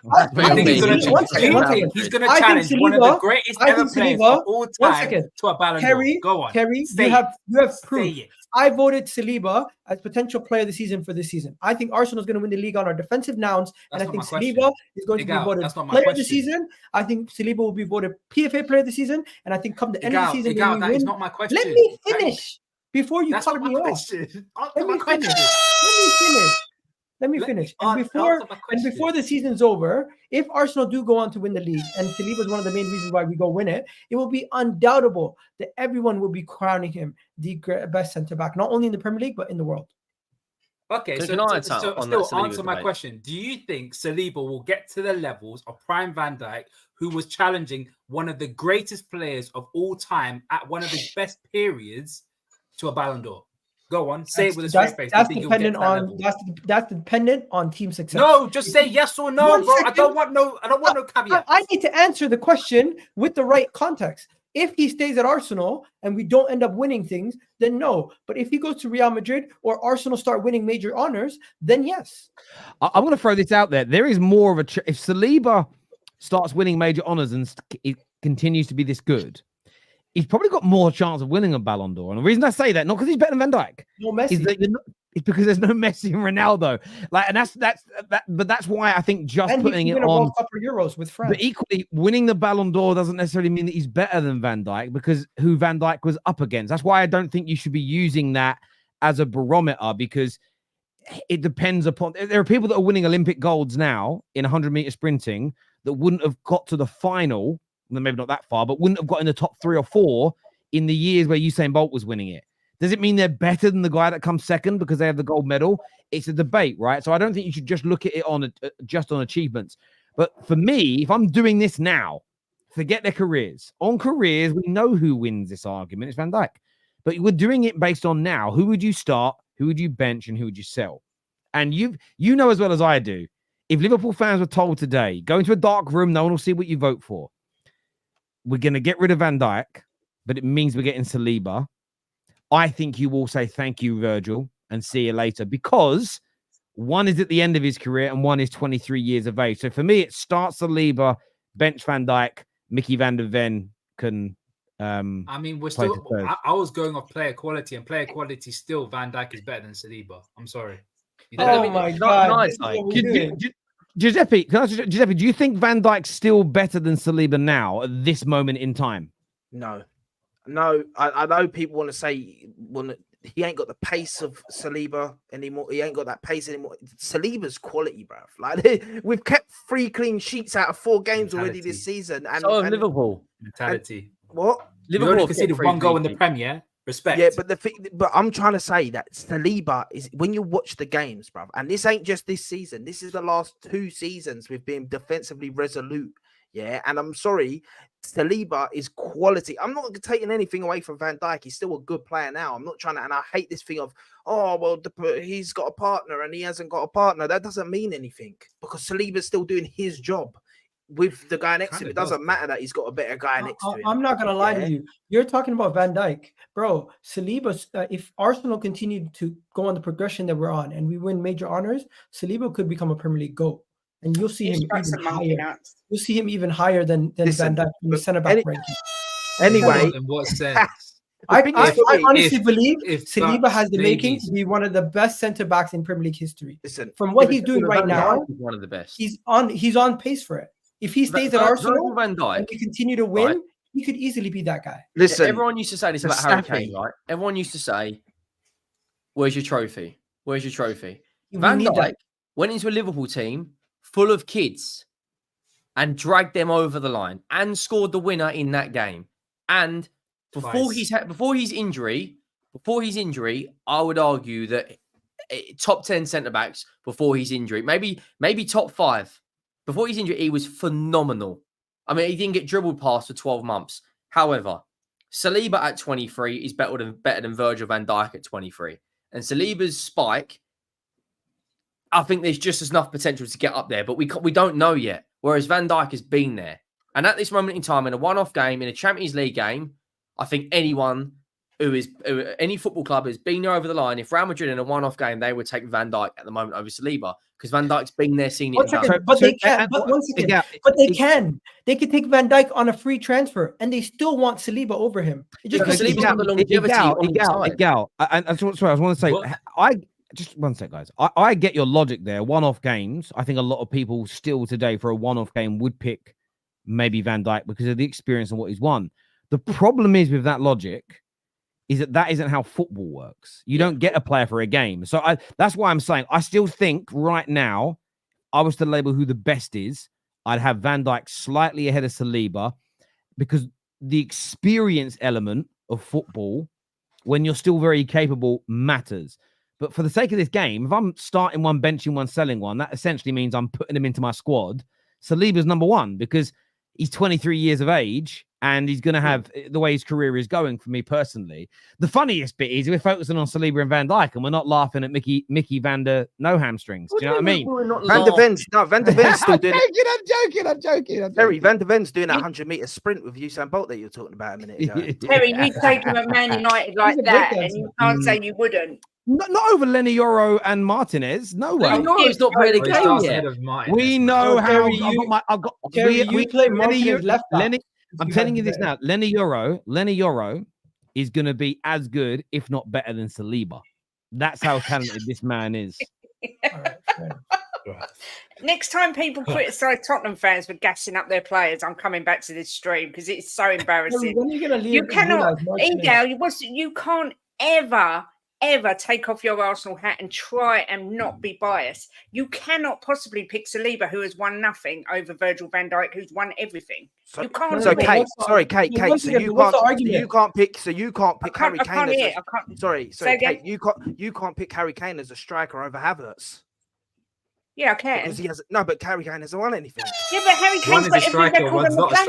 He's going to challenge one of the greatest ever players of all time to a Ballon d'Or. Go on. Harry, you have proof. I voted Saliba as potential player of the season for this season. I think Arsenal is going to win the league on our defensive nouns, and I think Saliba is going to be voted player of the season. I think Saliba will be voted PFA player of the season, and I think come the end of the season, that is not my question. Let me finish before you cut me off. Let me finish. And before the season's over, if Arsenal do go on to win the league, and Saliba is one of the main reasons why we go win it, it will be undoubtable that everyone will be crowning him the best centre back, not only in the Premier League but in the world. Okay, so still answer my question. Do you think Saliba will get to the levels of prime Van Dijk, who was challenging one of the greatest players of all time at one of his best periods to a Ballon d'Or? Go on, say it with a straight face. That's dependent on team success. No, just say yes or no, bro. I don't want no caveats. I need to answer the question with the right context. If he stays at Arsenal and we don't end up winning things, then no. But if he goes to Real Madrid or Arsenal start winning major honors, then yes. I'm going to throw this out there. There is more of a if Saliba starts winning major honors and it continues to be this good, he's probably got more chance of winning a Ballon d'Or. And the reason I say that, not because he's better than Van Dijk, it's because there's no Messi and Ronaldo. But that's why I think putting it on World Cup or Euros with France. But equally, winning the Ballon d'Or doesn't necessarily mean that he's better than Van Dijk, because who Van Dijk was up against. That's why I don't think you should be using that as a barometer, because it depends upon. There are people that are winning Olympic golds now in 100-meter sprinting that wouldn't have got to the final. Maybe not that far, but wouldn't have got in the top 3 or 4 in the years where Usain Bolt was winning it. Does it mean they're better than the guy that comes second because they have the gold medal? It's a debate, right? So I don't think you should just look at it on just on achievements. But for me, if I'm doing this now, forget their careers. On careers, we know who wins this argument. It's Van Dijk. But we're doing it based on now. Who would you start? Who would you bench? And who would you sell? And you know as well as I do, if Liverpool fans were told today, go into a dark room, no one will see what you vote for. We're going to get rid of Van Dijk, but it means we're getting Saliba. I think you will say thank you, Virgil, and see you later, because one is at the end of his career and one is 23 years of age. So for me, it starts Saliba, bench Van Dijk, Mickey van der Ven can. I mean, we're still. I was going off player quality, and player quality still Van Dijk is better than Saliba. I'm sorry. Oh my God! Giuseppe, do you think Van Dijk's still better than Saliba now at this moment in time? No. I know people want to say he ain't got the pace of Saliba anymore. He ain't got that pace anymore. Saliba's quality, bruv. Like we've kept 3 clean sheets out of 4 games already this season. And Liverpool mentality. What? Liverpool only conceded 1 goal in the Premier. Respect. Yeah, but I'm trying to say that Saliba is, when you watch the games, bruv, and this ain't just this season. This is the last 2 seasons we've been defensively resolute. Yeah, and I'm sorry, Saliba is quality. I'm not taking anything away from Van Dijk. He's still a good player now. I'm not trying to, and I hate this thing of, oh, well, he's got a partner and he hasn't got a partner. That doesn't mean anything because Saliba's still doing his job with the guy next to him. It doesn't matter that he's got a better guy next to him. I'm not gonna lie to you. You're talking about Van Dijk, bro. Saliba. If Arsenal continued to go on the progression that we're on and we win major honors, Saliba could become a Premier League GOAT, and you'll see him even higher. You'll see him even higher than Van Dijk in the centre back ranking. Anyway, in what sense? I honestly believe Saliba has the making to be one of the best centre backs in Premier League history. Listen, from what he's doing right now, he's one of the best. He's on pace for it. If he stays at Arsenal Van Dijk, and we continue to win, he could easily be that guy. Listen, everyone used to say this about Harry Kane, right? Everyone used to say, "Where's your trophy? Where's your trophy?" Van Dijk went into a Liverpool team full of kids and dragged them over the line and scored the winner in that game. And before his injury, I would argue that top 10 centre backs before his injury, maybe top 5. Before his injury, he was phenomenal. I mean, he didn't get dribbled past for 12 months. However, Saliba at 23 is better than Virgil van Dijk at 23. And Saliba's spike, I think there's just enough potential to get up there, but we don't know yet. Whereas Van Dijk has been there. And at this moment in time, in a one-off game, in a Champions League game, I think any football club has been there over the line. If Real Madrid in a one-off game, they would take Van Dijk at the moment over Saliba because Van Dijk's been there, seen it. But they can. But once again, they can. They could take Van Dijk on a free transfer, and they still want Saliba over him. Saliba's on the longevity. Egal. And sorry, I was want to say, just one sec, guys. I get your logic there. One-off games. I think a lot of people still today for a one-off game would pick maybe Van Dijk because of the experience and what he's won. The problem is with that logic is that isn't how football works. You don't get a player for a game. So that's why I'm saying I still think right now, I was to label who the best is, I'd have Van Dijk slightly ahead of Saliba because the experience element of football, when you're still very capable, matters. But for the sake of this game, if I'm starting one, benching one, selling one, that essentially means I'm putting him into my squad. Saliba's number one because he's 23 years of age and he's going to have the way his career is going for me personally. The funniest bit is we're focusing on Saliba and Van Dijk and we're not laughing at Mickey van der No hamstrings. Do you know what I mean? Van der Ven's still doing it. I'm joking. Terry, Van der Ven's doing a 100-meter sprint with Usain Bolt that you were talking about a minute ago. Terry, you take him at Man United like that and you can't say you wouldn't. Not over Lenny Yoro and Martinez. No way. Yoro's not played a game yet. We know how you play Martinez left back. I'm telling you this now. Lenny Yoro is going to be as good, if not better, than Saliba. That's how talented this man is. Next time people criticize Tottenham fans for gassing up their players, I'm coming back to this stream because it's so embarrassing. When are you going to leave? You cannot, Egal, you can't ever take off your Arsenal hat and try and not be biased. You cannot possibly pick Saliba, who has won nothing, over Virgil van Dijk, who's won everything. You can't. So Kate, So you can't pick Harry Kane. Sorry, Kate. You can't pick Harry Kane as a striker over Havertz. Yeah, I can. Because he has but Harry Kane hasn't won anything. Yeah, but Harry Kane's got every record on the planet.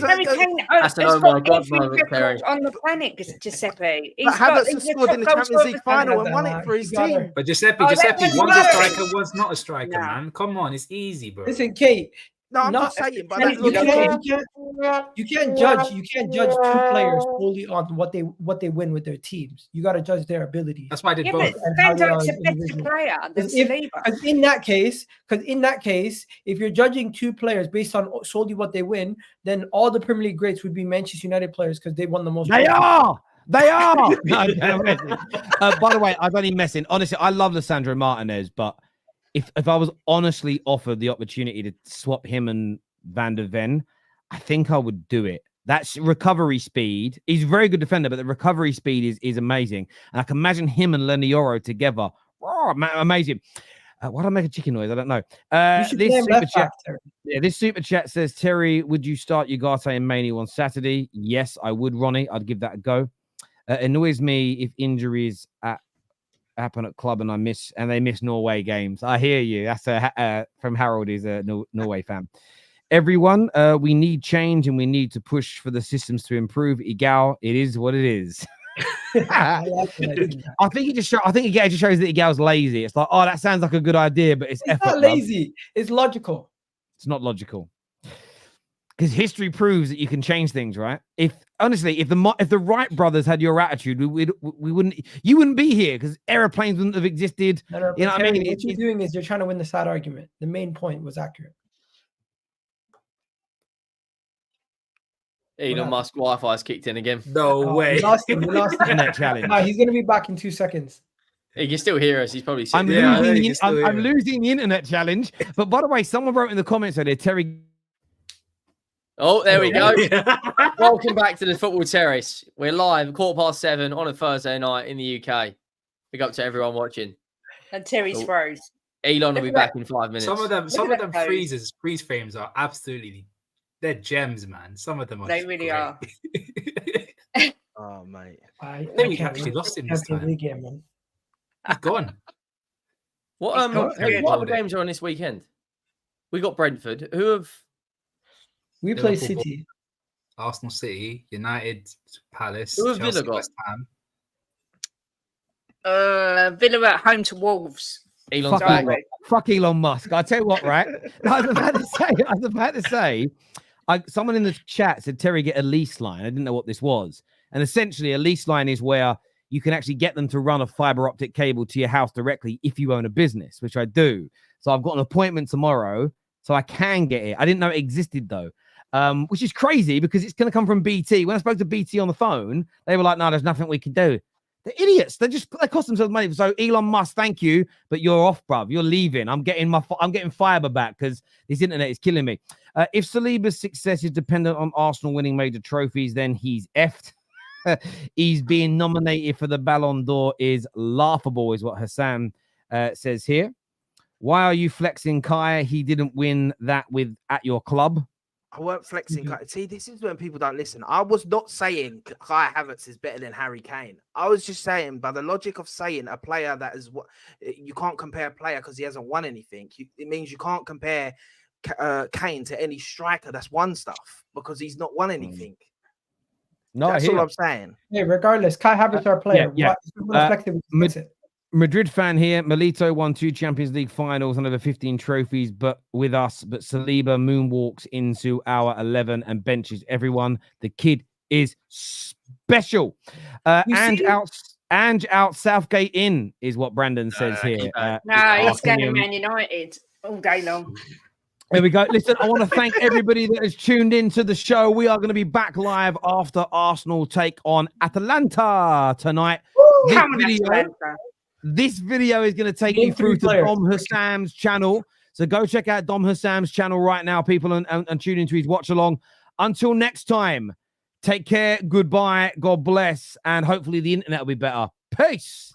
Harry Kane has got every record on the planet, Giuseppe. But Havertz has scored in the Champions League final and won it for his team. But Giuseppe, one's a striker, one's not a striker, man. Come on, it's easy, bro. Listen, Kate. No, I'm not saying, but you can't judge two players solely on what they win with their teams. You got to judge their abilities. That's why I did both. But Van Dijk's a better player than Saliba. Because in that case, if you're judging two players based on solely what they win, then all the Premier League greats would be Manchester United players because they won the most. They are. No, by the way, I'm only messing. Honestly, I love Lisandro Martinez, but if I was honestly offered the opportunity to swap him and Van der Ven, I think I would do it. That's recovery speed. He's a very good defender, but the recovery speed is amazing. And I can imagine him and Lenny Yoro together. Oh, amazing. Why do I make a chicken noise? I don't know. This super chat says, Terry, would you start Ugarte and Mainoo on Saturday? Yes, I would, Ronnie. I'd give that a go. It annoys me if injuries happen at club and they miss Norway games. I hear you. That's from Harold, is a Norway fan. everyone. We need change and we need to push for the systems to improve. Egal, it is what it is. I think it just shows that Egal's lazy. It's like, oh, that sounds like a good idea, but it's effort. Not lazy. It's logical. It's not logical. Because history proves that you can change things, right? If the Wright brothers had your attitude, you wouldn't be here because airplanes wouldn't have existed. You know what I mean? What you're doing is you're trying to win the side argument. The main point was accurate. Elon Musk Wi-Fi's kicked in again. No way. We lost him. Internet challenge. No, he's gonna be back in 2 seconds. He can still hear us. He's probably I'm losing the internet challenge. But by the way, someone wrote in the comments there, Terry. Oh, there we go. Welcome back to the Football Terrace. We're live 7:15 on a Thursday night in the UK. Big up to everyone watching. And Terry's froze. Elon will be back in 5 minutes. Some of them freeze frames are absolutely, they're gems, man. Some of them are. They really are. Oh, mate. I think we actually lost him this time. Again, man. He's gone. What other games are on this weekend? We got Brentford. We play Liverpool, City. Arsenal, City, United, Palace, Who have Chelsea, Villa got? West Ham. Villa at home to Wolves. Elon's back. Fuck Elon Musk. I'll tell you what, right? I was about to say, someone in the chat said, Terry, get a lease line. I didn't know what this was. And essentially, a lease line is where you can actually get them to run a fiber optic cable to your house directly if you own a business, which I do. So I've got an appointment tomorrow, so I can get it. I didn't know it existed, though. Which is crazy because it's going to come from BT. When I spoke to BT on the phone, they were like, no, there's nothing we can do. They're idiots. They cost themselves money. So Elon Musk, thank you, but you're off, bruv. You're leaving. I'm getting fiber back because this internet is killing me. If Saliba's success is dependent on Arsenal winning major trophies, then he's effed. He's being nominated for the Ballon d'Or is laughable, is what Hassan says here. Why are you flexing Kai? He didn't win that at your club. I weren't flexing. See, this is when people don't listen. I was not saying Kai Havertz is better than Harry Kane. I was just saying, by the logic of saying a player that is what you can't compare a player because he hasn't won anything. It means you can't compare Kane to any striker that's won stuff because he's not won anything. No, that's all I'm saying. Hey, regardless, Kai Havertz our player. Yeah. It. Madrid fan here. Milito won 2 Champions League finals and over 15 trophies, but Saliba moonwalks into our 11 and benches everyone. The kid is special. Ange out, Southgate in is what Brandon says here. He's going to Man United all day long. There we go. Listen, I want to thank everybody that has tuned into the show. We are going to be back live after Arsenal take on Atalanta tonight. This video is going to take you through to Dom Hassam's channel. So go check out Dom Hassam's channel right now, people, and tune into his watch along. Until next time, take care, goodbye, God bless, and hopefully the internet will be better. Peace.